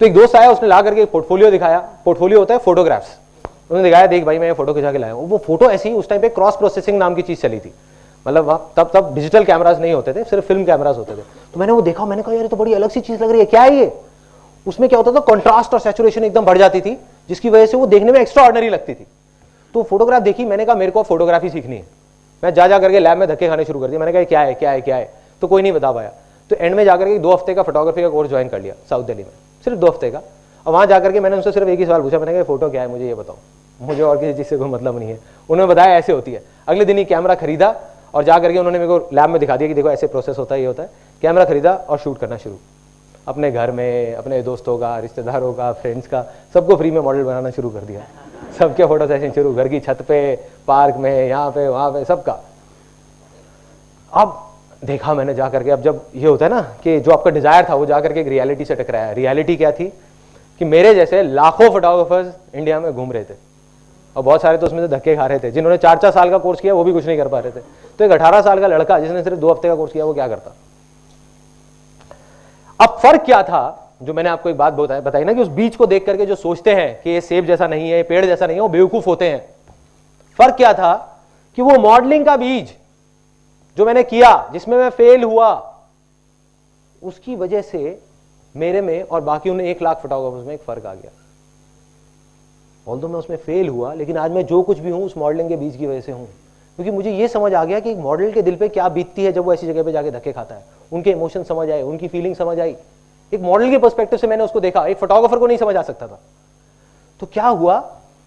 तो एक दोस्त आया, उसने ला करके पोर्टफोलियो दिखाया। पोर्टफोलियो होता है फोटोग्राफ्स। उन्होंने दिखाया, देख भाई मैं ये फोटो खिंचा के लाया हूं। वो फोटो ऐसी, उस टाइम पे क्रॉस प्रोसेसिंग नाम की चीज चली थी। मतलब तब डिजिटल कैमरास नहीं होते थे, सिर्फ फिल्म कैमरास होते थे। तो मैंने वो देखा, मैंने कहा यार ये तो बड़ी अलग सी चीज लग रही है, क्या है ये? उसमें क्या होता था, कॉन्ट्रास्ट और सैचुरेशन एकदम बढ़ जाती थी, जिसकी वजह से वो देखने में एक्स्ट्रा ऑर्डिनरी लगती थी। तो फोटोग्राफ देखी, मैंने कहा मेरे को फोटोग्राफी सीखनी है। मैं जा करके लैब में धक्के खाने शुरू कर दिए। मैंने कहा क्या है क्या है क्या है, तो कोई नहीं बता पाया। तो एंड में जाकर के 2 हफ्ते का फोटोग्राफी का कोर्स ज्वाइन कर लिया साउथ दिल्ली में, सिर्फ 2 हफ्ते का। और वहां जाकर के मैंने उनसे सिर्फ एक ही सवाल पूछा, मैंने कहा फोटो क्या है, मुझे ये बताओ, मुझे और किसी चीज से कोई मतलब नहीं है। उन्होंने बताया ऐसे होती है। अगले दिन ही कैमरा खरीदा और जा करके उन्होंने मेरे को लैब में दिखा दिया कि देखो ऐसे प्रोसेस होता है, ये होता है। कैमरा खरीदा और शूट करना शुरू, अपने घर में, अपने दोस्तों का, रिश्तेदारों का, फ्रेंड्स का, सबको फ्री में मॉडल बनाना शुरू कर दिया। सबके फोटो सेशन शुरू, घर की छत पे, पार्क में, यहाँ पे वहां पे, सबका। अब देखा मैंने जा करके, अब जब ये होता है ना कि जो आपका डिजायर था वो जा करके एक रियलिटी से टकराया। रियलिटी क्या थी कि मेरे जैसे लाखों फोटोग्राफर्स इंडिया में घूम रहे थे और बहुत सारे तो उसमें से धक्के खा रहे थे। जिन्होंने 4-4 साल का कोर्स किया वो भी कुछ नहीं कर पा रहे थे। तो एक 18 साल का लड़का जिसने सिर्फ 2 हफ्ते का कोर्स किया, वो क्या करता? अब फर्क क्या था, जो मैंने आपको एक बात बताई ना कि उस बीज को देख करके जो सोचते हैं कि ये सेब जैसा नहीं है, पेड़ जैसा नहीं है, वो बेवकूफ होते हैं। फर्क क्या था कि वो मॉडलिंग का बीज जो मैंने किया, जिसमें मैं फेल हुआ, उसकी वजह से मेरे में और बाकी उन 1 लाख फोटोग्राफर्स में एक फर्क आ गया। ऑल्दो मैं उसमें फेल हुआ, लेकिन आज मैं जो कुछ भी हूं उस मॉडलिंग के बीच की वजह से हूं, क्योंकि मुझे ये समझ आ गया कि एक मॉडल के दिल पे क्या बीतती है जब वो ऐसी जगह पे जाके धक्के खाता है। उनके इमोशन समझ आए, उनकी फीलिंग समझ आई। एक मॉडल के पर्सपेक्टिव से मैंने उसको देखा, एक फोटोग्राफर को नहीं समझ आ सकता था। तो क्या हुआ,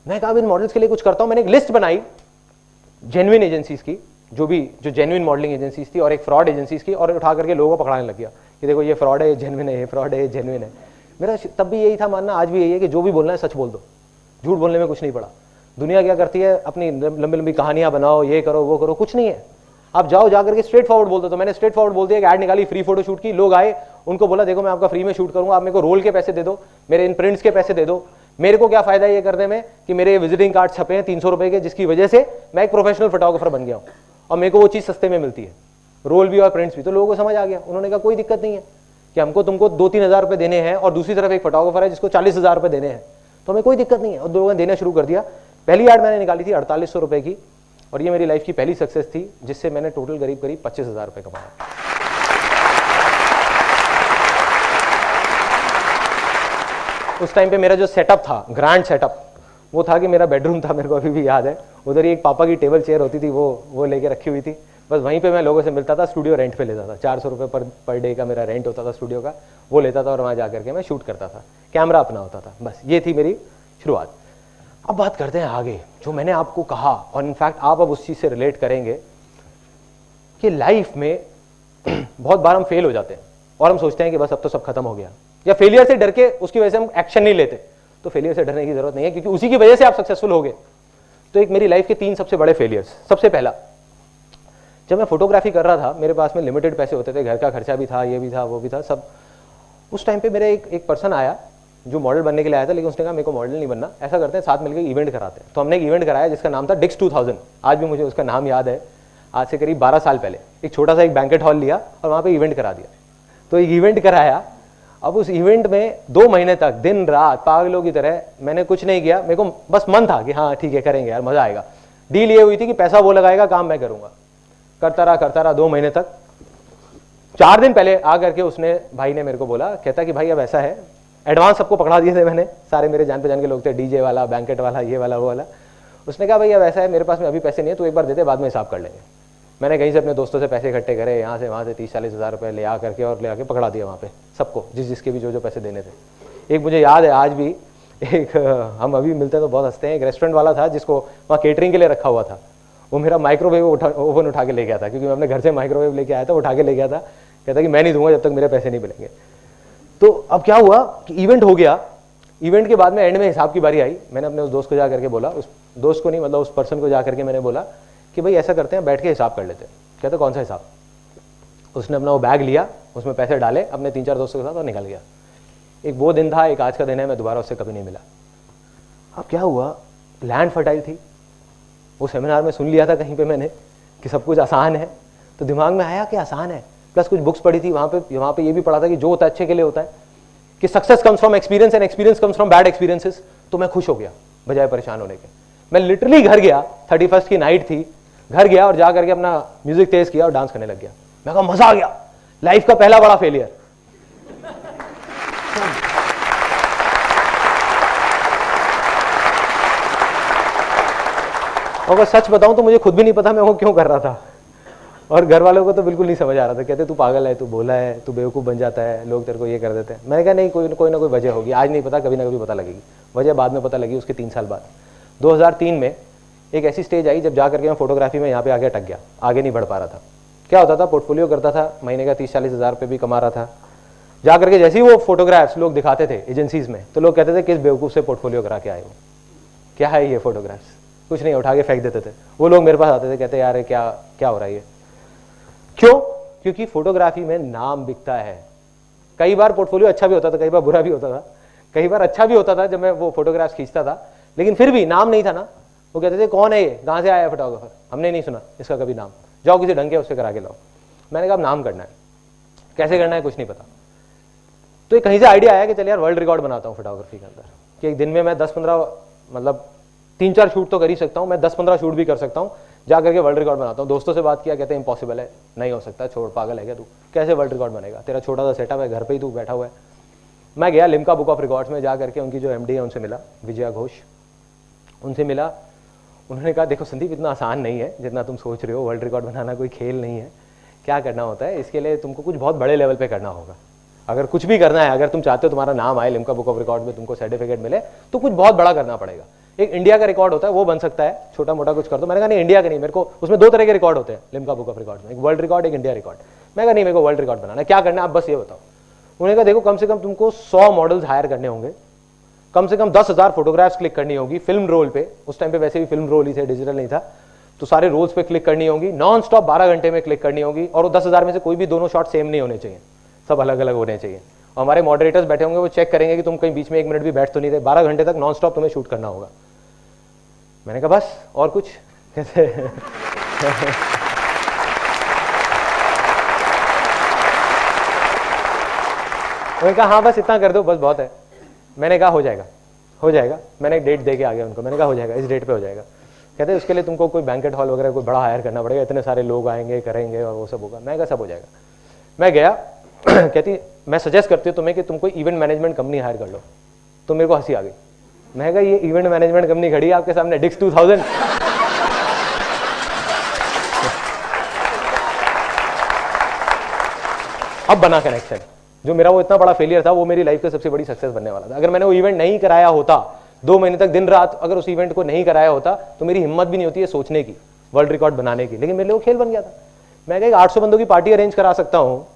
मैं कहा इन मॉडल्स के लिए कुछ करता हूं। मैंने एक लिस्ट बनाई जेन्युइन एजेंसीज की, जो जेन्युइन मॉडलिंग एजेंसीज थी, और एक फ्रॉड एजेंसीज की, और उठा करके लोगों को पकड़ाने लग गया कि देखो ये फ्रॉड है, ये जेन्युइन है, ये फ्रॉड है, ये जेन्युइन है। मेरा तब भी यही था मानना, आज भी यही है कि जो भी बोलना है सच बोल दो, झूठ बोलने में कुछ नहीं पड़ा। दुनिया क्या करती है, अपनी लंबी लंबी कहानियां बनाओ, ये करो वो करो, कुछ नहीं है। आप जाओ जाकर के स्ट्रेट फॉरवर्ड बोल दो। तो मैंने स्ट्रेट फॉरवर्ड बोल दिया, एक ऐड निकाली फ्री फोटो शूट की, लोग आए, उनको बोला देखो मैं आपका फ्री में शूट करूंगा, आप मेरे को रोल के पैसे दे दो, मेरे इन प्रिंट्स के पैसे दे दो। मेरे को क्या फायदा ये करने में कि मेरे विजिटिंग कार्ड छपे हैं 300 रुपए के, जिसकी वजह से मैं एक प्रोफेशनल फोटोग्राफर बन गया हूं और मेरे को वो चीज सस्ते में मिलती है, रोल भी और प्रिंट्स भी। तो लोगों को समझ आ गया, उन्होंने कहा कोई दिक्कत नहीं है कि हमको तुमको 2-3 हज़ार रुपए देने हैं, और दूसरी तरफ एक फोटोग्राफर है जिसको 40,000 रुपए देने हैं, तो हमें कोई दिक्कत नहीं है। और लोगों ने देना शुरू कर दिया। पहली ऐड मैंने निकाली थी 4800 रुपए की, और ये मेरी लाइफ की पहली सक्सेस थी, जिससे मैंने टोटल करीब 25,000 रुपए कमाया। उस टाइम पे मेरा जो सेटअप था, ग्रैंड सेटअप, वो था कि मेरा बेडरूम था, मेरे को अभी भी याद है। उधर ही एक पापा की टेबल चेयर होती थी, वो लेके रखी हुई थी। बस वहीं पे मैं लोगों से मिलता था, स्टूडियो रेंट पे लेता था, 400 रुपये पर डे का मेरा रेंट होता था स्टूडियो का, वो लेता था और वहाँ जा करके मैं शूट करता था, कैमरा अपना होता था। बस ये थी मेरी शुरुआत। अब बात करते हैं आगे, जो मैंने आपको कहा, और इनफैक्ट आप अब उस चीज़ से रिलेट करेंगे कि लाइफ में बहुत बार हम फेल हो जाते हैं और हम सोचते हैं कि बस अब तो सब खत्म हो गया, या फेलियर से डर के उसकी वजह से हम एक्शन नहीं लेते। तो फेलियर से डरने की जरूरत नहीं है, क्योंकि उसी की वजह से आप सक्सेसफुल हो गए। तो एक मेरी लाइफ के 3 सबसे बड़े फेलियर्स। सबसे पहला, जब मैं फोटोग्राफी कर रहा था, मेरे पास में लिमिटेड पैसे होते थे, घर का खर्चा भी था, ये भी था, वो भी था, सब। उस टाइम पे मेरे एक पर्सन आया जो मॉडल बनने के लिए आया था, लेकिन उसने कहा मेरे को मॉडल नहीं बनना, ऐसा करते हैं साथ मिलकर इवेंट कराते हैं। तो हमने एक इवेंट कराया जिसका नाम था डिक्स 2000। आज भी मुझे उसका नाम याद है, आज से करीब 12 साल पहले। एक छोटा सा एक बैंकेट हॉल लिया और वहाँ पे इवेंट करा दिया। तो एक इवेंट कराया। अब उस इवेंट में 2 महीने तक दिन रात पागलों की तरह मैंने कुछ नहीं किया। मेरे को बस मन था कि हाँ ठीक है करेंगे यार, मजा आएगा। डील ये हुई थी कि पैसा वो लगाएगा, काम मैं करूंगा। करता रहा 2 महीने तक। 4 दिन पहले आ करके उसने, भाई ने मेरे को बोला, कहता कि भाई अब ऐसा है, एडवांस सबको पकड़ा दिए थे मैंने, सारे मेरे जान पहचान के लोग थे, डीजे वाला, बैंकेट वाला, ये वाला, वो वाला। उसने कहा भाई अब ऐसा है, मेरे पास में अभी पैसे नहीं है, तो एक बार देते, बाद में हिसाब कर लेंगे। मैंने कहीं से अपने दोस्तों से पैसे इकट्ठे करे, यहाँ से वहाँ से 30-40 हज़ार रुपये ले आ करके और ले आके पकड़ा दिया वहाँ पे सबको, जिसके भी जो पैसे देने थे। एक मुझे याद है आज भी, एक हम अभी मिलते हैं तो बहुत हंसते हैं, एक रेस्टोरेंट वाला था जिसको वहाँ केटरिंग के लिए रखा हुआ था। वो मेरा माइक्रोवेव ओवन उठा के ले गया था, क्योंकि मैं अपने घर से माइक्रोवेव लेके आया था, उठा के ले गया था। कहता कि मैं नहीं दूंगा जब तक मेरे पैसे नहीं मिलेंगे। तो अब क्या हुआ कि इवेंट हो गया। इवेंट के बाद में एंड में हिसाब की बारी आई। मैंने अपने उस दोस्त को जा करके बोला, उस दोस्त को नहीं मतलब उस पर्सन को जा करके मैंने बोला कि भाई ऐसा करते हैं, बैठ के हिसाब कर लेते हैं। कहते कौन सा हिसाब? उसने अपना वो बैग लिया, उसमें पैसे डाले अपने 3-4 दोस्तों के साथ और निकल गया। एक वो दिन था, एक आज का दिन है, मैं दोबारा उससे कभी नहीं मिला। अब क्या हुआ, लैंड फर्टाइल थी। वो सेमिनार में सुन लिया था कहीं पे मैंने कि सब कुछ आसान है, तो दिमाग में आया कि आसान है। प्लस कुछ बुक्स पढ़ी थी वहाँ पे ये भी पढ़ा था कि जो होता है अच्छे के लिए होता है, कि success comes from experience and experience comes from bad experiences. तो मैं खुश हो गया बजाय परेशान होने के। मैं लिटरली घर गया, 31st की नाइट थी, घर गया और जा करके अपना म्यूजिक तेज किया और डांस करने लग गया। मैं कहा मजा आ गया, लाइफ का पहला बड़ा फेलियर। अगर सच बताऊं तो मुझे खुद भी नहीं पता मैं वो क्यों कर रहा था, और घर वालों को तो बिल्कुल नहीं समझ आ रहा था। कहते तू पागल है, तू भोला है, तू बेवकूफ़ बन जाता है, लोग तेरे को ये कर देते हैं। मैंने कहा नहीं, कोई ना कोई वजह होगी, आज नहीं पता, कभी ना कभी पता लगेगी। वजह बाद में पता लगी उसके 3 साल बाद। 2003 में एक ऐसी स्टेज आई जब जा करके मैं फोटोग्राफी में यहाँ पे आके अटक गया, आगे नहीं बढ़ पा रहा था। क्या होता था, पोर्टफोलियो करता था, महीने का 30-40 हज़ार रुपये भी कमा रहा था। जा करके जैसे ही वो फोटोग्राफ्स लोग दिखाते थे एजेंसीज में, तो लोग कहते थे किस बेवकूफ़ से पोर्टफोलियो करा के आए हो, क्या है ये फोटोग्राफ्स, कुछ नहीं, उठा के फेंक देते थे। वो लोग मेरे पास आते थे, कहते यार क्या हो रहा है ये। क्यों? क्योंकि फोटोग्राफी में नाम बिकता है। कई बार पोर्टफोलियो अच्छा भी होता था, कई बार बुरा भी होता था। कई बार अच्छा भी होता था जब मैं वो फोटोग्राफ्स खींचता था, लेकिन फिर भी नाम नहीं था ना। वो कहते थे कौन है ये, कहाँ से आया है फोटोग्राफर, हमने नहीं सुना इसका कभी नाम, जाओ किसी ढंग के उससे करा के लाओ। मैंने कहा नाम करना है, कैसे करना है कुछ नहीं पता। तो कहीं से आइडिया आया कि चल यार वर्ल्ड रिकॉर्ड बनाता हूँ फोटोग्राफी के अंदर, कि एक दिन में मैं 10-15 मतलब 3-4 शूट तो कर ही सकता हूँ, मैं 10-15 शूट भी कर सकता हूँ। जा करके वर्ल्ड रिकॉर्ड बनाता हूँ। दोस्तों से बात किया, कहते हैं इम्पॉसिबल है, नहीं हो सकता, छोड़, पागल है क्या तू, कैसे वर्ल्ड रिकॉर्ड बनेगा, तेरा छोटा सा सेटअप है, घर पे ही तू बैठा हुआ है। मैं गया लिम्का बुक ऑफ रिकॉर्ड्स में, जा करके उनकी जो एमडी है उनसे मिला, विजया घोष, उनसे मिला। उन्होंने कहा देखो संदीप, इतना आसान नहीं है जितना तुम सोच रहे हो, वर्ल्ड रिकॉर्ड बनाना कोई खेल नहीं है। क्या करना होता है, इसके लिए तुमको कुछ बहुत बड़े लेवल पे करना होगा। अगर कुछ भी करना है, अगर तुम चाहते हो तुम्हारा नाम आए लिम्का बुक ऑफ रिकॉर्ड में, तुमको सर्टिफिकेट मिले, तो कुछ बहुत बड़ा करना पड़ेगा। एक इंडिया का रिकॉर्ड होता है वो बन सकता है, छोटा मोटा कुछ कर दो। मैंने कहा नहीं, इंडिया का नहीं, मेरे को उसमें 2 तरह के रिकॉर्ड होते हैं लिम्का बुक ऑफ रिकॉर्ड में, एक वर्ल्ड रिकॉर्ड, एक इंडिया रिकॉर्ड। मैं कहा नहीं, मेरे को वर्ल्ड रिकॉर्ड बनाना है, क्या करना है आप बस ये बताओ। उन्होंने कहा देखो, कम से कम तुमको 100 मॉडल्स हायर करने होंगे, कम से कम 10,000 फोटोग्राफ्स क्लिक करनी होगी फिल्म रोल पे, उस टाइम पे वैसे भी फिल्म रोल ही थे, डिजिटल नहीं था, तो सारे रोल्स पे क्लिक करनी होगी, नॉन स्टॉप 12 घंटे में क्लिक करनी होगी, और वो 10,000 में से कोई भी दोनों शॉट सेम नहीं होने चाहिए, सब अलग अलग होने चाहिए। और हमारे मॉडरेटर्स बैठे होंगे, वो चेक करेंगे कि तुम कहीं बीच में 1 मिनट भी बैठ तो नहीं रहे, 12 घंटे तक नॉन स्टॉप तुम्हें शूट करना होगा। मैंने कहा बस, और कुछ कैसे उन्होंने कहा हाँ बस इतना कर दो, बस बहुत है। मैंने कहा हो जाएगा, हो जाएगा। मैंने एक डेट दे के आ गया उनको, मैंने कहा हो जाएगा, इस डेट पे हो जाएगा। कहते उसके लिए तुमको कोई बैंकेट हॉल वगैरह कोई बड़ा हायर करना पड़ेगा, इतने सारे लोग आएंगे, करेंगे और वो सब होगा। मैं कहा सब हो जाएगा। मैं गया कहती मैं सजेस्ट करती हूँ तुम्हें कि तुम कोई इवेंट मैनेजमेंट कंपनी हायर कर लो। तो मेरे को हंसी आ गई। मैं कहा ये इवेंट मैनेजमेंट कंपनी खड़ी है आपके सामने, डिक्स 2000। अब बना कनेक्शन। जो मेरा वो इतना बड़ा फेलियर था, वो मेरी लाइफ का सबसे बड़ी सक्सेस बनने वाला था। अगर मैंने वो इवेंट नहीं कराया होता, 2 महीने तक दिन रात अगर उस इवेंट को नहीं कराया होता, तो मेरी हिम्मत भी नहीं होती है सोचने की, वर्ल्ड रिकॉर्ड बनाने की। लेकिन मेरे लिए वो खेल बन गया था। मैं कहा 800 बंदों की पार्टी अरेंज करा सकता हूँ,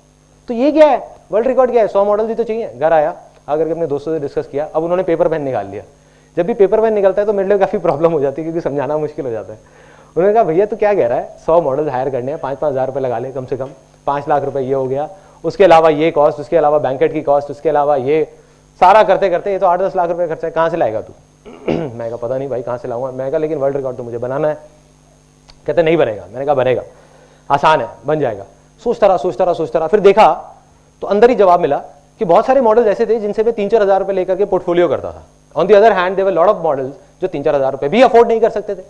तो ये क्या है, वर्ल्ड रिकॉर्ड क्या है, 100 मॉडल भी तो चाहिए। घर आया, आकर के अपने दोस्तों से डिस्कस किया। अब उन्होंने पेपर पेन निकाल लिया। जब भी पेपर पेन निकलता है तो मेरे लिए काफी प्रॉब्लम हो जाती है, क्योंकि समझाना मुश्किल हो जाता है। उन्होंने कहा भैया तू क्या कह रहा है, 100 मॉडल हायर करने हैं, 5-5 हज़ार रुपये लगा ले, कम से कम 5 लाख रुपए ये हो गया, उसके अलावा ये कॉस्ट, उसके अलावा बैंकेट की कॉस्ट, उसके अलावा ये सारा करते करते ये तो 8-10 लाख रुपए खर्चा है, कहाँ से लाएगा तू। मैं कहा पता नहीं भाई कहाँ से लाऊंगा। मैं कहा लेकिन वर्ल्ड रिकॉर्ड तो मुझे बनाना है। कहते नहीं बनेगा। मैंने कहा बनेगा, आसान है, बन जाएगा। सोचता रहा, फिर देखा तो अंदर ही जवाब मिला कि बहुत सारे मॉडल्स ऐसे थे जिनसे मैं 3-4 हज़ार रुपए लेकर के पोर्टफोलियो करता था। On the other hand there were lot of models जो 3-4 हज़ार रुपए भी अफोर्ड नहीं कर सकते थे।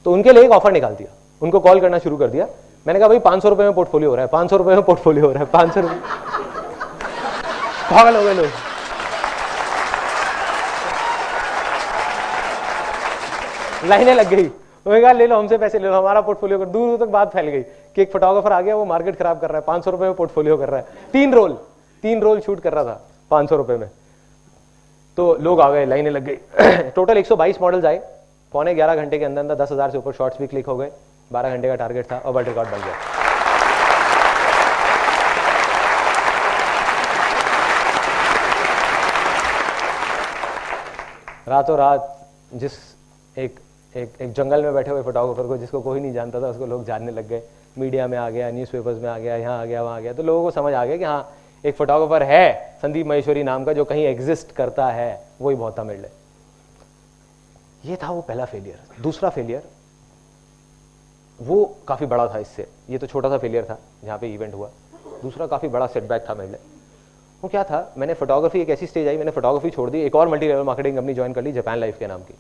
तो उनके लिए एक ऑफर निकाल दिया, उनको कॉल करना शुरू कर दिया। मैंने कहा भाई 500 रुपए में पोर्टफोलियो हो रहा है, 500 रुपए में पोर्टफोलियो हो रहा है, 500 रुपए। पागल हो गए लोग। लाइनें लग गई। उन्होंने कहा ले लो, हमसे पैसे ले लो, हमारा पोर्टफोलियो कर। दूर दूर तक बात फैल गई कि एक फोटोग्राफर आ गया, वो मार्केट खराब कर रहा है, 500 रुपए में पोर्टफोलियो कर रहा है। 3 रोल शूट कर रहा था 500 रुपए में। तो लोग आ गए, लाइनें लग गई। टोटल 122 मॉडल्स आए। 11.25 घंटे के अंदर 10,000 से ऊपर शॉर्ट्स भी क्लिक हो गए। 12 घंटे का टारगेट था और वर्ल्ड रिकॉर्ड बन गया। रातों रात जिस एक जंगल में बैठे हुए फोटोग्राफर को, जिसको कोई नहीं जानता था, उसको लोग जानने लग गए। मीडिया में आ गया, न्यूज़पेपर्स में आ गया, यहाँ आ गया, वहाँ आ गया। तो लोगों को समझ आ गया कि हाँ एक फोटोग्राफर है संदीप माहेश्वरी नाम का, जो कहीं एग्जिस्ट करता है। वही बहुत था मेरे लिए। ये था वो पहला फेलियर। दूसरा फेलियर वो काफ़ी बड़ा था इससे। ये तो छोटा सा फेलियर था जहाँ पे इवेंट हुआ। दूसरा काफ़ी बड़ा सेटबैक था मेरे लिए। वो क्या था, मैंने फोटोग्राफी, एक ऐसी स्टेज आई, मैंने फोटोग्राफी छोड़ दी, एक और multi level marketing company join कर ली, जापान लाइफ के नाम की।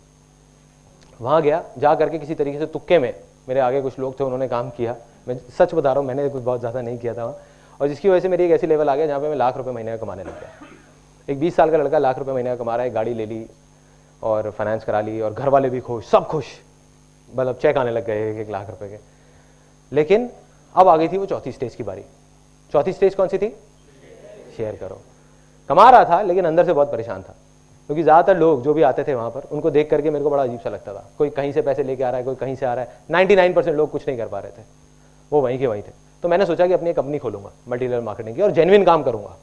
वहाँ गया, जा करके किसी तरीके से तुक्के में, मेरे आगे कुछ लोग थे, उन्होंने काम किया। मैं सच बता रहा हूँ, मैंने कुछ बहुत ज़्यादा नहीं किया था वहाँ। और जिसकी वजह से मेरी एक ऐसी लेवल आ गया जहाँ पे मैं लाख रुपए महीने का कमाने लग गया। एक 20 साल का लड़का लाख रुपए महीने का कमा रहा है, गाड़ी ले ली और फाइनेंस करा ली, और घर वाले भी खुश, सब खुश, मतलब चेक आने लग गए 1-1 लाख रुपए के। लेकिन अब आ गई थी वो चौथी स्टेज की बारी। चौथी स्टेज कौन सी थी? शेयर करो। कमा रहा था लेकिन अंदर से बहुत परेशान था, क्योंकि ज़्यादातर लोग जो भी आते थे वहाँ पर, उनको देख करके मेरे को बड़ा अजीब सा लगता था। कोई कहीं से पैसे लेके आ रहा है, कोई कहीं से आ रहा है। 99% लोग कुछ नहीं कर पा रहे थे, वो वहीं के वहीं थे। तो मैंने सोचा कि अपनी एक कंपनी खोलूंगा मल्टी लेवल मार्केटिंग की, और जेन्युइन काम करूंगा।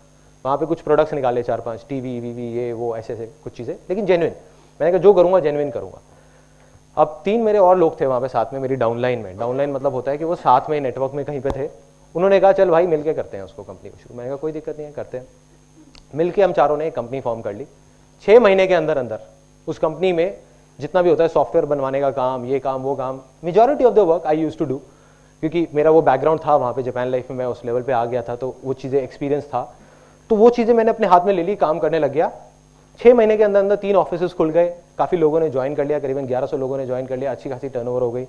वहाँ पे कुछ प्रोडक्ट्स निकाले 4-5, टीवी वीवी ये वो ऐसे कुछ चीज़ें, लेकिन जेन्युइन। मैंने कहा जो करूँगा जेन्युइन करूँगा। अब 3 मेरे और लोग थे वहाँ पे साथ में, मेरी डाउनलाइन में। डाउनलाइन मतलब होता है कि वो साथ में नेटवर्क में कहीं पे थे। उन्होंने कहा चल भाई मिलके करते हैं उसको, कंपनी को शुरू। मैंने कहा कोई दिक्कत नहीं है, करते हैं। मिलके हम चारों ने एक कंपनी फॉर्म कर ली। 6 महीने के अंदर अंदर उस कंपनी में जितना भी होता है सॉफ्टवेयर बनवाने का काम, ये काम वो काम, majority of the work I used to do, क्योंकि मेरा वो बैकग्राउंड था वहाँ पे जापान लाइफ में, मैं उस लेवल पे आ गया था, तो वो चीज़ें एक्सपीरियंस था। तो वो चीज़ें मैंने अपने हाथ में ले ली, काम करने लग गया। 6 महीने के अंदर अंदर 3 ऑफिस खुल गए, काफ़ी लोगों ने ज्वाइन कर लिया, करीबन 1100 लोगों ने ज्वाइन कर लिया, अच्छी खासी टर्नओवर हो गई।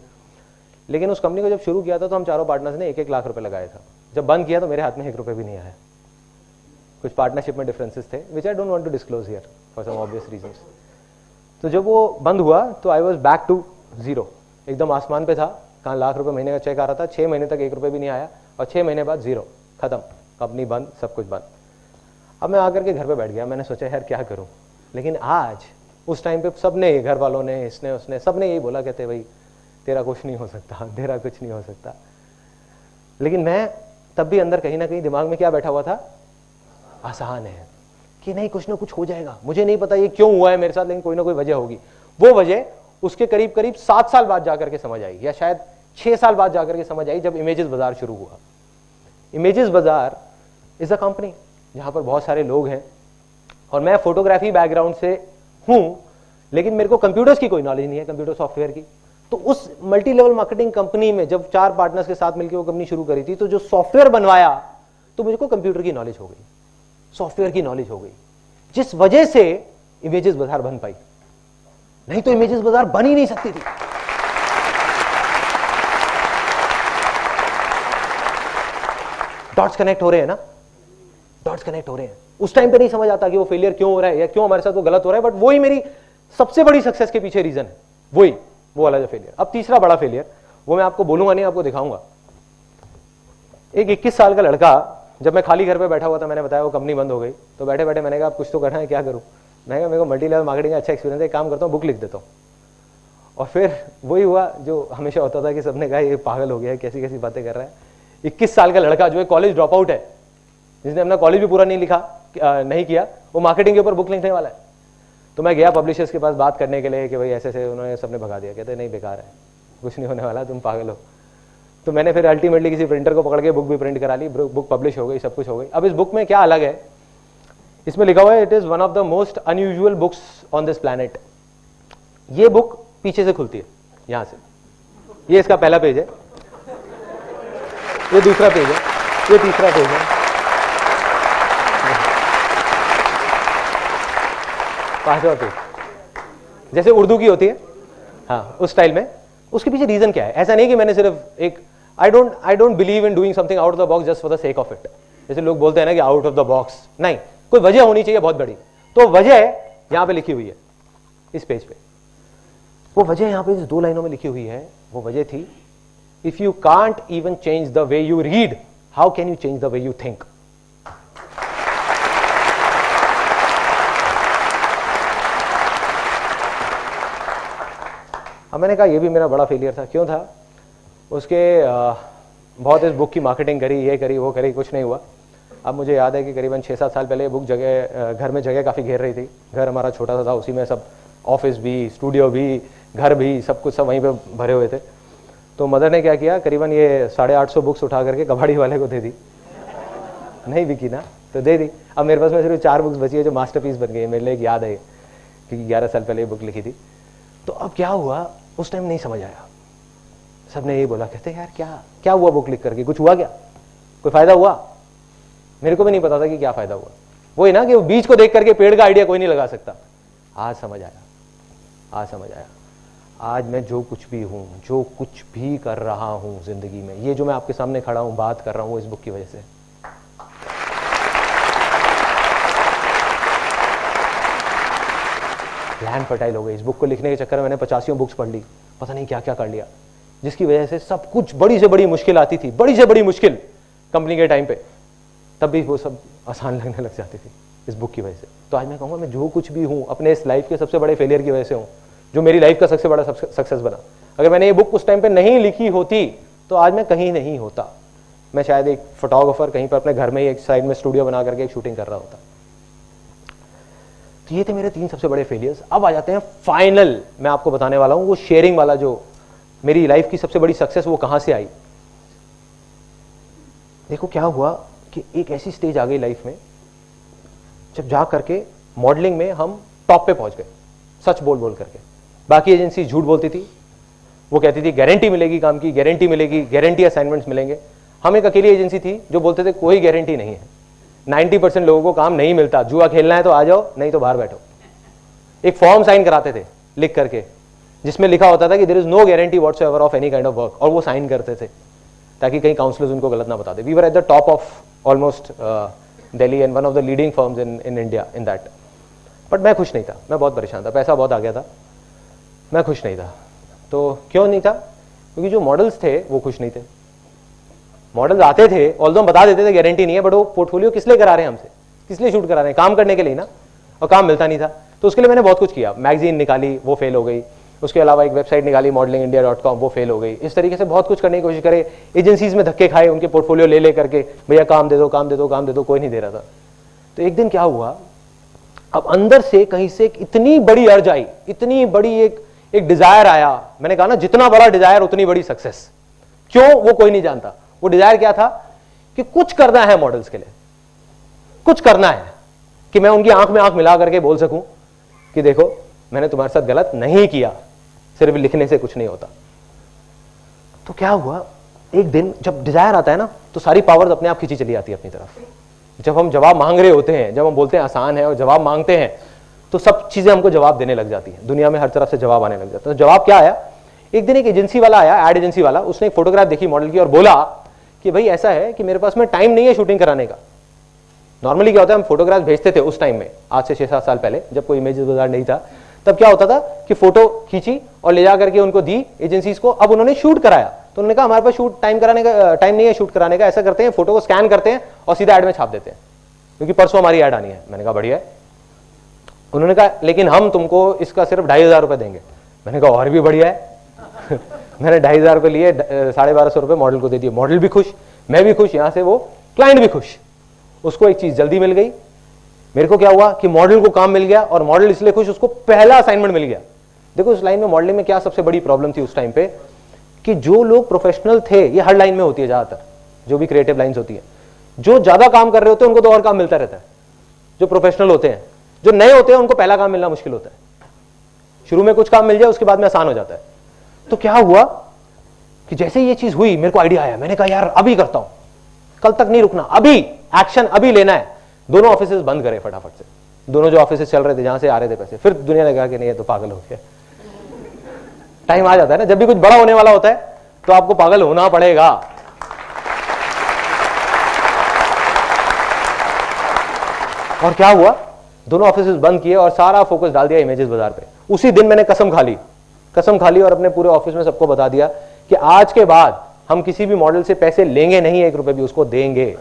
लेकिन उस कंपनी को जब शुरू किया था तो हम चारों पार्टनर्स ने 1-1 लाख रुपए लगाया था। जब बंद किया तो मेरे हाथ में 1 रुपए भी नहीं आया। कुछ पार्टनरशिप में डिफरेंसेस थे which I don't want to disclose here for some obvious reasons. तो जब वो बंद हुआ तो I was back to zero, एकदम आसमान पे था। कहाँ लाख रुपए महीने का चेक आ रहा था, 6 महीने तक 1 रुपए भी नहीं आया और 6 महीने बाद जीरो, खत्म, कंपनी बंद, सब कुछ बंद। अब मैं आकर के घर पे बैठ गया, मैंने सोचा यार क्या करूं। लेकिन आज उस टाइम पे सबने, घर वालों ने, इसने उसने, सबने यही बोला, कहते भाई तेरा कुछ नहीं हो सकता, तेरा कुछ नहीं हो सकता। लेकिन मैं तब भी अंदर कहीं ना कहीं दिमाग में क्या बैठा हुआ था, आसान है कि नहीं कुछ ना कुछ हो जाएगा। मुझे नहीं पता ये क्यों हुआ है मेरे साथ, लेकिन कोई ना कोई वजह होगी। वो वजह उसके करीब करीब 7 साल बाद जाकर के समझ आई, या शायद 6 साल बाद जाकर के समझ आई, जब इमेजेस बाजार शुरू हुआ। इमेजेस बाजार इज अ कंपनी जहां पर बहुत सारे लोग हैं और मैं फोटोग्राफी बैकग्राउंड से हूं, लेकिन मेरे को कंप्यूटर्स की कोई नॉलेज नहीं है, कंप्यूटर सॉफ्टवेयर की। तो उस मल्टी लेवल मार्केटिंग कंपनी में जब 4 पार्टनर्स के साथ मिलकर वो कंपनी शुरू करी थी, तो जो सॉफ्टवेयर बनवाया तो मुझको कंप्यूटर की नॉलेज हो गई, सॉफ्टवेयर की नॉलेज हो गई, जिस वजह से इमेजेस बाजार बन पाई। नहीं तो इमेजेस बाजार बन ही नहीं सकती थी। डॉट्स कनेक्ट हो रहे हैं ना, डॉट्स कनेक्ट हो रहे हैं। उस टाइम पे नहीं समझ आता कि वो फेलियर क्यों हो रहा है या क्यों हमारे साथ वो गलत हो रहा है, बट वही मेरी सबसे बड़ी सक्सेस के पीछे रीजन है, वही वो वाला जो फेलियर। अब तीसरा बड़ा फेलियर, वो मैं आपको बोलूंगा नहीं, आपको दिखाऊंगा। एक 21 साल का लड़का, जब मैं खाली घर पे बैठा हुआ था, मैंने बताया वो कंपनी बंद हो गई, तो बैठे बैठे मैंने कहा अब कुछ तो करना है, क्या करूं। मैं मेरे को मल्टी लेवल मार्केटिंग का अच्छा एक्सपीरियंस है, एक काम करता हूँ बुक लिख देता हूँ। और फिर वही हुआ जो हमेशा होता था कि सबने कहा ये पागल हो गया है, कैसी कैसी बातें कर रहा है। 21 साल का लड़का जो है कॉलेज ड्रॉप आउट है, जिसने अपना कॉलेज भी पूरा नहीं किया, वो मार्केटिंग के ऊपर बुक लिखने वाला है। तो मैं गया पब्लिशर्स के पास बात करने के लिए कि भाई ऐसे ऐसे, उन्होंने सबने भगा दिया, कहते नहीं बेकार है, कुछ नहीं होने वाला, तुम पागल हो। तो मैंने फिर अल्टीमेटली किसी प्रिंटर को पकड़ के बुक भी प्रिंट करा ली, बुक पब्लिश हो गई, सब कुछ हो गई। अब इस बुक में क्या अलग है, इसमें लिखा हुआ है it is one of the most unusual books on this planet. ये बुक पीछे से खुलती है, यहां से। ये इसका पहला पेज है, ये दूसरा पेज है, ये तीसरा पेज है, 5वां पेज, जैसे उर्दू की होती है, हाँ उस स्टाइल में। उसके पीछे रीजन क्या है? ऐसा नहीं कि मैंने सिर्फ एक, I don't believe in doing something out of the box just for the sake of it. जैसे लोग बोलते हैं ना कि आउट ऑफ द बॉक्स, नहीं, कोई वजह होनी चाहिए बहुत बड़ी। तो वजह यहां पे लिखी हुई है इस पेज पे। वो वजह यहां पे इस 2 लाइनों में लिखी हुई है। वो वजह थी, if you can't even change the way you read, how can you change the way you think. अब मैंने कहा ये भी मेरा बड़ा फेलियर था। क्यों था? उसके बहुत इस बुक की मार्केटिंग करी, ये करी, वो करी, कुछ नहीं हुआ। अब मुझे याद है कि करीबन 6-7 साल पहले ये बुक घर में जगह काफ़ी घेर रही थी। घर हमारा छोटा सा था, उसी में सब ऑफिस भी, स्टूडियो भी, घर भी, सब कुछ सब वहीं पे भरे हुए थे। तो मदर ने क्या किया, करीबन ये 850 बुक्स उठा करके कबाड़ी वाले को दे दी। नहीं बिकी ना तो दे दी। अब मेरे पास में सिर्फ 4 बुक्स बची है जो मास्टरपीस बन गई। मेरे लिए एक याद है कि 11 साल पहले ये बुक लिखी थी। तो अब क्या हुआ, उस टाइम नहीं समझ आया। सबने यही बोला, कहते यार क्या हुआ बुक लिख करके, कुछ हुआ क्या, कोई फायदा हुआ? मेरे को भी नहीं पता था कि क्या फायदा हुआ। वही ना कि वो बीज को देख करके पेड़ का आइडिया कोई नहीं लगा सकता। आज समझ आया, आज समझ आया। आज मैं जो कुछ भी हूं, जो कुछ भी कर रहा हूं जिंदगी में, ये जो मैं आपके सामने खड़ा हूं, बात कर रहा हूं, इस बुक की वजह से। प्लान फर्टाइल हो गई। इस बुक को लिखने के चक्कर में मैंने 85 बुक्स पढ़ ली, पता नहीं क्या क्या कर लिया, जिसकी वजह से सब कुछ बड़ी से बड़ी मुश्किल आती थी, बड़ी से बड़ी मुश्किल कंपनी के टाइम पे, तब भी वो सब आसान लगने लग जाती थी इस बुक की वजह से। तो आज मैं कहूँगा मैं जो कुछ भी हूँ अपने इस लाइफ के सबसे बड़े फेलियर की वजह से हूँ, जो मेरी लाइफ का सबसे बड़ा सक्सेस बना। अगर मैंने ये बुक उस टाइम पे नहीं लिखी होती तो आज मैं कहीं नहीं होता। मैं शायद एक फोटोग्राफर कहीं पर अपने घर में ही एक साइड में स्टूडियो बना करके एक शूटिंग कर रहा होता। तो ये थे मेरे 3 सबसे बड़े फेलियर्स। अब आ जाते हैं फाइनल, मैं आपको बताने वाला हूँ वो शेयरिंग वाला, जो मेरी लाइफ की सबसे बड़ी सक्सेस वो कहां से आई। देखो क्या हुआ कि एक ऐसी स्टेज आ गई लाइफ में जब जा करके मॉडलिंग में हम टॉप पे पहुंच गए, सच बोल बोल करके। बाकी एजेंसी झूठ बोलती थी, वो कहती थी गारंटी मिलेगी काम की, गारंटी मिलेगी, गारंटी असाइनमेंट्स मिलेगे। हम एक अकेली एजेंसी थी जो बोलते थे कोई गारंटी नहीं है, 90% लोगों को काम नहीं मिलता, जुआ खेलना है तो आ जाओ, नहीं तो बाहर बैठो। एक फॉर्म साइन कराते थे लिख करके जिसमें लिखा होता था कि there is no guarantee whatsoever of any kind of work, और वो साइन करते थे ताकि कहीं काउंसलर्स उनको गलत ना बता दे. We were at the top of almost Delhi and one of the leading firms in India in that. But मैं खुश नहीं था, मैं बहुत परेशान था, पैसा बहुत आ गया था, मैं खुश नहीं था. तो क्यों नहीं था? क्योंकि जो मॉडल्स थे वो खुश नहीं थे. मॉडल्स आते थे, ऑल्दो हम बता देते थे गारंटी नहीं है, बट वो पोर्टफोलियो किस लिए करा रहे हैं हमसे, किस लिए शूट करा रहे हैं? काम करने के लिए ना, और काम मिलता नहीं था. तो उसके लिए मैंने बहुत कुछ किया. मैगजीन निकाली, वो फेल हो गई. उसके अलावा एक वेबसाइट निकाली modelingindia.com, वो फेल हो गई. इस तरीके से बहुत कुछ करने की कोशिश करे. एजेंसीज में धक्के खाए, उनके पोर्टफोलियो ले करके, भैया काम दे दो, काम दे दो, काम दे दो, कोई नहीं दे रहा था. तो एक दिन क्या हुआ, अब अंदर से कहीं से इतनी बड़ी अर्ज आई, इतनी बड़ी एक डिजायर आया. मैंने कहा ना, जितना बड़ा डिजायर उतनी बड़ी सक्सेस. क्यों? वो कोई नहीं जानता. वो डिजायर क्या था कि कुछ करना है मॉडल्स के लिए, कुछ करना है कि मैं उनकी आंख में आंख मिला करके बोल सकूं कि देखो मैंने तुम्हारे साथ गलत नहीं किया. सिर्फ लिखने से कुछ नहीं होता. तो क्या हुआ, एक दिन जब डिजायर आता है ना, तो सारी पावर्स अपने आप खींची चली आती है अपनी तरफ. जब हम जवाब मांग रहे होते हैं, जब हम बोलते हैं आसान है और जवाब मांगते हैं, तो सब चीजें हमको जवाब देने लग जाती है. दुनिया में हर तरफ से जवाब आने लग जाता है. तो जवाब क्या आया, एक दिन एक एजेंसी वाला आया, एड एजेंसी वाला. उसने एक फोटोग्राफ देखी मॉडल की और बोला कि भाई ऐसा है कि मेरे पास में टाइम नहीं है शूटिंग कराने का. नॉर्मली क्या होता है, हम फोटोग्राफ भेजते थे उस टाइम में, आज से 6-7 साल पहले, जब कोई इमेजेस बाजार नहीं था. तब क्या होता था कि फोटो खींची और ले जा करके उनको दी एजेंसीज को. अब उन्होंने शूट कराया, तो उन्होंने कहा हमारे पास शूट टाइम नहीं है शूट कराने का. ऐसा करते हैं, फोटो को स्कैन करते हैं और सीधा ऐड में छाप देते हैं, क्योंकि परसों हमारी ऐड आनी है. मैंने कहा बढ़िया है. उन्होंने कहा लेकिन हम तुमको इसका सिर्फ 2,500 रुपए देंगे. मैंने कहा और भी बढ़िया है. मैंने 2,500 रुपए लिए, 1,250 रुपए मॉडल को दे दिए. मॉडल भी खुश, मैं भी खुश, यहां से वो क्लाइंट भी खुश. उसको एक चीज जल्दी मिल गई. मेरे को क्या हुआ कि मॉडल को काम मिल गया, और मॉडल इसलिए खुश, उसको पहला असाइनमेंट मिल गया. देखो उस लाइन में, मॉडलिंग में क्या सबसे बड़ी प्रॉब्लम थी उस टाइम पे, कि जो लोग प्रोफेशनल थे, ये हर लाइन में होती है ज्यादातर, जो भी क्रिएटिव लाइंस होती है, जो ज्यादा काम कर रहे होते हैं उनको तो और काम मिलता रहता है. जो प्रोफेशनल होते हैं, जो नए होते हैं, उनको पहला काम मिलना मुश्किल होता है. शुरू में कुछ काम मिल जाए, उसके बाद में आसान हो जाता है. तो क्या हुआ कि जैसे ये चीज हुई, मेरे को आइडिया आया. मैंने कहा यार अभी करता हूं, कल तक नहीं रुकना, अभी एक्शन अभी लेना है. दोनों ऑफिसेस बंद करे फटाफट से, दोनों जो ऑफिसेस चल रहे थे, जहां से आ रहे थे पैसे. फिर दुनिया ने कहा कि नहीं ये तो पागल हो गया. टाइम आ जाता है ना, जब भी कुछ बड़ा होने वाला होता है तो आपको पागल होना पड़ेगा. और क्या हुआ, दोनों ऑफिसेस बंद किए और सारा फोकस डाल दिया इमेजेस बाजार पे. उसी दिन मैंने कसम खा ली और अपने पूरे ऑफिस में सबको बता दिया कि आज के बाद हम किसी भी मॉडल से पैसे लेंगे नहीं, 1 रुपए भी, उसको देंगे.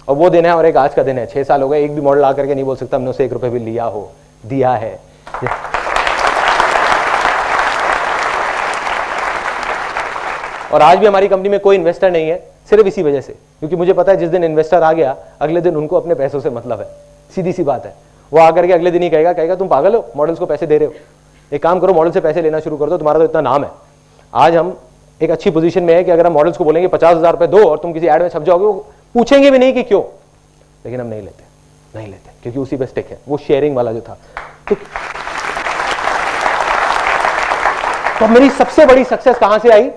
और वो दिन है, और एक आज का दिन है. 6 साल हो गए, एक भी मॉडल आकर के नहीं बोल सकता हमने उसे 1 रुपए भी लिया हो, दिया है. और आज भी हमारी कंपनी में कोई इन्वेस्टर नहीं है, सिर्फ इसी वजह से, क्योंकि मुझे पता है जिस दिन इन्वेस्टर आ गया, अगले दिन उनको अपने पैसों से मतलब है. सीधी सी बात है. वो आकर के अगले दिन ही कहेगा तुम पागल हो, मॉडल्स को पैसे दे रहे हो, एक काम करो मॉडल से पैसे लेना शुरू कर दो, तुम्हारा तो इतना नाम है. आज हम एक अच्छी पोजीशन में है कि अगर हम मॉडल्स को बोलेंगे 50,000 रुपए दो और तुम किसी एड में छप जाओगे, वो पूछेंगे भी नहीं कि क्यों. लेकिन हम नहीं लेते क्योंकि उसी पे स्टिक है, वो शेयरिंग वाला जो था. तो मेरी सबसे बड़ी सक्सेस कहां से आई,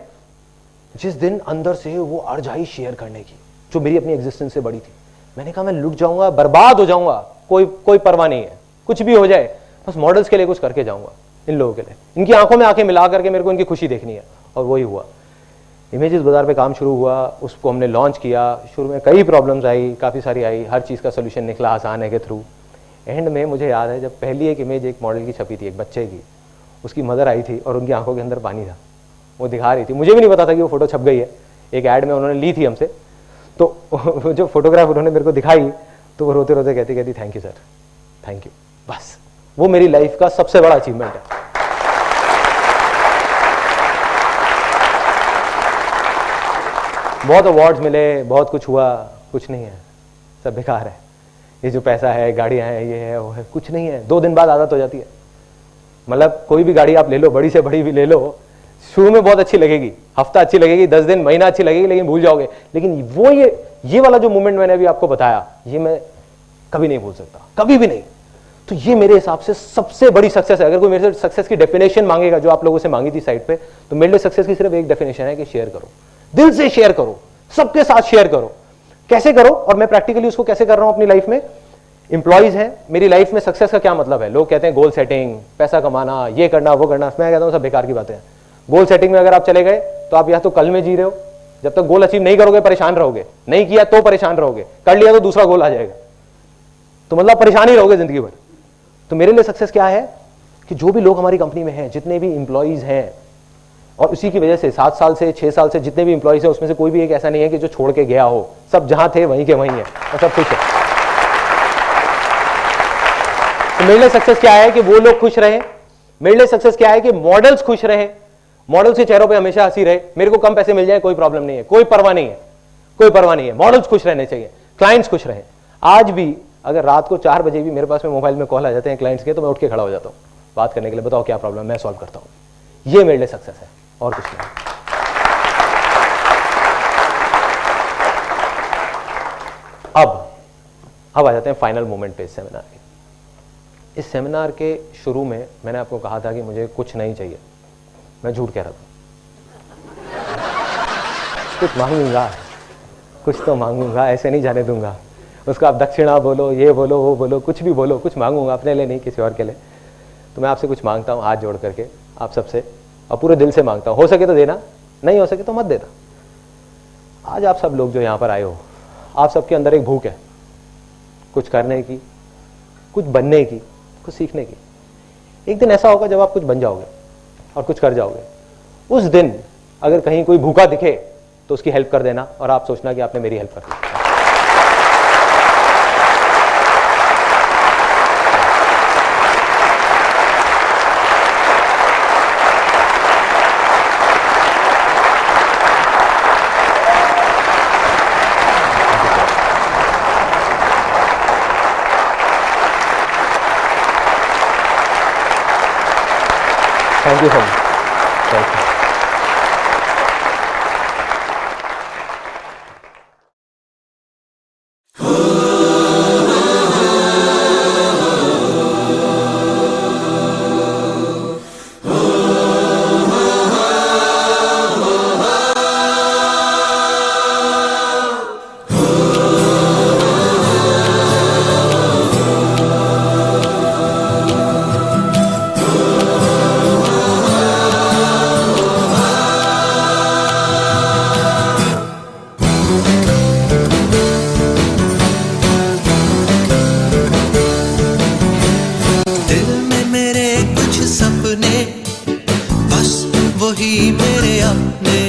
जिस दिन अंदर से वो अर्ज आई शेयर करने की, जो मेरी अपनी एग्जिस्टेंस से बड़ी थी. मैंने कहा मैं लुट जाऊंगा, बर्बाद हो जाऊंगा, कोई परवाह नहीं है, कुछ भी हो जाए, बस मॉडल्स के लिए कुछ करके जाऊंगा, इन लोगों के लिए. इनकी आंखों में आंखें मिला करके मेरे को इनकी खुशी देखनी है. और वही हुआ. इमेजेस बाजार पे काम शुरू हुआ, उसको हमने लॉन्च किया. शुरू में कई प्रॉब्लम्स आई, काफ़ी सारी आई, हर चीज़ का सोल्यूशन निकला आसान है के थ्रू. एंड में मुझे याद है जब पहली एक इमेज एक मॉडल की छपी थी, एक बच्चे की, उसकी मदर आई थी और उनकी आंखों के अंदर पानी था, वो दिखा रही थी. मुझे भी नहीं पता था कि वो फोटो छप गई है, एक ऐड में उन्होंने ली थी हमसे. तो जो फोटोग्राफ उन्होंने मेरे को दिखाई, तो वो रोते रोते कहती thank you sir, thank you. बस वो मेरी लाइफ का सबसे बड़ा अचीवमेंट है. बहुत अवार्ड्स मिले, बहुत कुछ हुआ, कुछ नहीं है, सब बेकार है. ये जो पैसा है, गाड़ियां हैं, ये है, वो है, कुछ नहीं है. 2 दिन बाद आदत हो जाती है. मतलब कोई भी गाड़ी आप ले लो, बड़ी से बड़ी भी ले लो, शुरू में बहुत अच्छी लगेगी, हफ्ता अच्छी लगेगी, 10 दिन, महीना अच्छी लगेगी, लेकिन भूल जाओगे. लेकिन वो ये वाला जो मोमेंट मैंने अभी आपको बताया, ये मैं कभी नहीं भूल सकता, कभी भी नहीं. तो ये मेरे हिसाब से सबसे बड़ी सक्सेस है. अगर कोई मेरे से सक्सेस की डेफिनेशन मांगेगा, जो आप लोगों से मांगी थी साइड पे, तो मेरे लिए सक्सेस की सिर्फ एक डेफिनेशन है कि शेयर करो, दिल से शेयर करो, सबके साथ शेयर करो. कैसे करो, और मैं प्रैक्टिकली उसको कैसे कर रहा हूं अपनी लाइफ में. एम्प्लॉइज हैं, मेरी लाइफ में सक्सेस का क्या मतलब है? लोग कहते हैं गोल सेटिंग, पैसा कमाना, ये करना वो करना। मैं कहता हूँ सब बेकार की बातें हैं। गोल सेटिंग में अगर आप चले गए तो आप या तो कल में जी रहे हो, जब तक गोल अचीव नहीं करोगे परेशान रहोगे, नहीं किया तो परेशान रहोगे, कर लिया तो दूसरा गोल आ जाएगा, तो मतलब परेशान ही रहोगे जिंदगी भर। तो मेरे लिए सक्सेस क्या है कि जो भी लोग हमारी कंपनी में हैं, जितने भी एम्प्लॉइज हैं, और उसी की वजह से 7 साल से 6 साल से जितने भी एम्प्लॉइज हैं उसमें से कोई भी एक ऐसा नहीं है कि जो छोड़ के गया हो। सब जहां थे वहीं के वहीं है और सब खुश है। तो मेरे लिए सक्सेस क्या है कि वो लोग खुश रहे। मेरे लिए सक्सेस क्या है कि मॉडल्स खुश रहे, मॉडल्स के चेहरों पे हमेशा हंसी रहे। मेरे को कम पैसे मिल जाए कोई प्रॉब्लम नहीं है, कोई परवाह नहीं है, कोई परवाह नहीं है। मॉडल्स खुश रहने चाहिए, क्लाइंट्स खुश रहे। आज भी अगर रात को 4 बजे भी मेरे पास में मोबाइल में कॉल आ जाते हैं क्लाइंट्स के, तो मैं उठ के खड़ा हो जाता हूँ बात करने के लिए। बताओ क्या प्रॉब्लम, मैं सॉल्व करता हूँ। ये मेरे लिए सक्सेस है और कुछ नहीं। अब आ जाते हैं फाइनल मोमेंट पे इस सेमिनार के। इस सेमिनार के शुरू में मैंने आपको कहा था कि मुझे कुछ नहीं चाहिए। मैं झूठ कह रहा था, कुछ मांगूंगा, कुछ तो मांगूंगा, ऐसे नहीं जाने दूंगा उसको। आप दक्षिणा बोलो, ये बोलो, वो बोलो, कुछ भी बोलो, कुछ मांगूंगा, अपने लिए नहीं किसी और के लिए। तो मैं आपसे कुछ मांगता हूँ हाथ जोड़ करके, आप सबसे, और पूरे दिल से मांगता हूँ। हो सके तो देना, नहीं हो सके तो मत देना। आज आप सब लोग जो यहाँ पर आए हो, आप सबके अंदर एक भूख है कुछ करने की, कुछ बनने की, कुछ सीखने की। एक दिन ऐसा होगा जब आप कुछ बन जाओगे और कुछ कर जाओगे। उस दिन अगर कहीं कोई भूखा दिखे तो उसकी हेल्प कर देना, और आप सोचना कि आपने मेरी हेल्प कर दी। Thank you so much. Thank you. वही मेरे अपने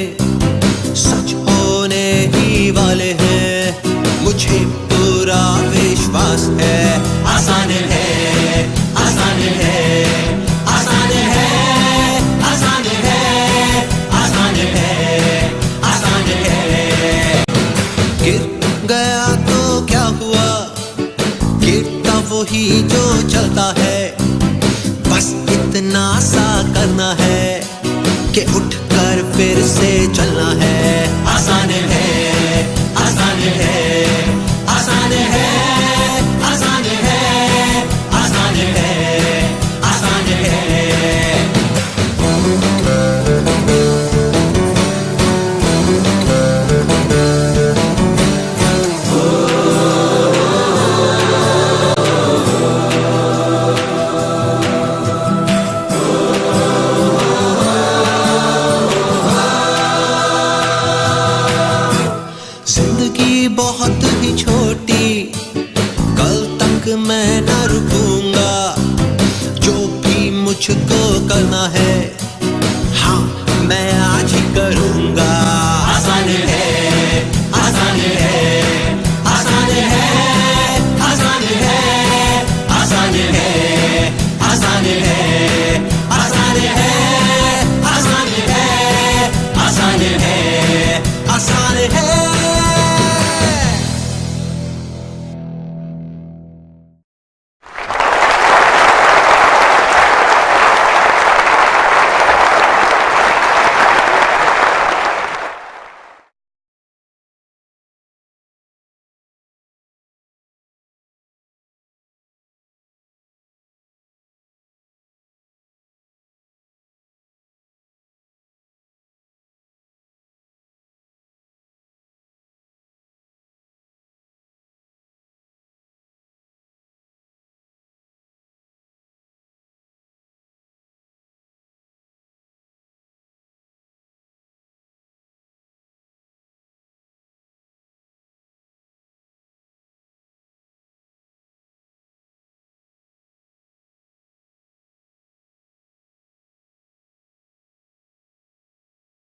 सच होने ही वाले हैं, मुझे पूरा विश्वास है। आसान है, आसान है, आसान है, आसान है, आसान है, आसान है। गिर गया तो क्या हुआ, गिरता वही जो चलता है।